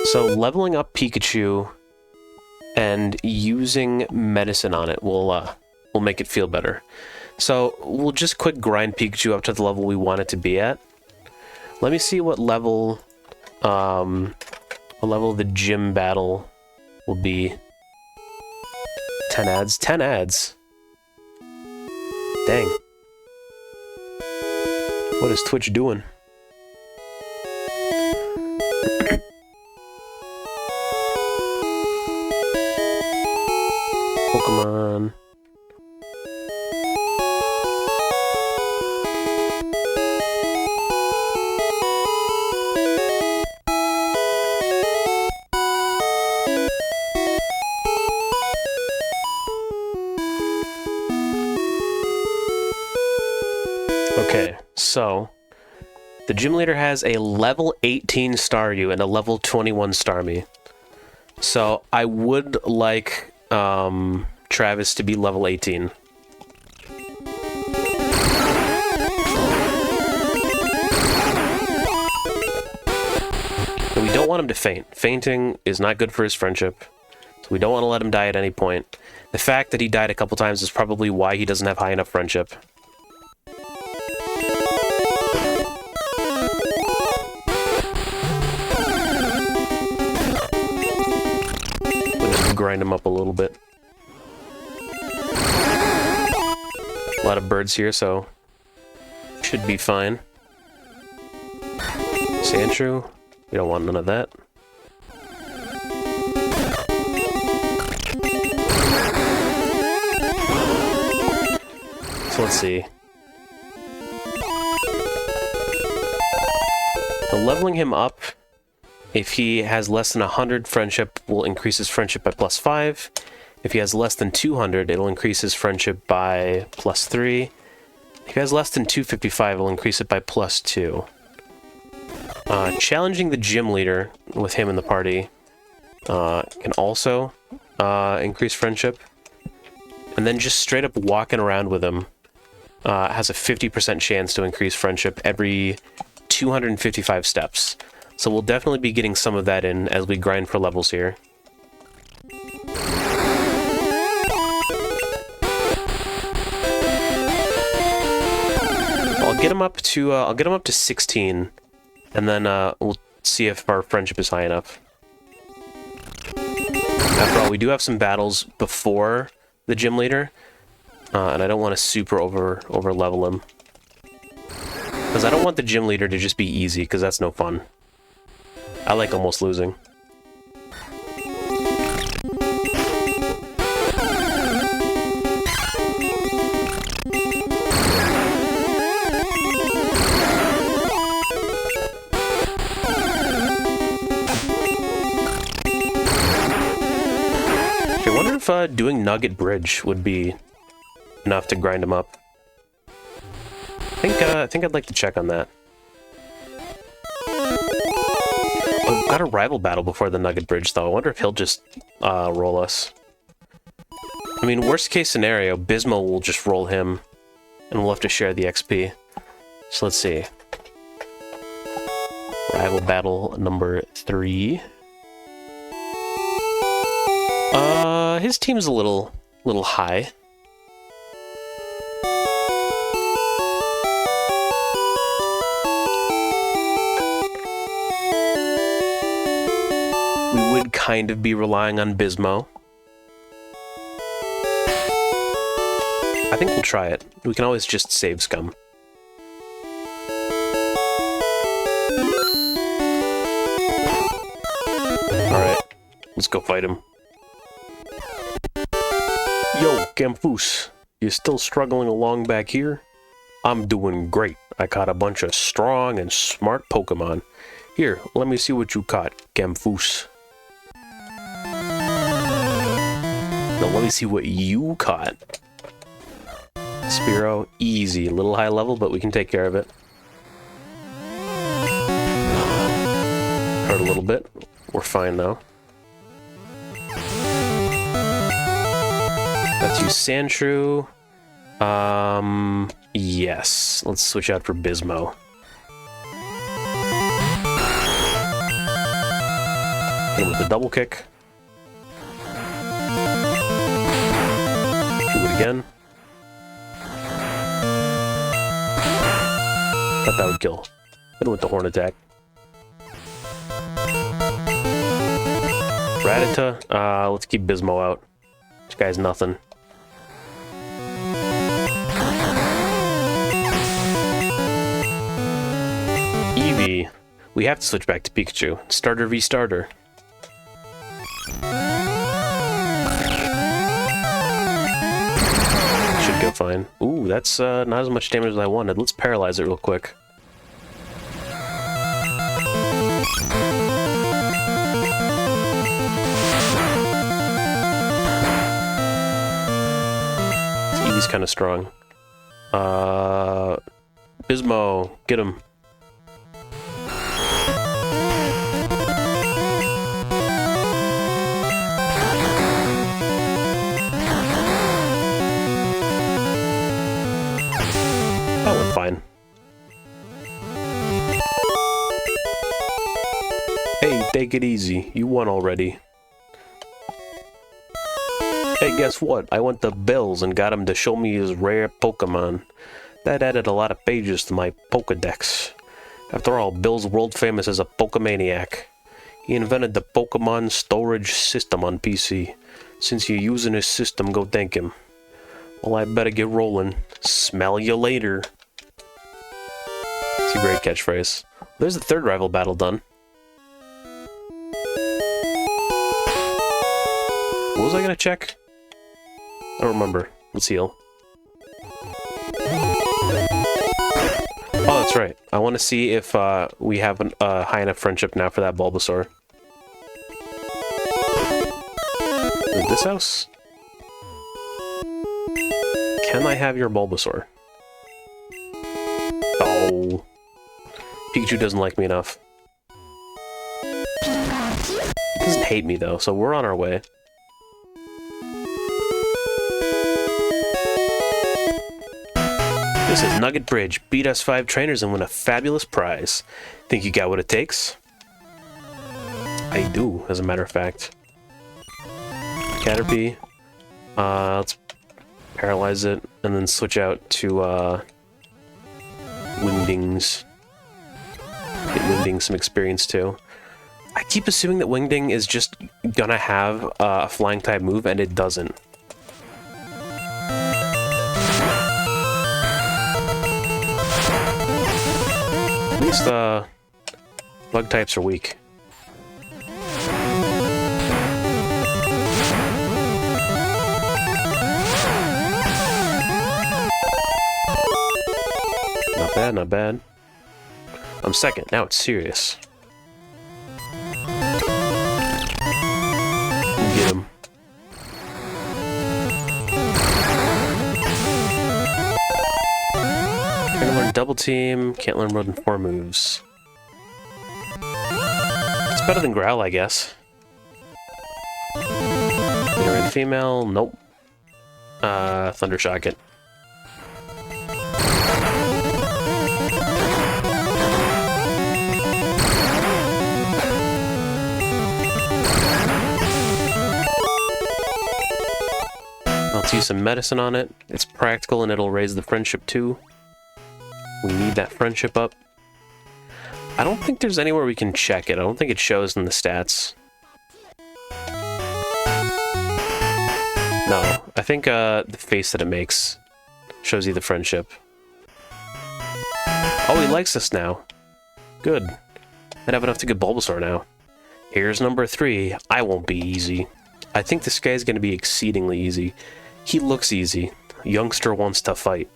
Speaker 1: So leveling up Pikachu and using medicine on it will make it feel better. So we'll just quick grind Pikachu up to the level we want it to be at. Let me see what level the gym battle will be. 10 ads. 10 ads. Dang. What is Twitch doing? Pokemon. Okay, so the gym leader has a level 18 Staryu and a level 21 Starmie. So I would like Travis to be level 18. we don't want him to faint. Fainting is not good for his friendship, so we don't want to let him die at any point. The fact that he died a couple times is probably why he doesn't have high enough friendship. We'll just grind him up a little bit. A lot of birds here, so should be fine. Sandshrew, we don't want none of that. So let's see. So leveling him up, if he has less than 100 friendship, will increase his friendship by +5. If he has less than 200, it'll increase his friendship by +3. If he has less than 255, it'll increase it by +2. Challenging the gym leader with him in the party can also increase friendship. And then just straight up walking around with him has a 50% chance to increase friendship every 255 steps. So we'll definitely be getting some of that in as we grind for levels here. I'll get him up to 16, and then we'll see if our friendship is high enough. After all, we do have some battles before the gym leader, and I don't want to super over level him, because I don't want the gym leader to just be easy, because that's no fun. I like almost losing. I wonder if doing Nugget Bridge would be enough to grind him up. I think I'd like to check on that. We've got a rival battle before the Nugget Bridge, though. I wonder if he'll just roll us. I mean, worst case scenario, Bismo will just roll him, and we'll have to share the XP. So let's see. Rival battle number 3. His team's a little high. We would kind of be relying on Bismo. I think we'll try it. We can always just save Scum. Alright, let's go fight him. Yo, Kamfoos, you still struggling along back here? I'm doing great. I caught a bunch of strong and smart Pokemon. Here, let me see what you caught, Kamfoos. Now let me see what you caught. Spearow, easy. A little high level, but we can take care of it. Hurt a little bit. We're fine now. Let's use Sandshrew. Yes. Let's switch out for Bismo. Hit him with a double kick. Do it again. Thought that would kill. Hit him with the horn attack. Rattata. Let's keep Bismo out. This guy's nothing. Eevee. We have to switch back to Pikachu. Starter v starter. Should go fine. Ooh, that's not as much damage as I wanted. Let's paralyze it real quick. Eevee's kind of strong. Bismo, get him. That went fine. Hey, Hey, take it easy. You won already. Hey, guess what? I went to Bill's and got him to show me his rare Pokemon. That added a lot of pages to my Pokedex. After all, Bill's world famous as a Pokemaniac. He invented the Pokemon storage system on PC. Since you're using his system, go thank him. Well, I better get rolling. Smell you later. It's a great catchphrase. There's the third rival battle done. What was I gonna check? I don't remember. Let's heal. Oh, that's right. I want to see if we have a high enough friendship now for that Bulbasaur. Is this house? Can I have your Bulbasaur? Oh. Pikachu doesn't like me enough. He doesn't hate me, though, so we're on our way. This is Nugget Bridge. Beat us 5 trainers and win a fabulous prize. Think you got what it takes? I do, as a matter of fact. Caterpie. Let's paralyze it and then switch out to Wingdings. Get Wingding some experience too. I keep assuming that Wingding is just gonna have a flying type move, and it doesn't. At least bug types are weak. Not bad, not bad. I'm second. Now it's serious. Get him. Can't learn double team. Can't learn more than 4 moves. It's better than Growl, I guess. Male and female. Nope. Thundershock it. Let's use some medicine on it. It's practical and it'll raise the friendship too. We need that friendship up. I don't think there's anywhere we can check it. I don't think it shows in the stats. No, I think the face that it makes shows you the friendship. Oh, he likes us now. Good. I'd have enough to get Bulbasaur now. Here's number 3. I won't be easy. I think this guy's going to be exceedingly easy. He looks easy. Youngster wants to fight.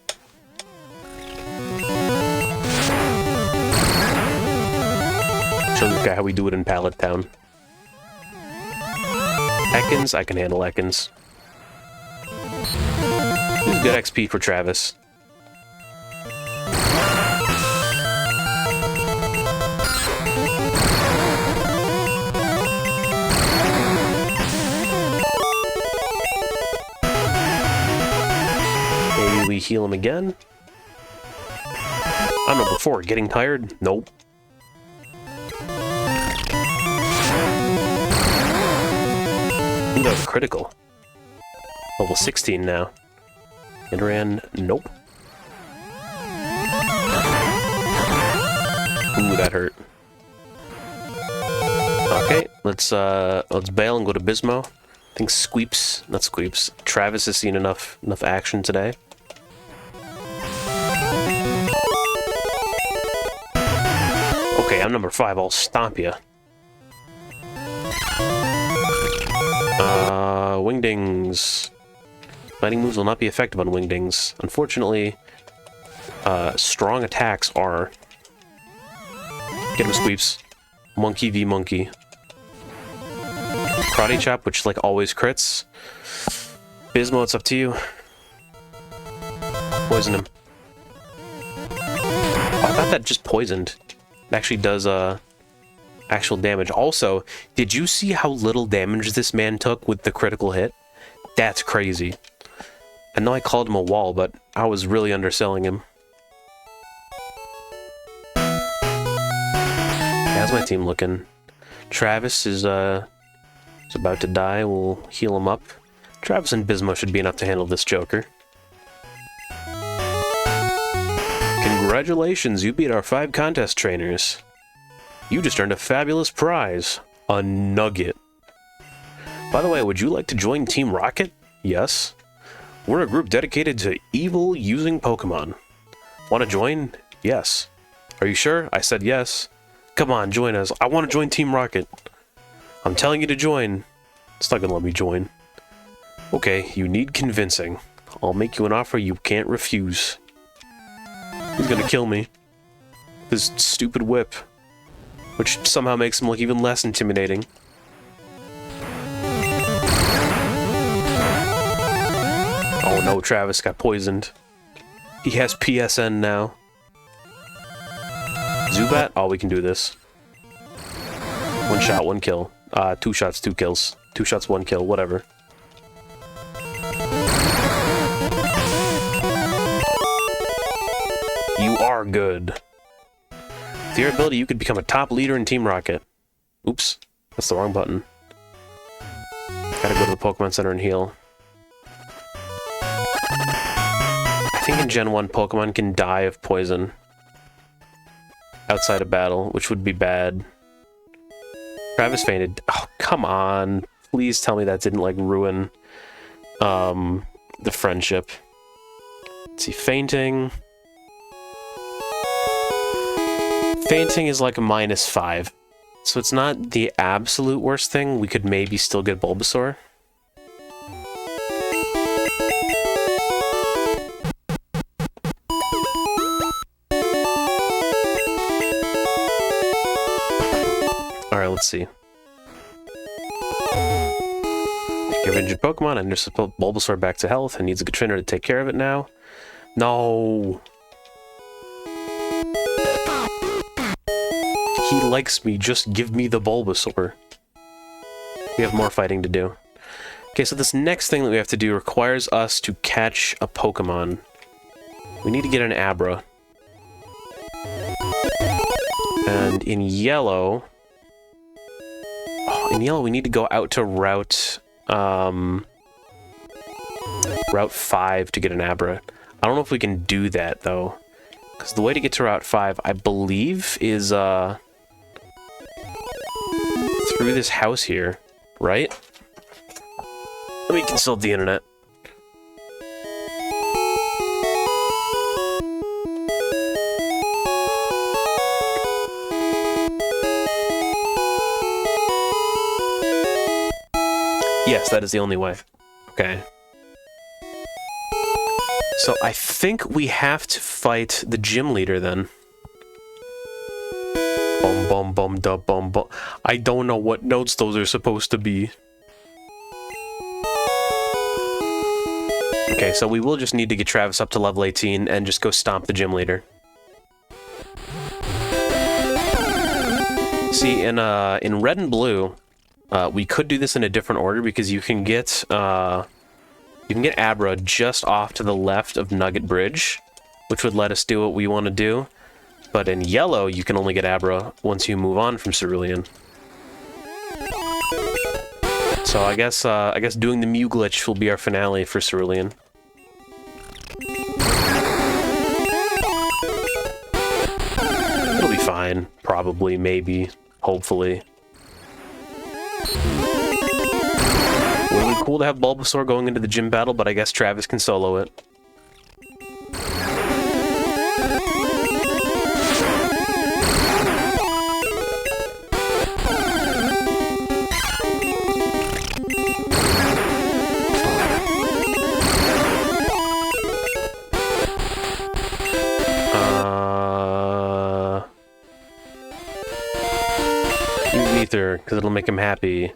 Speaker 1: Show this guy how we do it in Pallet Town. Ekans, I can handle Ekans. This is good XP for Travis. Maybe we heal him again. I'm number 4. Getting tired? Nope. Ooh, that was critical. Level 16 now. Nidoran, nope. Ooh, that hurt. Okay, let's bail and go to Bismo. I think Squeeps, not Squeeps. Travis has seen enough action today. Okay, I'm number 5. I'll stomp ya. Wingdings. Fighting moves will not be effective on Wingdings. Unfortunately, strong attacks are. Get him, Squeeps. Monkey v Monkey. Karate Chop, which like always crits. Bismo, it's up to you. Poison him. Oh, I thought that just poisoned. It actually does actual damage. Also, did you see how little damage this man took with the critical hit? That's crazy. I know I called him a wall, but I was really underselling him. How's my team looking? Travis is about to die. We'll heal him up. Travis and Bismo should be enough to handle this Joker. Congratulations, you beat our 5 contest trainers. You just earned a fabulous prize. A nugget. By the way, would you like to join Team Rocket? Yes. We're a group dedicated to evil using Pokemon. Want to join? Yes. Are you sure? I said yes. Come on, join us. I want to join Team Rocket. I'm telling you to join. It's not gonna let me join. Okay, you need convincing. I'll make you an offer you can't refuse. He's gonna kill me. This stupid whip. Which somehow makes him look even less intimidating. Oh no, Travis got poisoned. He has PSN now. Zubat? Oh, we can do this. 1 shot, 1 kill. 2 shots, 2 kills. 2 shots, 1 kill, whatever. You are good. With your ability, you could become a top leader in Team Rocket. Oops, that's the wrong button. Gotta go to the Pokemon Center and heal. I think in Gen 1, Pokemon can die of poison outside of battle, which would be bad. Travis fainted. Oh, come on. Please tell me that didn't, like, ruin the friendship. Let's see, fainting. Fainting is like a -5. So it's not the absolute worst thing. We could maybe still get Bulbasaur. Alright, let's see. Give injured Pokemon and nurse Bulbasaur back to health and needs a good trainer to take care of it now. No! He likes me, just give me the Bulbasaur. We have more fighting to do. Okay, so this next thing that we have to do requires us to catch a Pokemon. We need to get an Abra. And in yellow... Oh, in yellow we need to go out to Route 5 to get an Abra. I don't know if we can do that, though. Because the way to get to Route 5, I believe, is, through this house here, right? Let me consult the internet. Yes, that is the only way. Okay. So I think we have to fight the gym leader then. Bum bum bum da bum bum. I don't know what notes those are supposed to be. Okay, so we will just need to get Travis up to level 18 and just go stomp the gym leader. See, in red and blue, we could do this in a different order because you can get Abra just off to the left of Nugget Bridge, which would let us do what we want to do. But in yellow, you can only get Abra once you move on from Cerulean. So I guess doing the Mew glitch will be our finale for Cerulean. It'll be fine, probably, maybe, hopefully. Would have been cool to have Bulbasaur going into the gym battle, but I guess Travis can solo it. Ether, because it'll make him happy.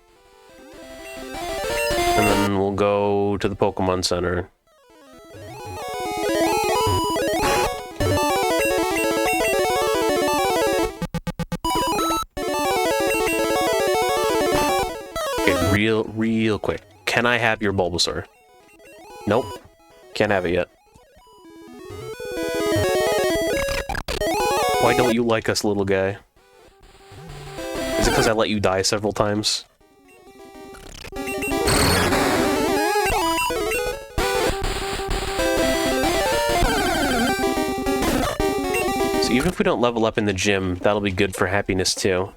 Speaker 1: And then we'll go to the Pokemon Center. Okay, real quick. Can I have your Bulbasaur? Nope. Can't have it yet. Why don't you like us, little guy? Is it because because I let you die several times. So even if we don't level up in the gym, that'll be good for happiness too.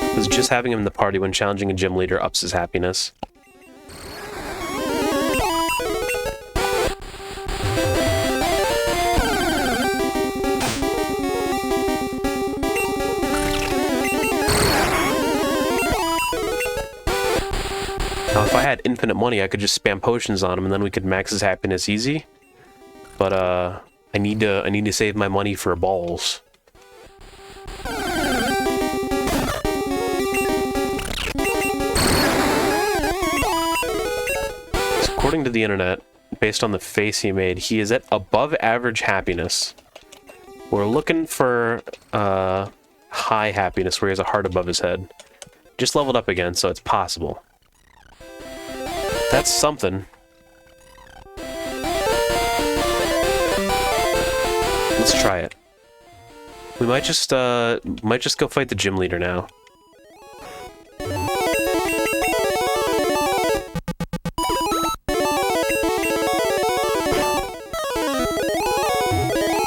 Speaker 1: Because just having him in the party when challenging a gym leader ups his happiness. Now, if I had infinite money, I could just spam potions on him, and then we could max his happiness easy. But I need to save my money for balls. So according to the internet, based on the face he made, he is at above average happiness. We're looking for high happiness, where he has a heart above his head. Just leveled up again, so it's possible. That's something. Let's try it. We might just go fight the gym leader now.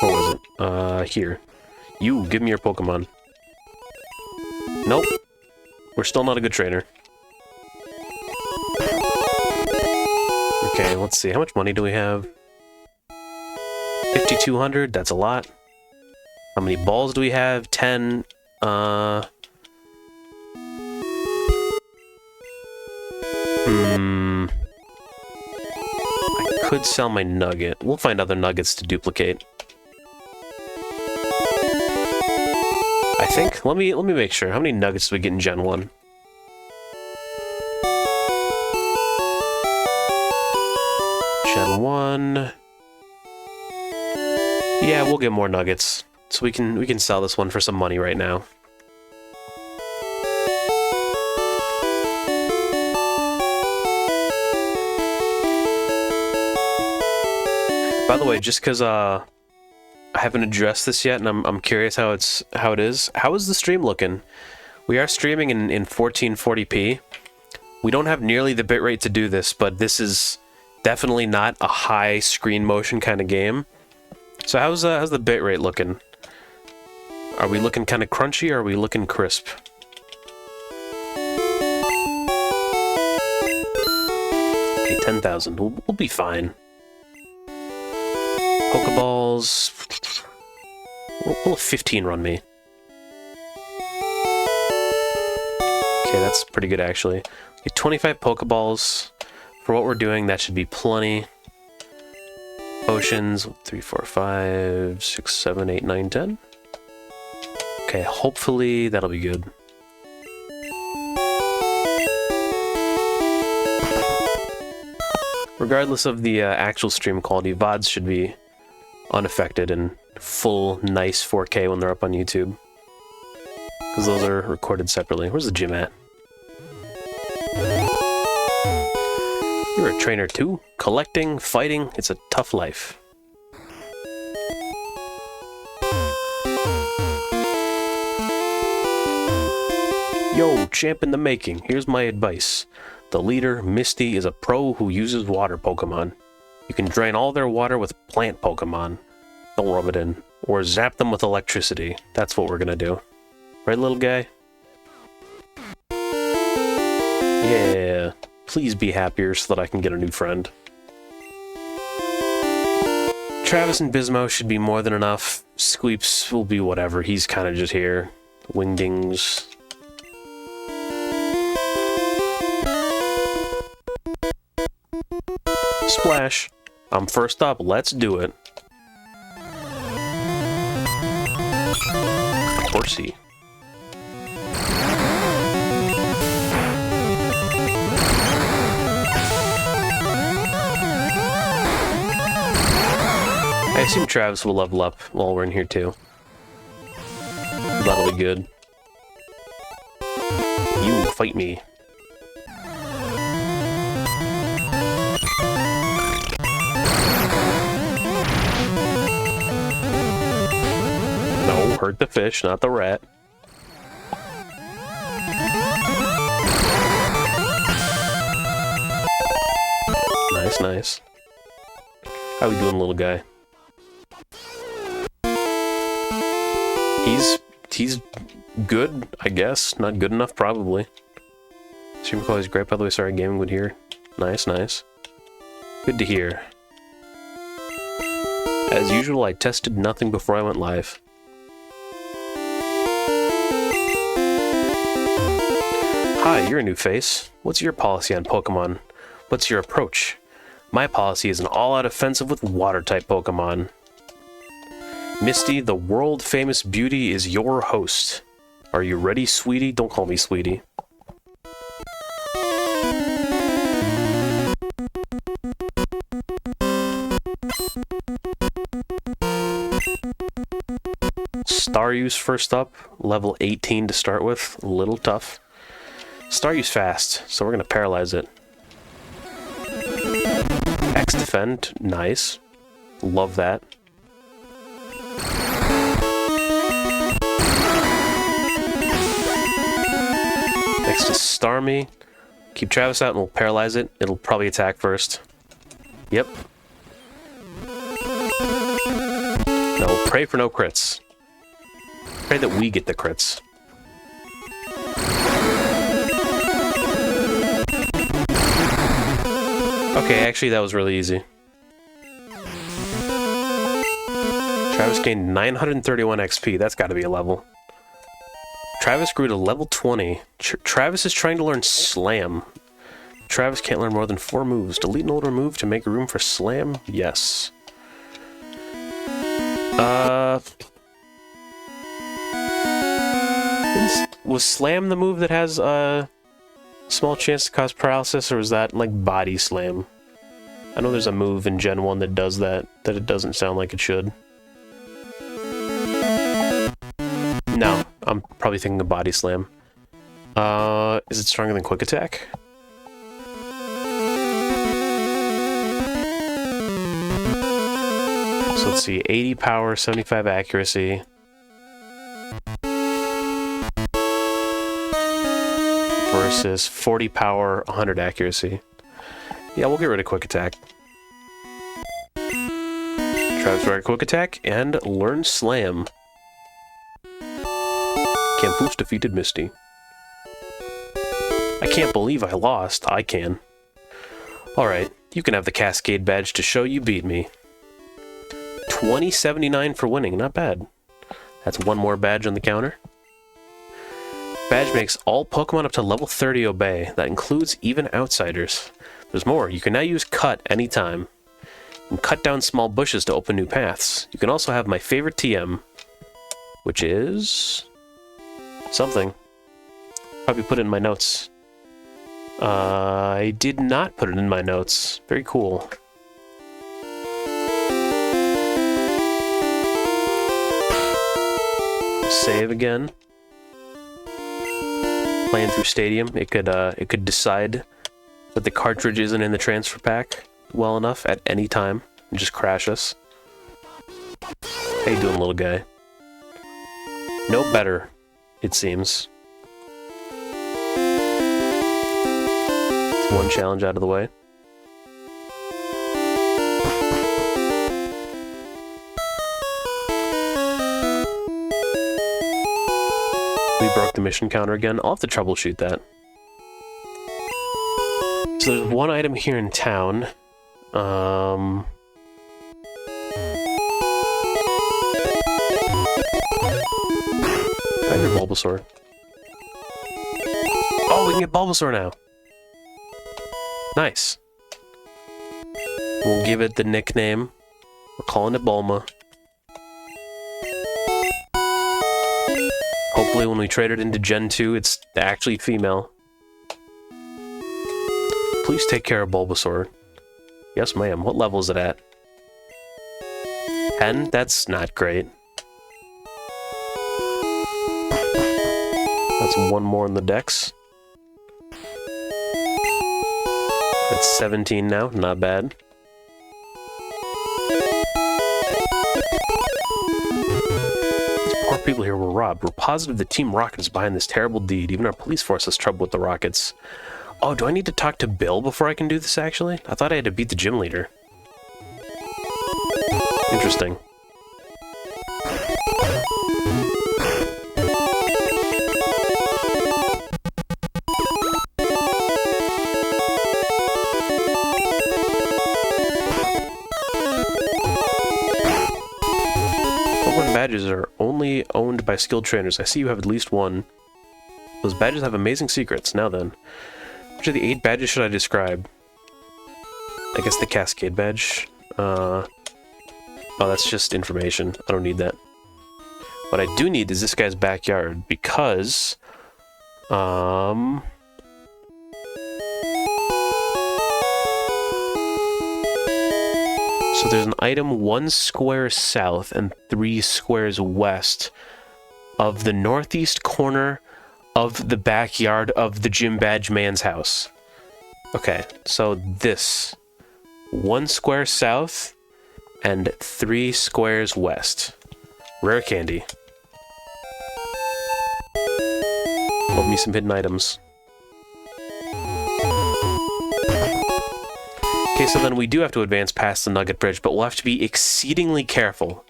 Speaker 1: What was it? Here. You, give me your Pokemon. Nope. We're still not a good trainer. Okay, let's see. How much money do we have? 5,200. That's a lot. How many balls do we have? 10. I could sell my nugget. We'll find other nuggets to duplicate. I think. Let me make sure. How many nuggets do we get in Gen 1? Gen 1. Yeah, we'll get more nuggets. So we can sell this one for some money right now. By the way, just because I haven't addressed this yet, and I'm curious how it is. How is the stream looking? We are streaming in 1440p. We don't have nearly the bitrate to do this, but this is definitely not a high screen motion kind of game. So how's the bitrate looking? Are we looking kind of crunchy, or are we looking crisp? Okay, 10,000. We'll be fine. Pokeballs. We'll 15 run me. Okay, that's pretty good actually. Okay, 25 Pokeballs. For what we're doing, that should be plenty. Potions, 3, 4, 5, 6, 7, 8, 9, 10. Okay, hopefully that'll be good. Regardless of the actual stream quality, VODs should be unaffected and full, nice 4K when they're up on YouTube. Because those are recorded separately. Where's the gym at? You're a trainer too? Collecting, fighting, it's a tough life. Yo, champ in the making, here's my advice. The leader, Misty, is a pro who uses water Pokemon. You can drain all their water with plant Pokemon. Don't rub it in. Or zap them with electricity. That's what we're gonna do. Right, little guy? Yeah. Please be happier so that I can get a new friend. Travis and Bismo should be more than enough. Squeeps will be whatever. He's kind of just here. Wingdings. Splash. I'm first up. Let's do it. Horsey. I assume Travis will level up while we're in here too. That'll be good. You fight me. No. hurt the fish, not the rat. Nice, nice. How we doing, little guy? He's good, I guess. Not good enough, probably. Stream quality is great, by the way. Sorry, gaming would hear. Nice, nice. Good to hear. As usual, I tested nothing before I went live. Hi, you're a new face. What's your policy on Pokemon? What's your approach? My policy is an all-out offensive with water-type Pokemon. Misty, the world-famous beauty, is your host. Are you ready, sweetie? Don't call me sweetie. Staruse first up, level 18 to start with, a little tough. Staruse fast, so we're gonna paralyze it. X defend, nice. Love that. Next is Starmie. Keep Travis out and we'll paralyze it. It'll probably attack first. Yep. No, pray for no crits. Pray that we get the crits. Okay, actually that was really easy. Travis gained 931 XP. That's got to be a level. Travis grew to level 20. Travis is trying to learn Slam. Travis can't learn more than 4 moves. Delete an older move to make room for Slam? Yes. Was Slam the move that has a small chance to cause paralysis, or is that like Body Slam? I know there's a move in Gen 1 that does that it doesn't sound like it should. No, I'm probably thinking of Body Slam. Is it stronger than Quick Attack? So let's see, 80 power, 75 accuracy. Versus 40 power, 100 accuracy. Yeah, we'll get rid of Quick Attack. Travis Wright Quick Attack and learn Slam. Kamfoos defeated Misty. I can't believe I lost. I can. Alright, you can have the Cascade badge to show you beat me. 2079 for winning, not bad. That's one more badge on the counter. Badge makes all Pokemon up to level 30 obey. That includes even outsiders. There's more. You can now use Cut anytime. You can cut down small bushes to open new paths. You can also have my favorite TM, which is something. Probably put it in my notes. I did not put it in my notes. Very cool. Save again. Playing through Stadium, it could decide that the cartridge isn't in the transfer pack well enough at any time and just crash us. How you doing, little guy? No better, it seems. It's one challenge out of the way. We broke the mission counter again. I'll have to troubleshoot that. So there's one item here in town. Find your Bulbasaur. Oh, we can get Bulbasaur now. Nice. We'll give it the nickname. We're calling it Bulma. Hopefully when we trade it into Gen 2, it's actually female. Please take care of Bulbasaur. Yes, ma'am. What level is it at? 10? That's not great. That's one more in the dex. It's 17 now, not bad. These poor people people here were robbed. We're positive the Team Rocket is behind this terrible deed. Even our police force has trouble with the rockets. Oh, do I need to talk to Bill before I can do this, actually? I thought I had to beat the gym leader. Interesting. Badges are only owned by skilled trainers. I see you have at least one. Those badges have amazing secrets. Now then, which of the 8 badges should I describe? I guess the Cascade badge. Oh, that's just information. I don't need that. What I do need is this guy's backyard, because so there's an item 1 square south and 3 squares west of the northeast corner of the backyard of the Gym Badge Man's house. Okay, so this 1 square south and 3 squares west. Rare candy. Love me some hidden items. Okay, so then we do have to advance past the Nugget Bridge, but we'll have to be exceedingly careful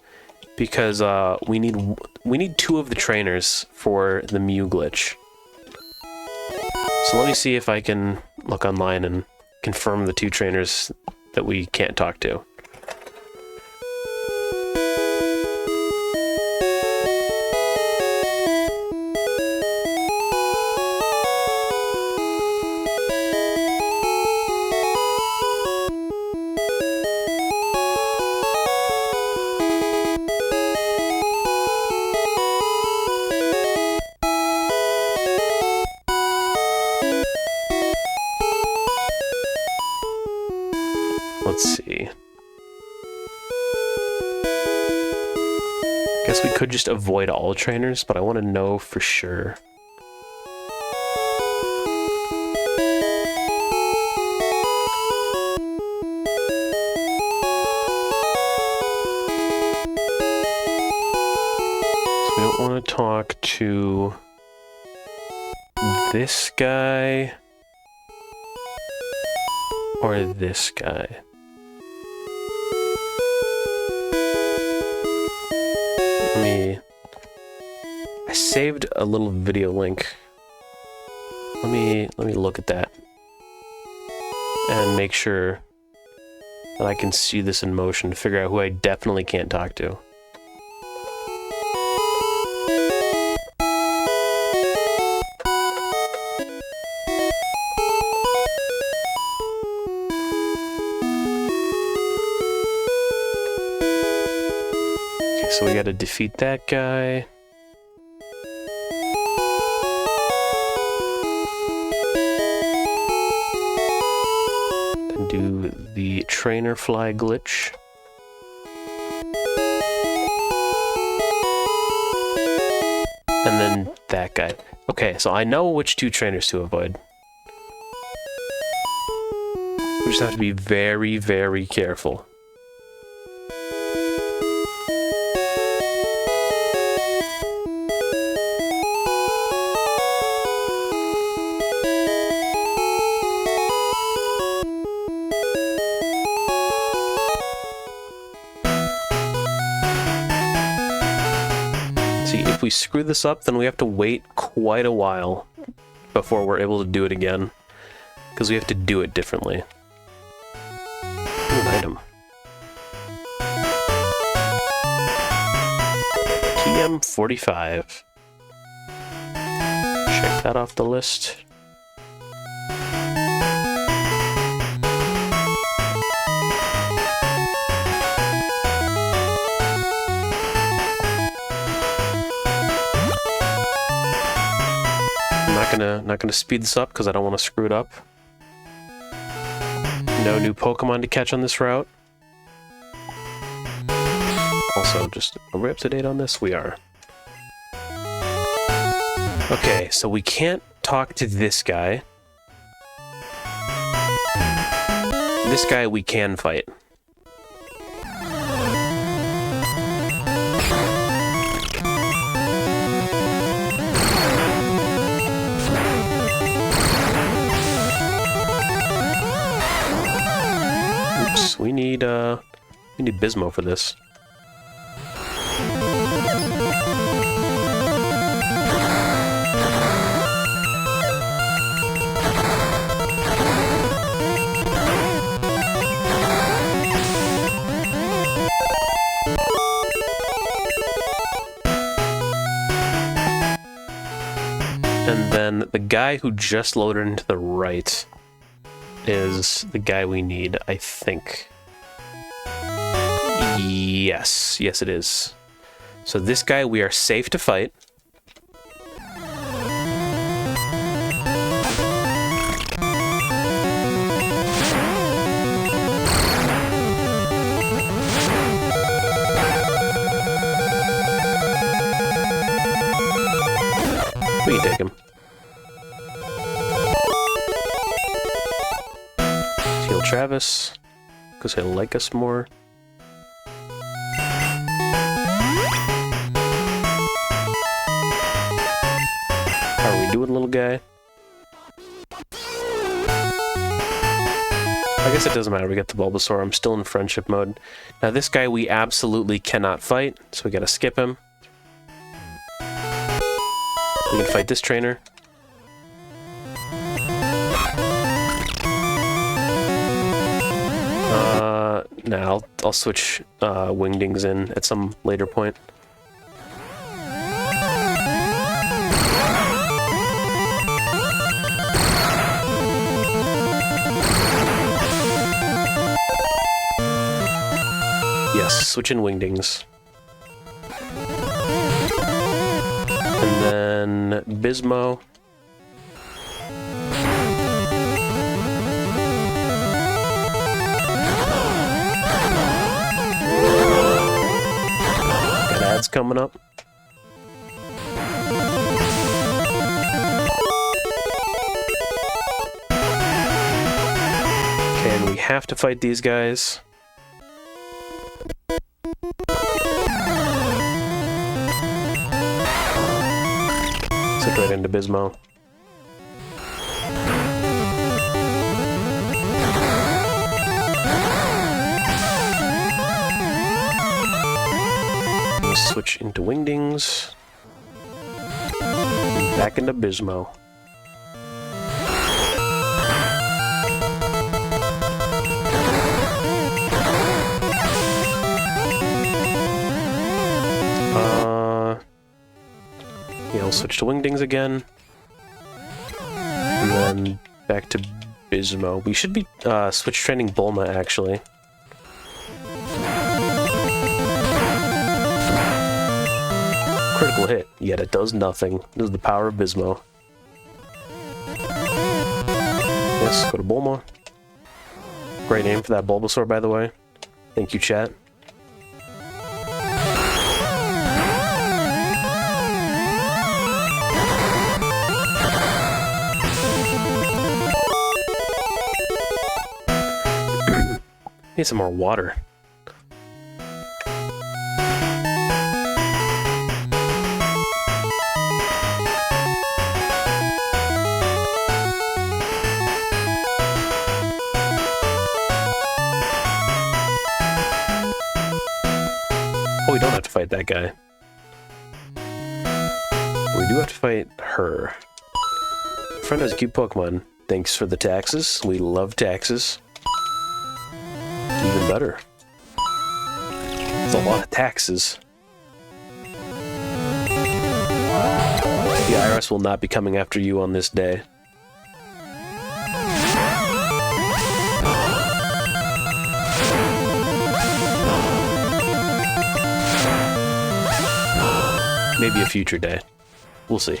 Speaker 1: because we need 2 of the trainers for the Mew glitch. So let me see if I can look online and confirm the 2 trainers that we can't talk to. Let's see. Guess we could just avoid all trainers, but I want to know for sure. So we don't want to talk to this guy or this guy. I saved a little video link. Let me look at that and make sure that I can see this in motion to figure out who I definitely can't talk to. Okay, so we gotta defeat that guy. Do the trainer fly glitch. And then that guy. Okay, so I know which 2 trainers to avoid. We just have to be very, very careful. If we screw this up, then we have to wait quite a while before we're able to do it again, because we have to do it differently. An item. TM45. Check that off the list. Not gonna speed this up because I don't want to screw it up. No new Pokemon to catch on this route. Also, are we up to date on this? We are. Okay, so we can't talk to this guy. This guy we can fight. We need Bismo for this. And then the guy who just loaded into the right is the guy we need, I think. Yes. Yes, it is. So this guy we are safe to fight. We can take him. Heal Travis, because he'll like us more. How are we doing, little guy? I guess it doesn't matter, we got the Bulbasaur. I'm still in friendship mode. Now this guy we absolutely cannot fight, so we gotta skip him. We can fight this trainer. Nah, I'll switch Wingdings in at some later point. Yes, switch in Wingdings. And then Bismo. Got ads coming up. Okay, and we have to fight these guys. Switch right into Bismo. We'll switch into Wingdings. And back into Bismo. Yeah, we'll switch to Wingdings again. And then back to Bismo. We should be switch training Bulma, actually. Critical hit, yet it does nothing. This is the power of Bismo. Yes, go to Bulma. Great name for that Bulbasaur, by the way. Thank you, chat. Need some more water. Oh, we don't have to fight that guy. We do have to fight her. Friend has a cute Pokemon. Thanks for the taxes. We love taxes. Even better. It's a lot of taxes. The IRS will not be coming after you on this day. Maybe a future day. We'll see.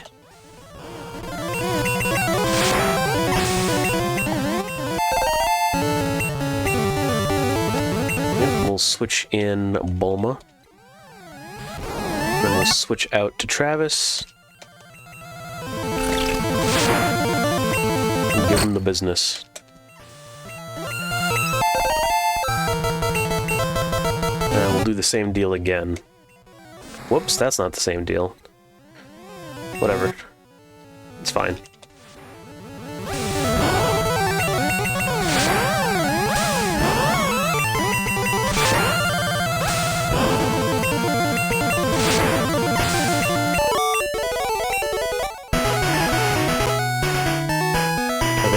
Speaker 1: We'll switch in Bulma. Then we'll switch out to Travis. And give him the business. And we'll do the same deal again. Whoops, that's not the same deal. Whatever. It's fine.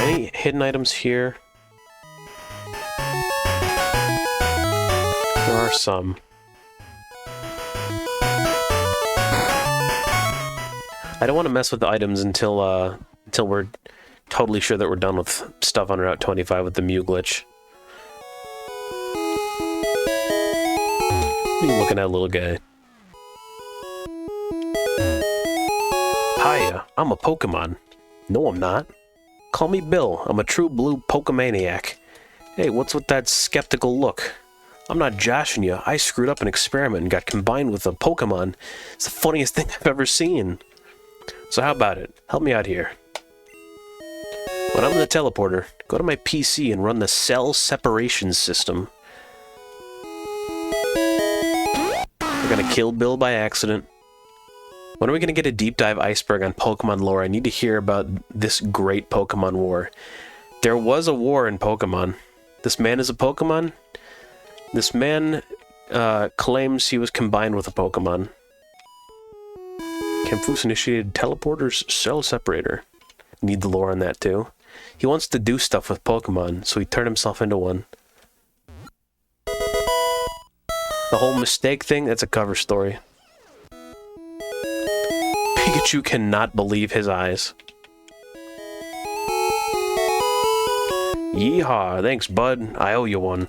Speaker 1: any hidden items here? There are some. I don't want to mess with the items until we're totally sure that we're done with stuff on Route 25 with the Mew glitch. What are you looking at, little guy? Hiya, I'm a Pokemon. No, I'm not. Call me Bill. I'm a true blue Pokemaniac. Hey, what's with that skeptical look? I'm not joshing you. I screwed up an experiment and got combined with a Pokemon. It's the funniest thing I've ever seen. So how about it? Help me out here. When I'm in the teleporter, go to my PC and run the cell separation system. We're gonna kill Bill by accident. When are we gonna get a deep dive iceberg on Pokemon lore? I need to hear about this great Pokemon war. There was a war in Pokemon. This man is a Pokemon? This man claims he was combined with a Pokemon. Kamfoos initiated teleporter's cell separator. Need the lore on that too. He wants to do stuff with Pokemon, so he turned himself into one. The whole mistake thing, that's a cover story. Pikachu cannot believe his eyes. Yeehaw, thanks bud, I owe you one.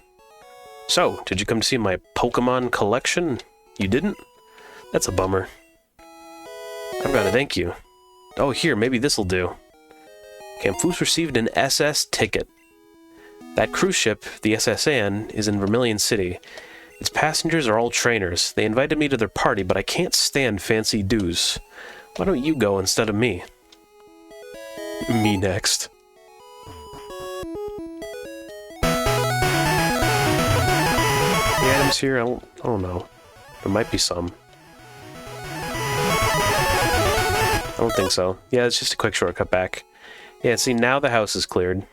Speaker 1: So, did you come to see my Pokemon collection? You didn't? That's a bummer. I've got to thank you. Oh, here, maybe this'll do. Kamfoos received an SS ticket. That cruise ship, the SS Anne, is in Vermilion City. Its passengers are all trainers. They invited me to their party, but I can't stand fancy dues. Why don't you go instead of me? Me next. The items here, I don't know. There might be some. I don't think so. Yeah, it's just a quick shortcut back. Yeah, see, now the house is cleared.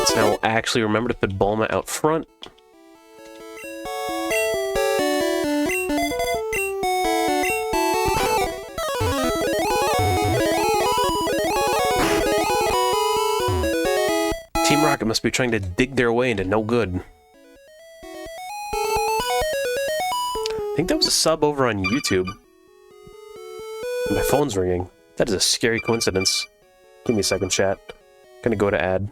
Speaker 1: So now we'll actually remember to put Bulma out front. Team Rocket must be trying to dig their way into no good. I think that was a sub over on YouTube. My phone's ringing. That is a scary coincidence. Give me a second, chat. Gonna go to ad.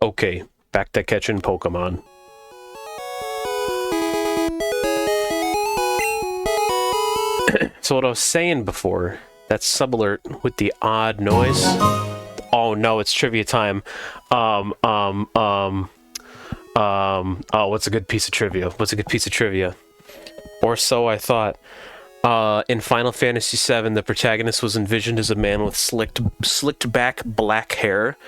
Speaker 1: Okay, back to catching Pokemon. So what I was saying before, that sub-alert with the odd noise. Oh no, it's trivia time. Oh, what's a good piece of trivia? What's a good piece of trivia? Or so I thought. In Final Fantasy VII, the protagonist was envisioned as a man with slicked back black hair.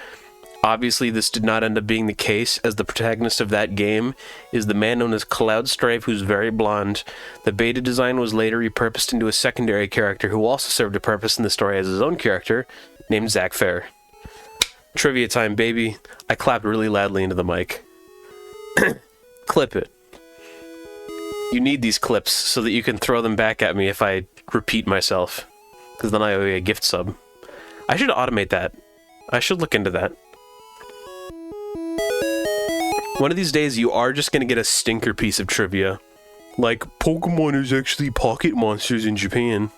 Speaker 1: Obviously, this did not end up being the case, as the protagonist of that game is the man known as Cloudstrife, who's very blonde. The beta design was later repurposed into a secondary character who also served a purpose in the story as his own character, named Zack Fair. Trivia time, baby. I clapped really loudly into the mic. Clip it. You need these clips so that you can throw them back at me if I repeat myself, because then I owe you a gift sub. I should automate that. I should look into that. One of these days, you are just going to get a stinker piece of trivia. Like, Pokemon is actually pocket monsters in Japan.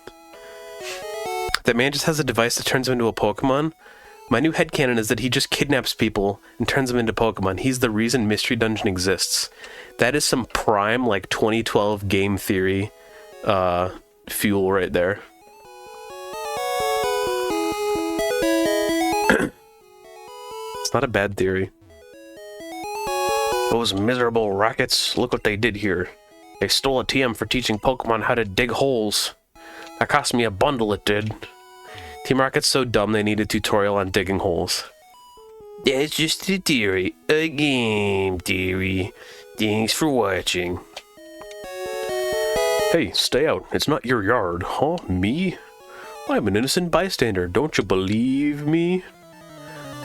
Speaker 1: That man just has a device that turns him into a Pokemon? My new headcanon is that he just kidnaps people and turns them into Pokemon. He's the reason Mystery Dungeon exists. That is some prime, like, 2012 game theory fuel right there. It's not a bad theory. Those miserable Rockets, look what they did here. They stole a TM for teaching Pokemon how to dig holes. That cost me a bundle, it did. Team Rocket's so dumb they need a tutorial on digging holes. That's just a theory. A game theory. Thanks for watching. Hey, stay out. It's not your yard. Huh? Me? I'm an innocent bystander. Don't you believe me?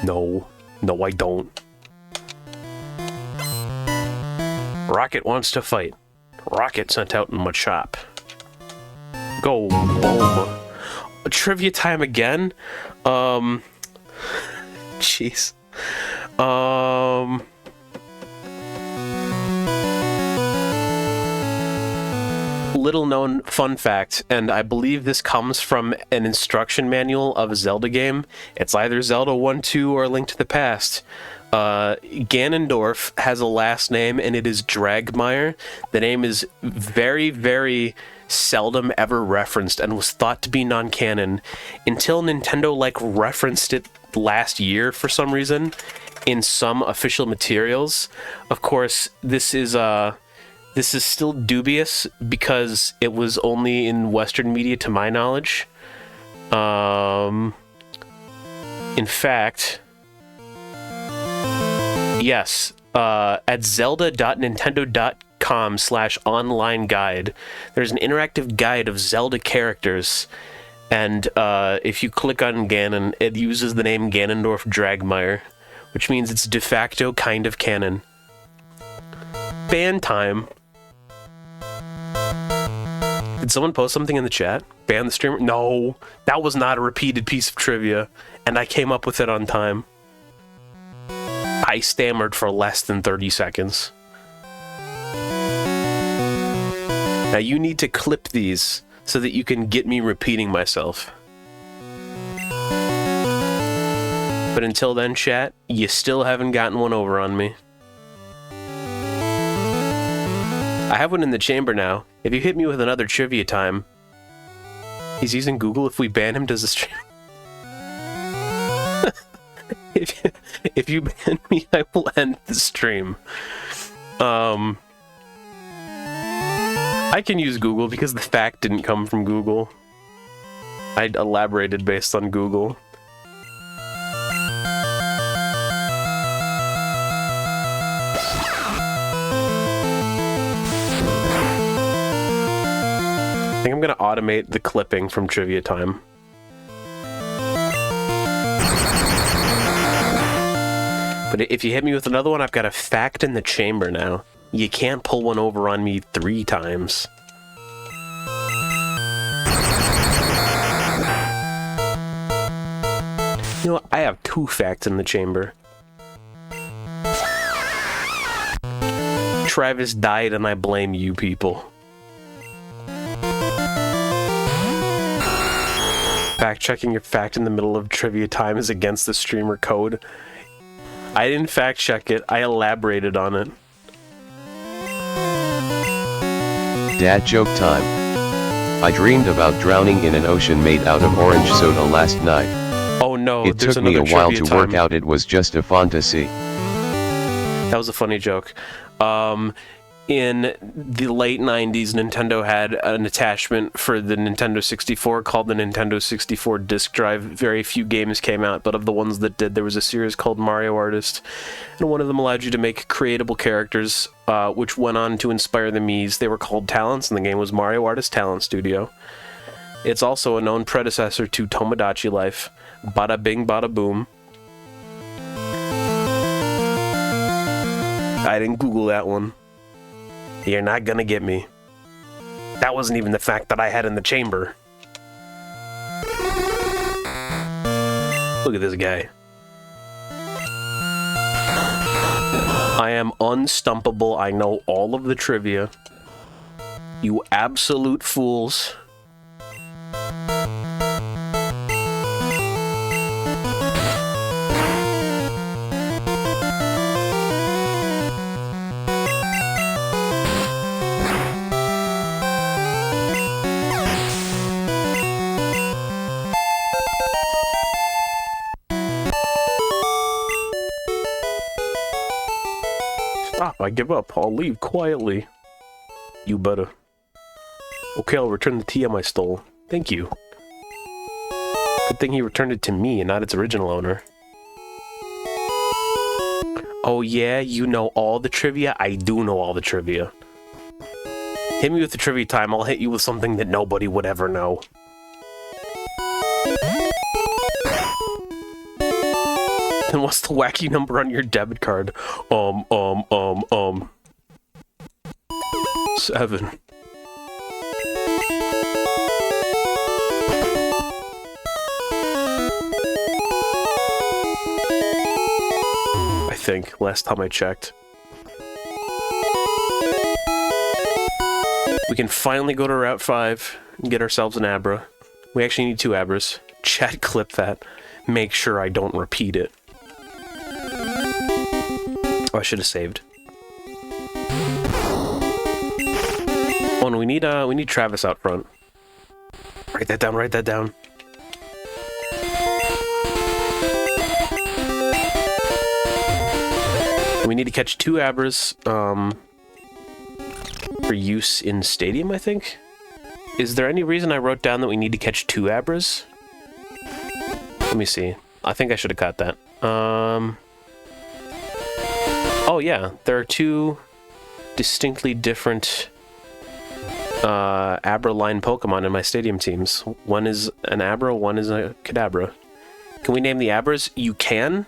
Speaker 1: No. No, I don't. Rocket wants to fight. Rocket sent out in my shop. Go, boom. Trivia time again? Jeez. Little known fun fact, and I believe this comes from an instruction manual of a Zelda game. It's either Zelda 1, 2, or Link to the Past. Ganondorf has a last name, and it is Dragmire. The name is very, very seldom ever referenced and was thought to be non-canon until Nintendo, like, referenced it last year for some reason in some official materials. Of course, this is still dubious because it was only in Western media to my knowledge. In fact... Yes, at zelda.nintendo.com/online guide, there's an interactive guide of Zelda characters, and if you click on Ganon, it uses the name Ganondorf Dragmire, which means it's de facto kind of canon. Ban time. Did someone post something in the chat? Ban the streamer? No, that was not a repeated piece of trivia, and I came up with it on time. I stammered for less than 30 seconds. Now you need to clip these so that you can get me repeating myself. But until then, chat, you still haven't gotten one over on me. I have one in the chamber now. If you hit me with another trivia time... He's using Google. If we ban him, does the stream... If you ban me, I will end the stream. I can use Google because the fact didn't come from Google. I elaborated based on Google. I think I'm gonna automate the clipping from trivia time. But if you hit me with another one, I've got a fact in the chamber now. You can't pull one over on me 3 times. You know what? I have 2 facts in the chamber. Travis died and I blame you people. Fact checking your fact in the middle of trivia time is against the streamer code. I didn't fact check it. I elaborated on it.
Speaker 2: Dad joke time. I dreamed about drowning in an ocean made out of orange soda last night.
Speaker 1: Oh no,
Speaker 2: it took me a while to work out it was just a fantasy.
Speaker 1: That was a funny joke. In the late 90s, Nintendo had an attachment for the Nintendo 64 called the Nintendo 64 disk drive. Very few games came out, but of the ones that did, there was a series called Mario Artist, and one of them allowed you to make creatable characters, which went on to inspire the Miis. They were called Talents, and the game was Mario Artist Talent Studio. It's also a known predecessor to Tomodachi Life. Bada bing, bada boom. I didn't Google that one. You're not gonna get me. That wasn't even the fact that I had in the chamber. Look at this guy. I am unstumpable. I know all of the trivia. You absolute fools. Stop, I give up. I'll leave quietly. You better. Okay, I'll return the TM I stole. Thank you. Good thing he returned it to me and not its original owner. Oh yeah, you know all the trivia? I do know all the trivia. Hit me with the trivia time, I'll hit you with something that nobody would ever know. And what's the wacky number on your debit card? 7. I think, last time I checked. We can finally go to Route 5 and get ourselves an Abra. We actually need 2 Abras. Chat clip that. Make sure I don't repeat it. Oh, I should have saved. Oh, and we need Travis out front. Write that down, write that down. We need to catch 2 Abras, for use in Stadium, I think? Is there any reason I wrote down that we need to catch 2 Abras? Let me see. I think I should have caught that. Oh yeah, there are 2 distinctly different Abra line Pokemon in my Stadium teams. One is an Abra, one is a Kadabra. Can we name the Abras? You can,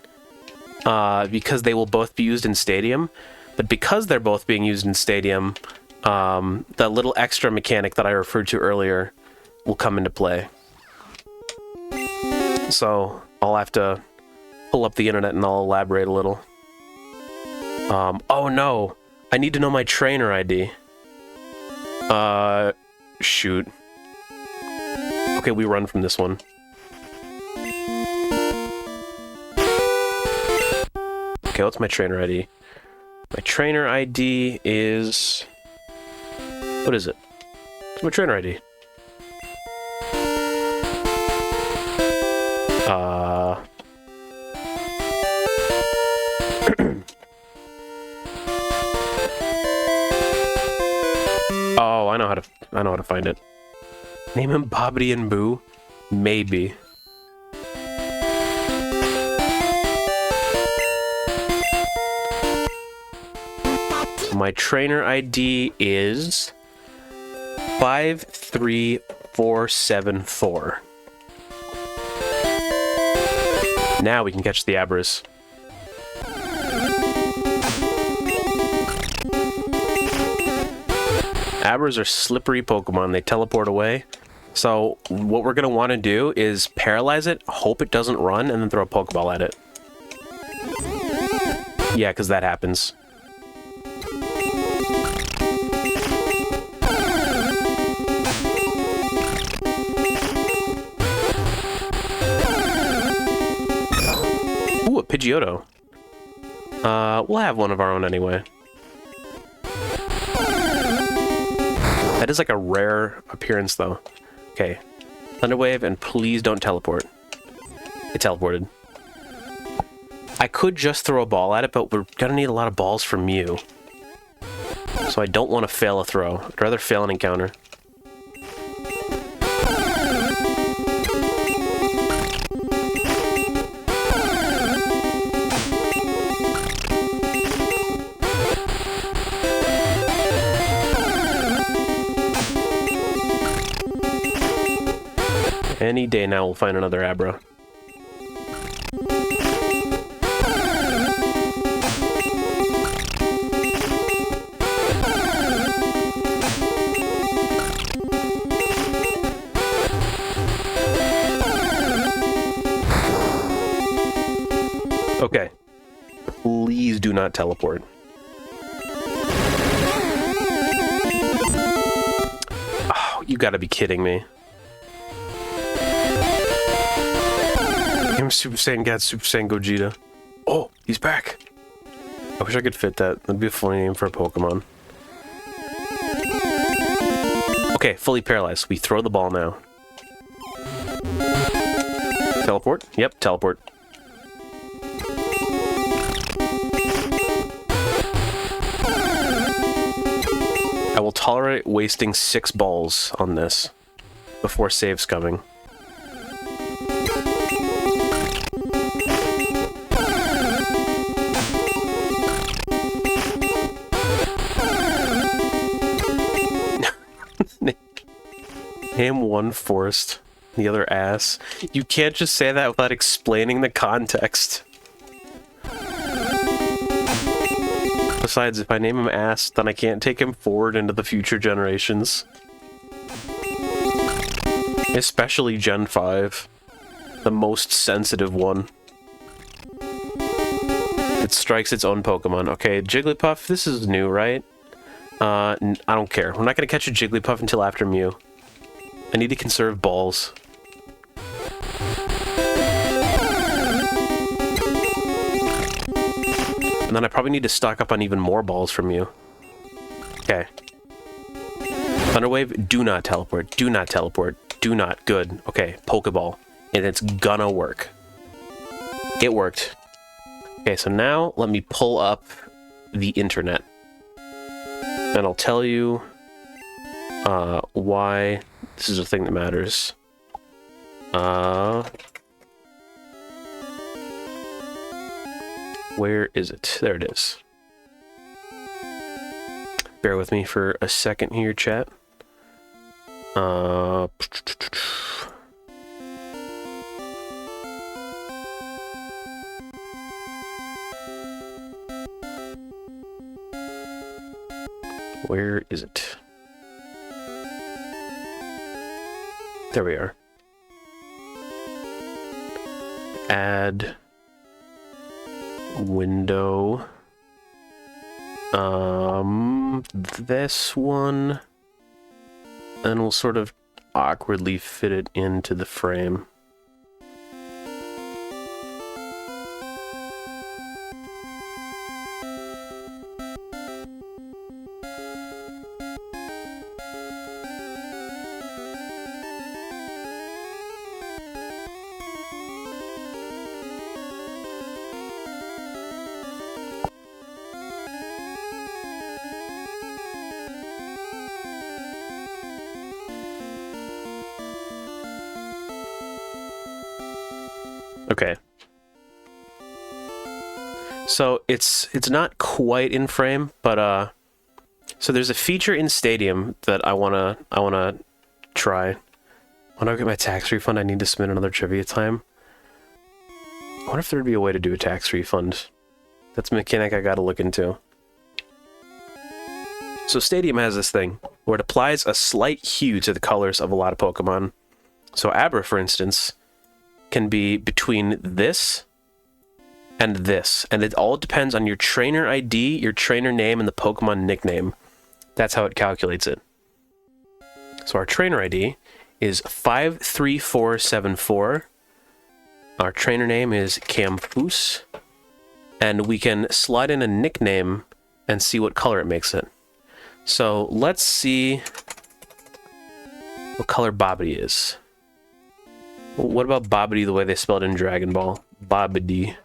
Speaker 1: because they will both be used in Stadium. But because they're both being used in Stadium, the little extra mechanic that I referred to earlier will come into play. So I'll have to pull up the internet and I'll elaborate a little. Oh no! I need to know my trainer ID. Shoot. Okay, we run from this one. Okay, what's my trainer ID? My trainer ID is... What is it? What's my trainer ID? Oh, I know how to find it. Name him Bobbity and Boo? Maybe. My trainer ID is 53474. Now we can catch the Abras. Abras are slippery Pokemon. They teleport away. So what we're going to want to do is paralyze it, hope it doesn't run, and then throw a Pokeball at it. Yeah, because that happens. Ooh, a Pidgeotto. We'll have one of our own anyway. That is like a rare appearance, though. Okay. Thunderwave, and please don't teleport. It teleported. I could just throw a ball at it, but we're gonna need a lot of balls from you. So I don't want to fail a throw. I'd rather fail an encounter. Any day now we'll find another Abra. Okay. Please do not teleport. Oh, you gotta be kidding me. I'm Super Saiyan God, Super Saiyan Gogeta. Oh, he's back. I wish I could fit that. That'd be a funny name for a Pokemon. Okay, fully paralyzed. We throw the ball now. Teleport? Yep, teleport. I will tolerate wasting 6 balls on this before saves coming. Him one forced, the other ass. You can't just say that without explaining the context. Besides, if I name him ass, then I can't take him forward into the future generations. Especially Gen 5. The most sensitive one. It strikes its own Pokemon. Okay, Jigglypuff, this is new, right? I don't care. We're not going to catch a Jigglypuff until after Mew. I need to conserve balls. And then I probably need to stock up on even more balls from you. Okay. Thunderwave, do not teleport. Do not teleport. Do not. Good. Okay, Pokeball. And it's gonna work. It worked. Okay, so now let me pull up the internet. And I'll tell you why this is a thing that matters. Where is it? There it is. Bear with me for a second here, chat. Where is it? There we are. Add window. This one. And we'll sort of awkwardly fit it into the frame. Okay. So it's not quite in frame, but so there's a feature in Stadium that I wanna try. When I get my tax refund, I need to submit another trivia time. I wonder if there'd be a way to do a tax refund. That's a mechanic I gotta look into. So Stadium has this thing where it applies a slight hue to the colors of a lot of Pokemon. So Abra, for instance, can be between this and this, and it all depends on your trainer ID, your trainer name, and the Pokemon nickname. That's how it calculates it. So our trainer ID is 53474. Our trainer name is Kamfoos, and we can slide in a nickname and see what color it makes it. So let's see what color Bobbity is. What about Bobbity the way they spelled in Dragon Ball? Bobbity.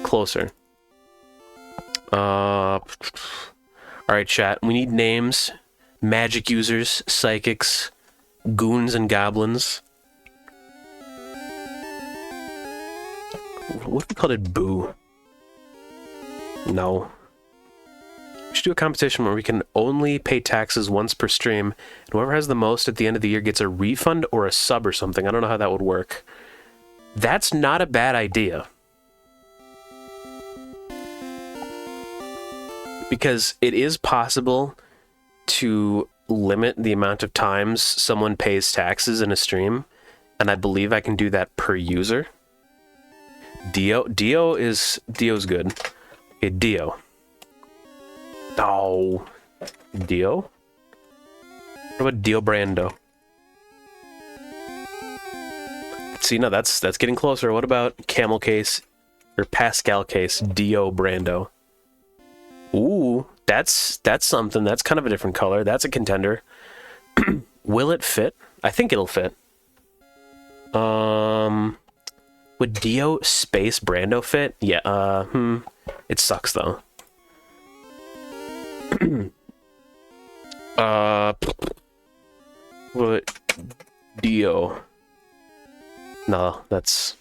Speaker 1: Closer. Alright, chat. We need names. Magic users, psychics, goons, and goblins. What if we called it Boo? No. We should do a competition where we can only pay taxes once per stream, and whoever has the most at the end of the year gets a refund or a sub or something. I don't know how that would work. That's not a bad idea. Because it is possible to limit the amount of times someone pays taxes in a stream, and I believe I can do that per user. Dio's good. Okay, Dio. Oh, Dio? What about Dio Brando? See, no, that's getting closer. What about Camel Case or Pascal Case Dio Brando? Ooh, that's something. That's kind of a different color. That's a contender. Will it fit? I think it'll fit. Would Dio Space Brando fit? Yeah, it sucks though. What? Dio. No, that's...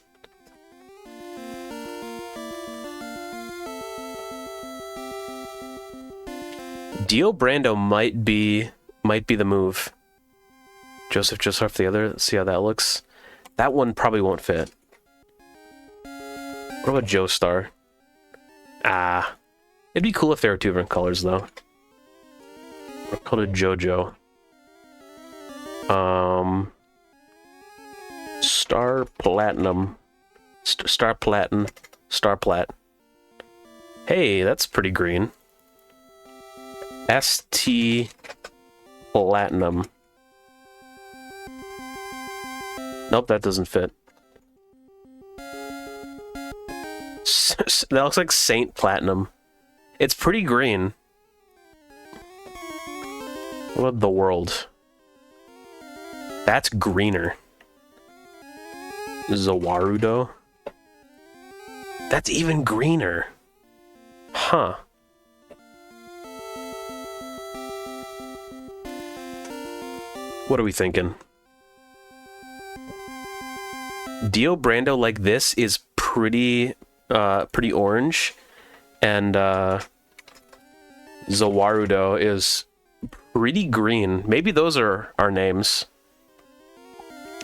Speaker 1: Dio Brando might be the move. Joseph the other. Let's see how that looks. That one probably won't fit. What about Joestar? Ah. It'd be cool if there were two different colors, though. We'll call it JoJo. Star Platinum. Star Platin. Star Plat. Hey, that's pretty green. ST Platinum. Nope, that doesn't fit. That looks like Saint Platinum. It's pretty green. What about the world? That's greener. Zawarudo. That's even greener. Huh. What are we thinking? Dio Brando like this is pretty orange, and Zawarudo is pretty green. Maybe those are our names.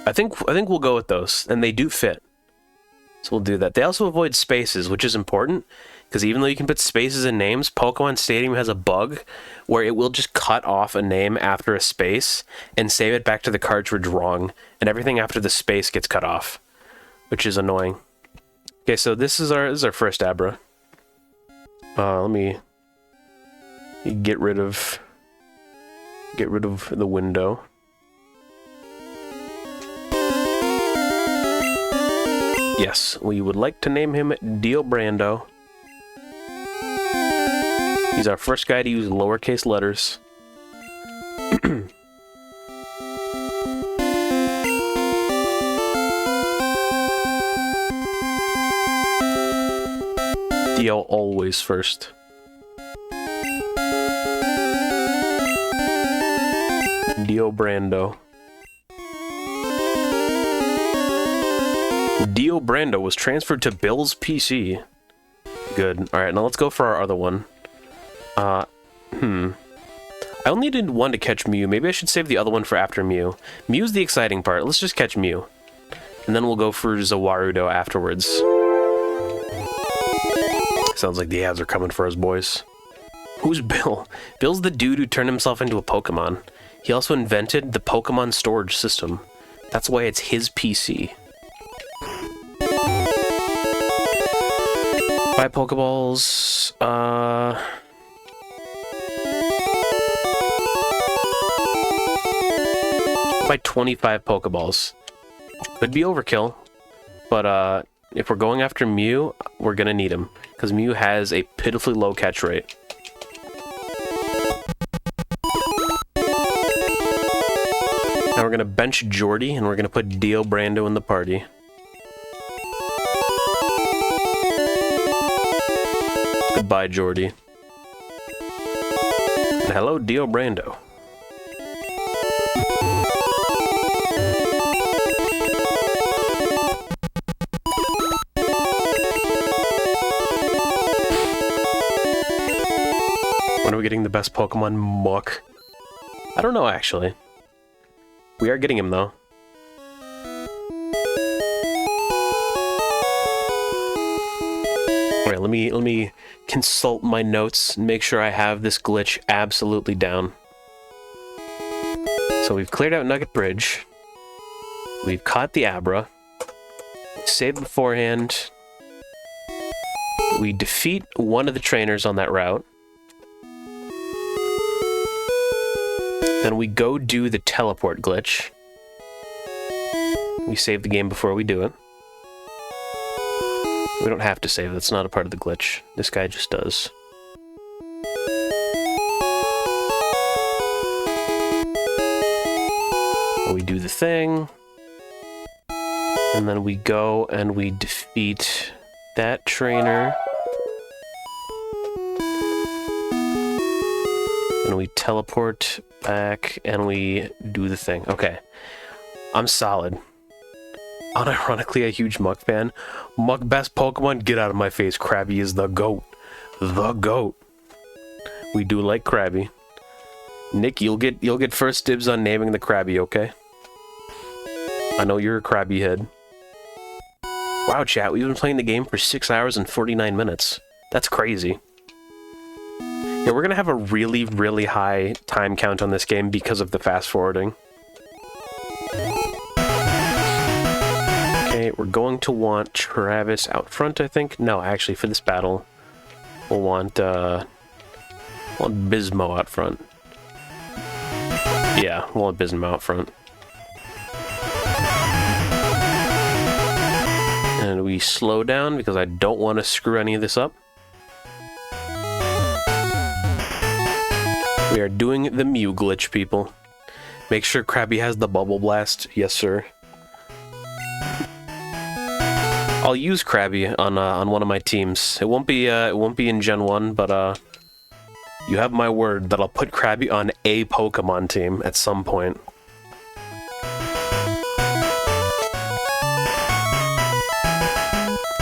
Speaker 1: I think we'll go with those, and they do fit. So we'll do that. They also avoid spaces, which is important, because even though you can put spaces in names, Pokemon Stadium has a bug where it will just cut off a name after a space and save it back to the cartridge wrong, and everything after the space gets cut off, which is annoying. Okay, so this is our first Abra. Let me get rid of the window. Yes, we would like to name him Dio Brando. He's our first guy to use lowercase letters. Dio always first. Dio Brando. Dio Brando was transferred to Bill's PC. Good. Alright, now let's go for our other one. I only did one to catch Mew. Maybe I should save the other one for after Mew. Mew's the exciting part. Let's just catch Mew. And then we'll go for Zawarudo afterwards. Sounds like the ads are coming for us, boys. Who's Bill? Bill's the dude who turned himself into a Pokemon. He also invented the Pokemon storage system. That's why it's his PC. 5 Pokeballs. By 25 Pokeballs. Could be overkill, but If we're going after Mew, we're gonna need him, because Mew has a pitifully low catch rate. Now we're gonna bench Jordy, and we're gonna put Dio Brando in the party. Goodbye, Jordy. And hello, Dio Brando. When are we getting the best Pokemon? Muck. I don't know, actually. We are getting him, though. Alright, let me consult my notes and make sure I have this glitch absolutely down. So we've cleared out Nugget Bridge. We've caught the Abra. Saved beforehand. We defeat one of the trainers on that route. Then we go do the teleport glitch. We save the game before we do it. We don't have to save, that's not a part of the glitch. This guy just does. We do the thing. And then we go and we defeat that trainer. And we teleport back and we do the thing. Okay. I'm solid. Unironically a huge Muck fan. Muck best Pokemon, get out of my face. Krabby is the GOAT. The GOAT. We do like Krabby. Nick, you'll get first dibs on naming the Krabby, okay? I know you're a Krabby head. Wow, chat, we've been playing the game for 6 hours and 49 minutes. That's crazy. Yeah, we're gonna have a really, really high time count on this game because of the fast forwarding. Okay, we're going to want Travis out front, I think. No, actually, for this battle, we'll want Bismo out front. Yeah, we'll want Bismo out front. And we slow down because I don't want to screw any of this up. We are doing the Mew glitch, people. Make sure Krabby has the Bubble Blast. Yes, sir. I'll use Krabby on one of my teams. It won't be in Gen 1, but you have my word that I'll put Krabby on a Pokemon team at some point.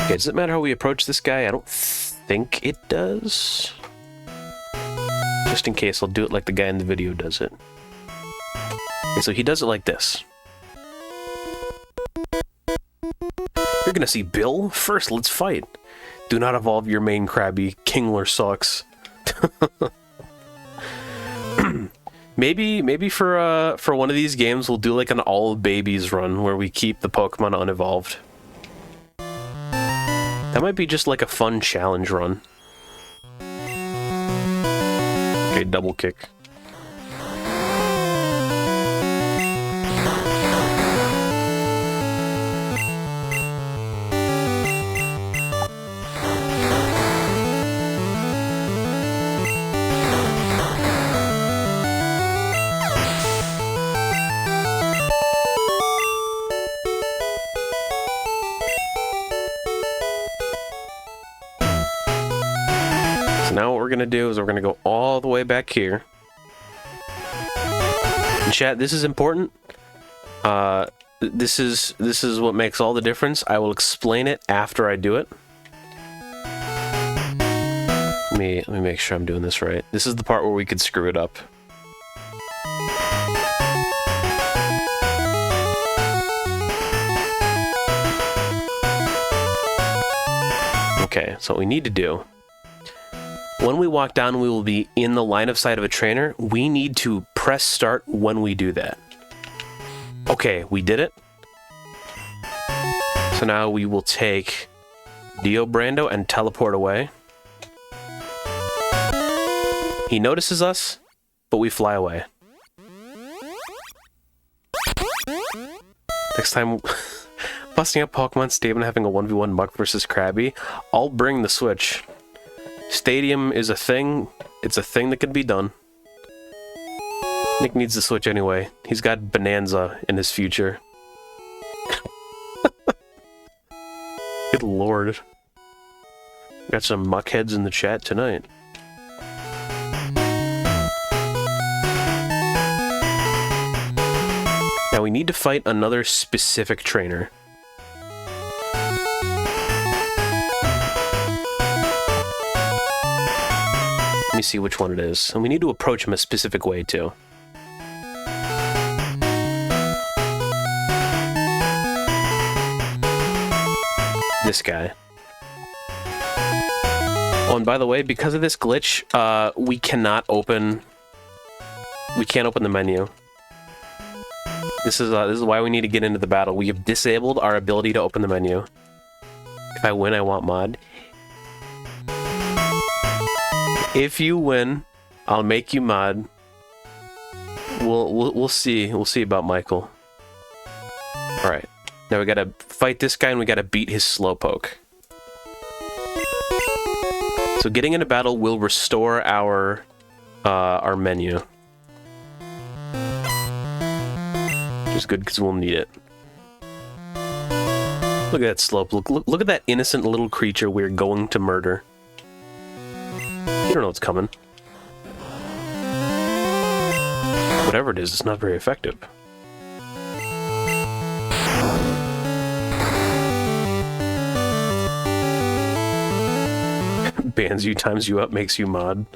Speaker 1: Okay, does it matter how we approach this guy? I don't think it does. Just in case, I'll do it like the guy in the video does it. Okay, so he does it like this. You're gonna see Bill? First, let's fight. Do not evolve your main Krabby. Kingler sucks. Maybe for one of these games we'll do like an all babies run where we keep the Pokemon unevolved. That might be just like a fun challenge run. Okay, double kick. Now what we're gonna do is we're gonna go all the way back here. And chat, this is important. This is what makes all the difference. I will explain it after I do it. Let me make sure I'm doing this right. This is the part where we could screw it up. Okay, so what we need to do, when we walk down, we will be in the line of sight of a trainer. We need to press start when we do that. Okay, we did it. So now we will take Dio Brando and teleport away. He notices us, but we fly away. Next time Busting up Pokemon Stadium and having a 1v1 Muck versus Krabby. I'll bring the Switch. Stadium is a thing. It's a thing that can be done. Nick needs the Switch anyway. He's got Bonanza in his future. Good lord. Got some muckheads in the chat tonight. Now we need to fight another specific trainer. Let me see which one it is. And we need to approach him a specific way too. This guy. Oh, and by the way, because of this glitch, we can't open the menu. This is why we need to get into the battle. We have disabled our ability to open the menu. If I win, I want mod. If you win, I'll make you mod. We'll see. We'll see about Michael. All right. Now we gotta fight this guy and we gotta beat his Slowpoke. So getting into battle will restore our menu. Which is good because we'll need it. Look at that Slowpoke. Look at that innocent little creature we're going to murder. You don't know what's coming. Whatever it is, it's not very effective. Bans you, times you up, makes you mod.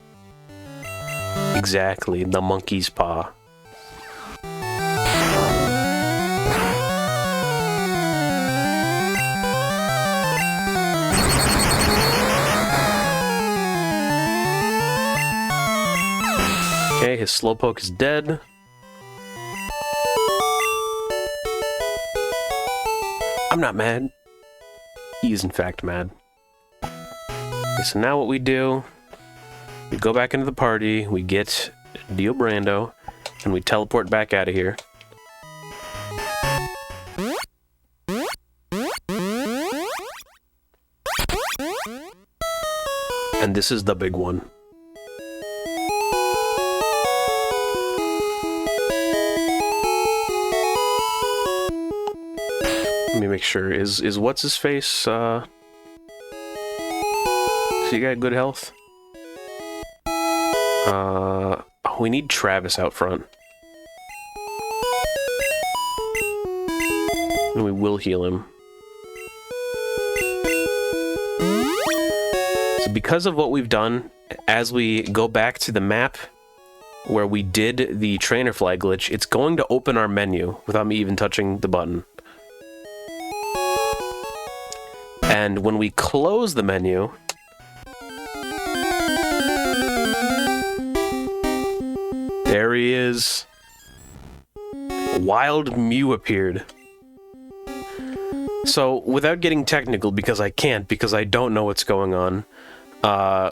Speaker 1: Exactly, the monkey's paw. Okay, his Slowpoke is dead. I'm not mad. He is in fact mad. Okay, so now what we do, we go back into the party, we get Dio Brando, and we teleport back out of here. And this is the big one. Let me make sure. Is what's his face? So you got good health? We need Travis out front. And we will heal him. So because of what we've done, as we go back to the map where we did the trainer flag glitch, it's going to open our menu without me even touching the button. And when we close the menu, there he is. Wild Mew appeared. So, without getting technical, because I can't, because I don't know what's going on,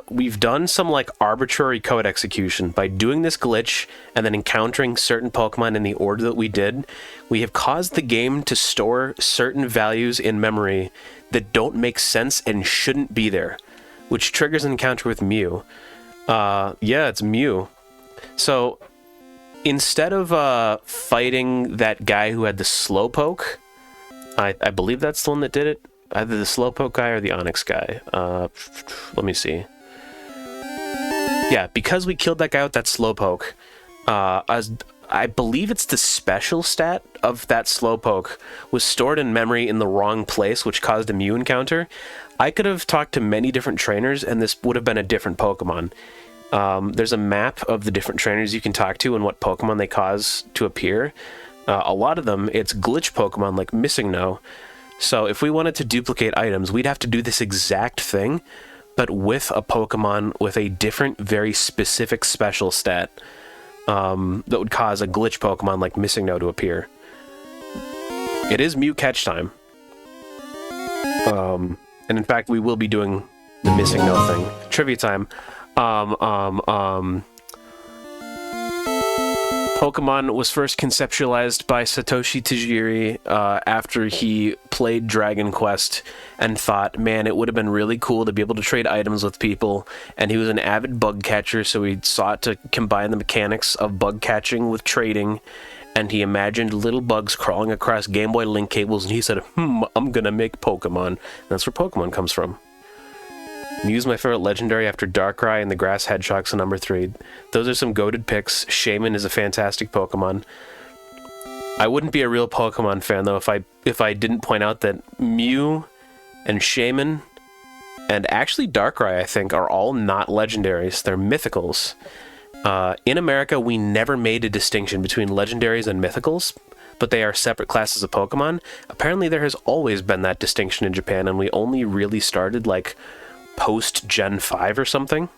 Speaker 1: we've done some, like, arbitrary code execution. By doing this glitch, and then encountering certain Pokemon in the order that we did, we have caused the game to store certain values in memory that don't make sense and shouldn't be there, which triggers an encounter with Mew. Yeah, it's Mew. So, instead of fighting that guy who had the Slowpoke, I believe that's the one that did it. Either the Slowpoke guy or the Onyx guy. Let me see. Yeah, because we killed that guy with that Slowpoke, I believe it's the special stat of that Slowpoke was stored in memory in the wrong place, which caused a Mew encounter. I could have talked to many different trainers, and this would have been a different Pokemon. There's a map of the different trainers you can talk to and what Pokemon they cause to appear. A lot of them, it's glitch Pokemon like Missing No. So if we wanted to duplicate items, we'd have to do this exact thing, but with a Pokemon with a different, very specific special stat that would cause a glitch Pokemon like Missing No to appear. It is Mew catch time. And in fact, we will be doing the Missing No thing. Trivia time. Hold Pokemon was first conceptualized by Satoshi Tajiri after he played Dragon Quest and thought, man, it would have been really cool to be able to trade items with people. And he was an avid bug catcher, so he sought to combine the mechanics of bug catching with trading. And he imagined little bugs crawling across Game Boy link cables, and he said, I'm gonna make Pokemon. And that's where Pokemon comes from. Mew's my favorite legendary after Darkrai and the Grass Hedgehog's number 3. Those are some goated picks. Shaman is a fantastic Pokemon. I wouldn't be a real Pokemon fan, though, if I didn't point out that Mew and Shaman, and actually Darkrai, I think, are all not legendaries. They're mythicals. In America, we never made a distinction between legendaries and mythicals, but they are separate classes of Pokemon. Apparently, there has always been that distinction in Japan, and we only really started, like, post-Gen 5 or something.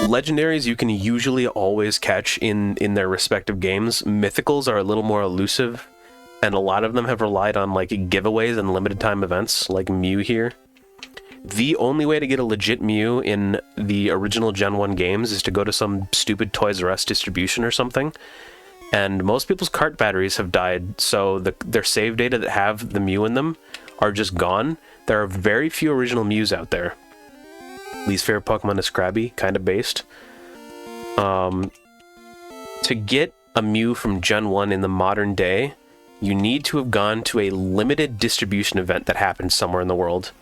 Speaker 1: Legendaries you can usually always catch in their respective games. Mythicals are a little more elusive, and a lot of them have relied on like giveaways and limited time events, like Mew here. The only way to get a legit Mew in the original Gen 1 games is to go to some stupid Toys R Us distribution or something. And most people's cart batteries have died, so their save data that have the Mew in them are just gone. There are very few original Mews out there. Least favorite Pokemon is Krabby, kind of based. To get a Mew from Gen 1 in the modern day, you need to have gone to a limited distribution event that happened somewhere in the world.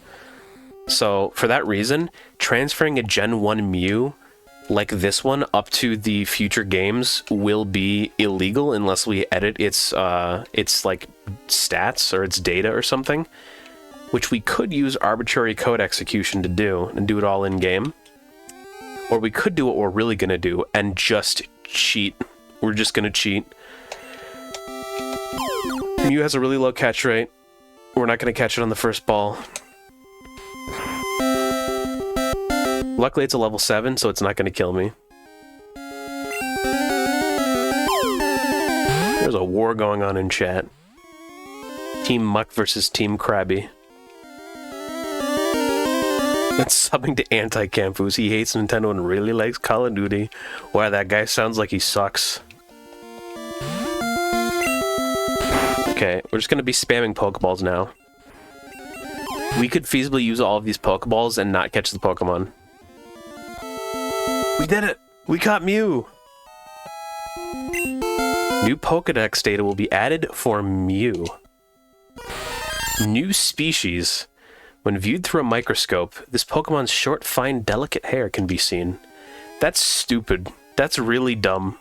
Speaker 1: So, for that reason, transferring a Gen 1 Mew like this one up to the future games will be illegal unless we edit its like stats or its data or something, which we could use arbitrary code execution to do and do it all in game, or we could do what we're really gonna do and just cheat. We're just gonna cheat. Mew has a really low catch rate. We're not gonna catch it on the first ball. Luckily, it's a level 7, so it's not going to kill me. There's a war going on in chat. Team Muck versus Team Krabby. That's subbing to Anti-Kamfoos. He hates Nintendo and really likes Call of Duty. Wow, that guy sounds like he sucks. Okay, we're just going to be spamming Pokeballs now. We could feasibly use all of these Pokeballs and not catch the Pokemon. We did it! We caught Mew! New Pokedex data will be added for Mew. New species. When viewed through a microscope, this Pokemon's short, fine, delicate hair can be seen. That's stupid. That's really dumb.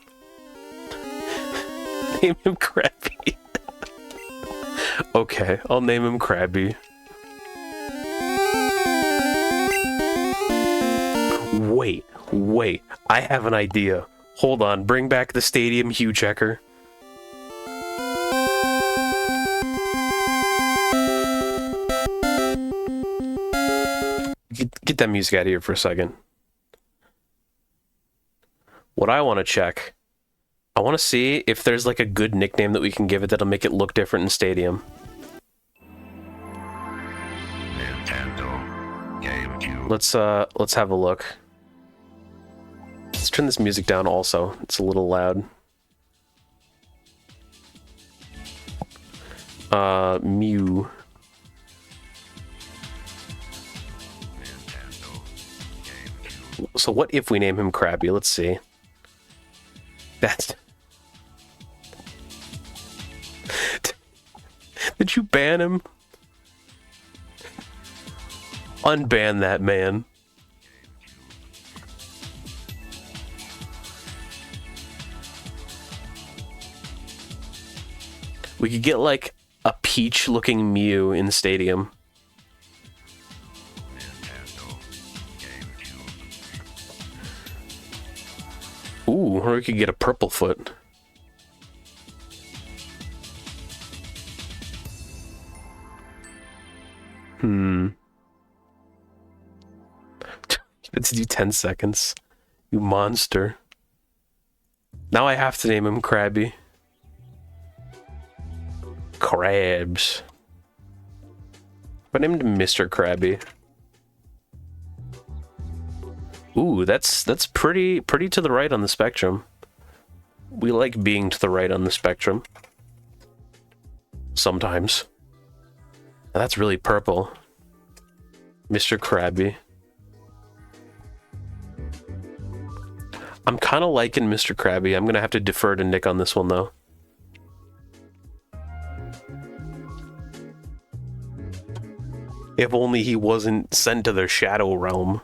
Speaker 1: Name him Krabby. Okay, I'll name him Krabby. Wait, I have an idea. Hold on, bring back the Stadium Hue Checker. Get that music out of here for a second. What I want to check, I want to see if there's like a good nickname that we can give it that'll make it look different in Stadium.
Speaker 3: Nintendo GameCube.
Speaker 1: Let's have a look. Let's turn this music down also. It's a little loud. Mew. So what if we name him Krabby? Let's see. That's... Did you ban him? Unban that man. We could get, like, a peach-looking Mew in Stadium. Ooh, or we could get a purple foot. Let's do 10 seconds. You monster. Now I have to name him Krabby. Krabs. I named him Mr. Krabby. Ooh, that's pretty to the right on the spectrum. We like being to the right on the spectrum. Sometimes. That's really purple. Mr. Krabby. I'm kind of liking Mr. Krabby. I'm going to have to defer to Nick on this one, though. If only he wasn't sent to the Shadow Realm.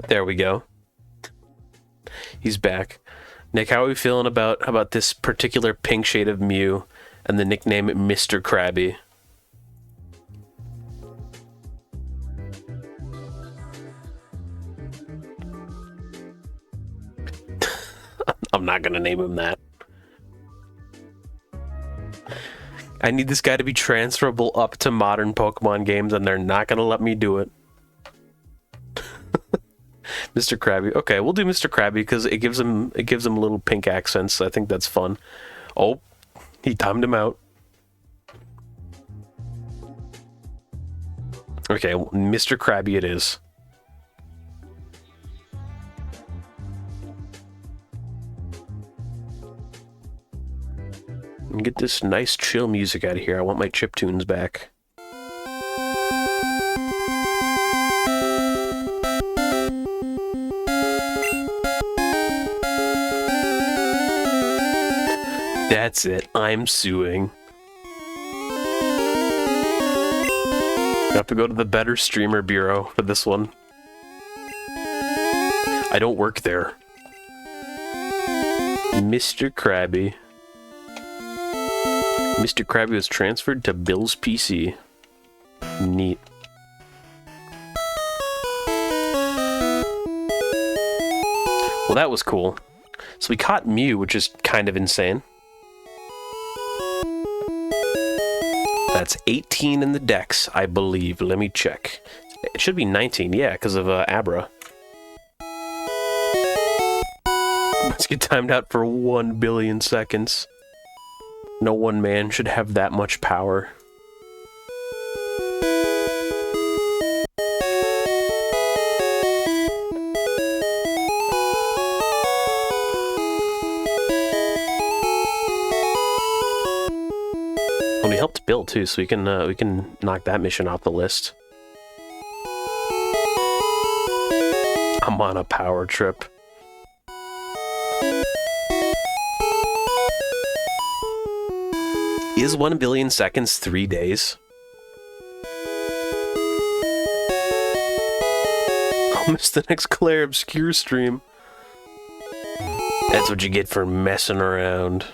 Speaker 1: There we go. He's back. Nick, how are we feeling about this particular pink shade of Mew and the nickname Mr. Krabby? I'm not gonna name him that. I need this guy to be transferable up to modern Pokemon games, and they're not gonna let me do it. Mr. Krabby. Okay, we'll do Mr. Krabby because it gives him little pink accents. I think that's fun. Oh, he timed him out. Okay, Mr. Krabby it is. And get this nice chill music out of here. I want my chiptunes back. That's it. I'm suing. You have to go to the Better Streamer Bureau for this one. I don't work there. Mr. Krabby. Mr. Krabby was transferred to Bill's PC. Neat. Well, that was cool. So we caught Mew, which is kind of insane. That's 18 in the dex, I believe. Let me check. It should be 19, yeah, because of Abra. Let's get timed out for 1 billion seconds. No one man should have that much power. And we helped Bill too, so we can knock that mission off the list. I'm on a power trip. Is 1 billion seconds 3 days? Almost the next Claire Obscure stream. That's what you get for messing around.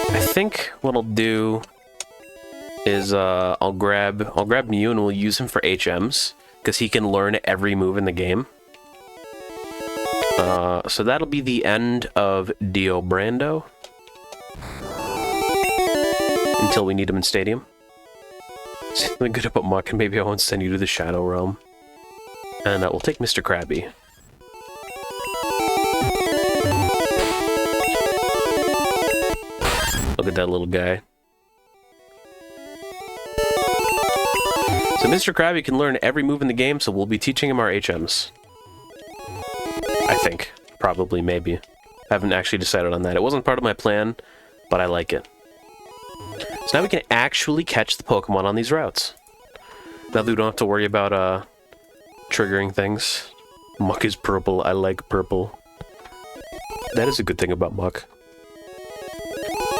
Speaker 1: I think what I'll do is I'll grab Mew and we'll use him for HMs because he can learn every move in the game. So that'll be the end of Dio Brando. Until we need him in Stadium. Something good about Muck, and maybe I won't send you to the Shadow Realm. And we'll take Mr. Krabby. Look at that little guy. So Mr. Krabby can learn every move in the game, so we'll be teaching him our HMs. I think. Probably, maybe. Haven't actually decided on that. It wasn't part of my plan, but I like it. So now we can actually catch the Pokemon on these routes. Now that we don't have to worry about triggering things. Muck is purple. I like purple. That is a good thing about Muck.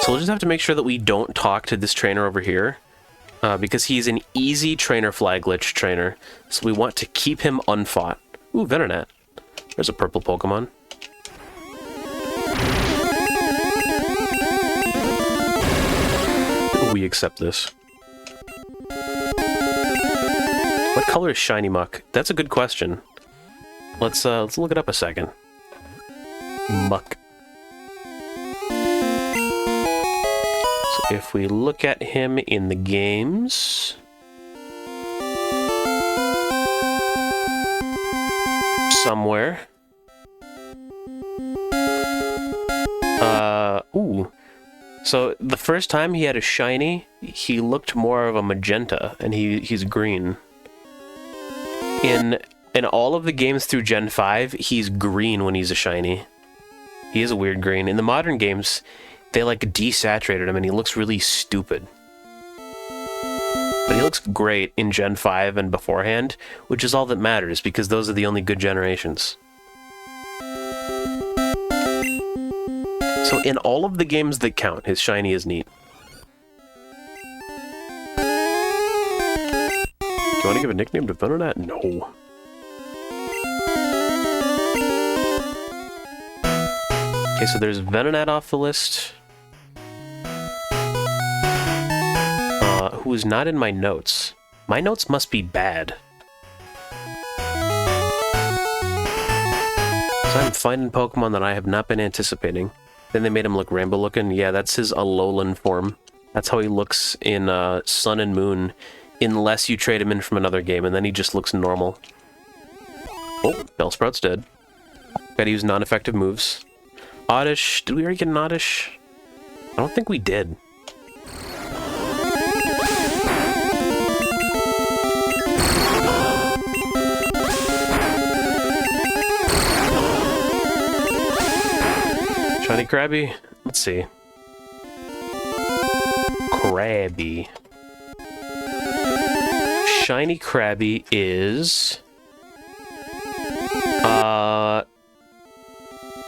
Speaker 1: So we'll just have to make sure that we don't talk to this trainer over here. Because he's an easy trainer fly glitch trainer. So we want to keep him unfought. Ooh, Venonat. There's a purple Pokemon. We accept this. What color is Shiny Muck? That's a good question. Let's look it up a second. Muck. So if we look at him in the games, somewhere. Ooh. So the first time he had a shiny, he looked more of a magenta, and he's green. In all of the games through Gen 5, he's green when he's a shiny. He is a weird green. In the modern games, they like desaturated him, and he looks really stupid. But he looks great in Gen 5 and beforehand, which is all that matters, because those are the only good generations. So in all of the games that count, his shiny is neat. Do you want to give a nickname to Venonat? No. Okay, so there's Venonat off the list. Who is not in my notes. My notes must be bad. So I'm finding Pokemon that I have not been anticipating. Then they made him look rainbow looking. Yeah, that's his Alolan form. That's how he looks in Sun and Moon, unless you trade him in from another game, and then he just looks normal. Oh, Bellsprout's dead. Gotta use non-effective moves. Oddish, did we already get an Oddish? I don't think we did. Shiny Krabby? Let's see. Krabby. Shiny Krabby is...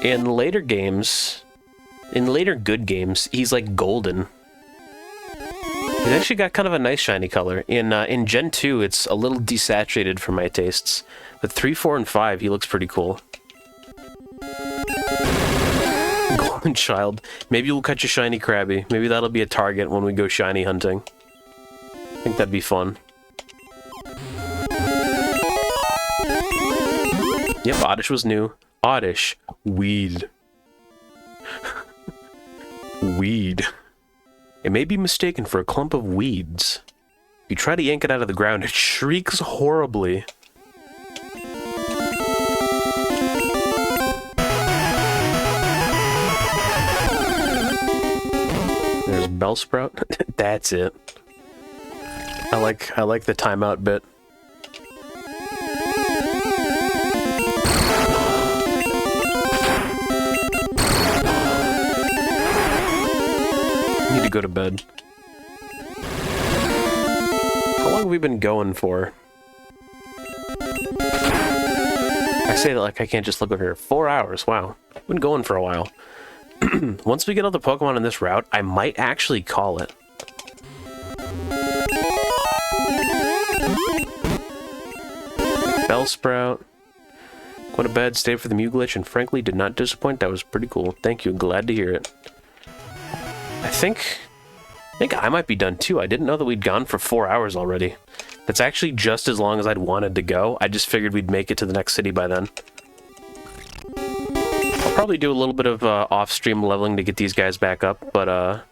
Speaker 1: in later games, in later good games, he's like golden. He's actually got kind of a nice shiny color. In Gen 2, it's a little desaturated for my tastes. But 3, 4, and 5, he looks pretty cool. Golden Child. Maybe we'll catch a shiny Krabby. Maybe that'll be a target when we go shiny hunting. I think that'd be fun. Yep, Oddish was new. Oddish. Weed. Weed. It may be mistaken for a clump of weeds. If you try to yank it out of the ground, it shrieks horribly. There's Bellsprout. That's it. I like the timeout bit. Need to go to bed. How long have we been going for? I say that like I can't just look over here. 4 hours, wow. We've been going for a while. Once we get all the Pokemon in this route, I might actually call it. Bellsprout. Went to bed, stayed for the Mew glitch, and frankly did not disappoint. That was pretty cool. Thank you, glad to hear it. I think I might be done too. I didn't know that we'd gone for 4 hours already. That's actually just as long as I'd wanted to go. I just figured we'd make it to the next city by then. I'll probably do a little bit of off-stream leveling to get these guys back up, but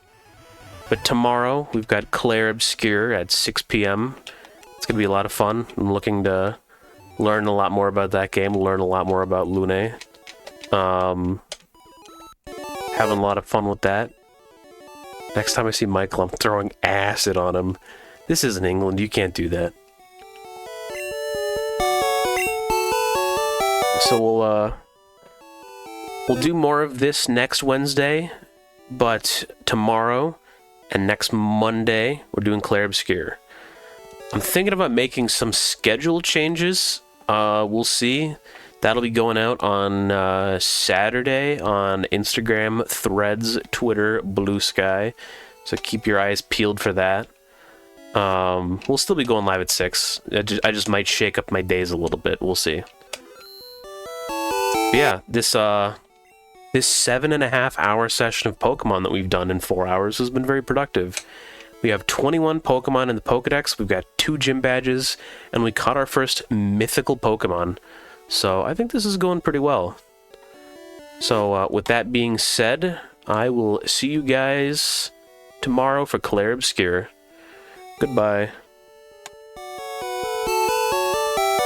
Speaker 1: tomorrow we've got Clair Obscure at 6 p.m. It's gonna be a lot of fun. I'm looking to learn a lot more about that game, learn a lot more about Lune. Having a lot of fun with that. Next time I see Michael, I'm throwing acid on him. This isn't England, you can't do that. So we'll do more of this next Wednesday, but tomorrow and next Monday, we're doing Clair Obscure. I'm thinking about making some schedule changes. We'll see. That'll be going out on Saturday on Instagram, Threads, Twitter, Blue Sky. So keep your eyes peeled for that. We'll still be going live at 6. I just might shake up my days a little bit. We'll see. But yeah, this 7.5 hour session of Pokemon that we've done in 4 hours has been very productive. We have 21 Pokemon in the Pokedex, we've got 2 gym badges, and we caught our first mythical Pokemon. So I think this is going pretty well. So with that being said, I will see you guys tomorrow for Clair Obscure. Goodbye.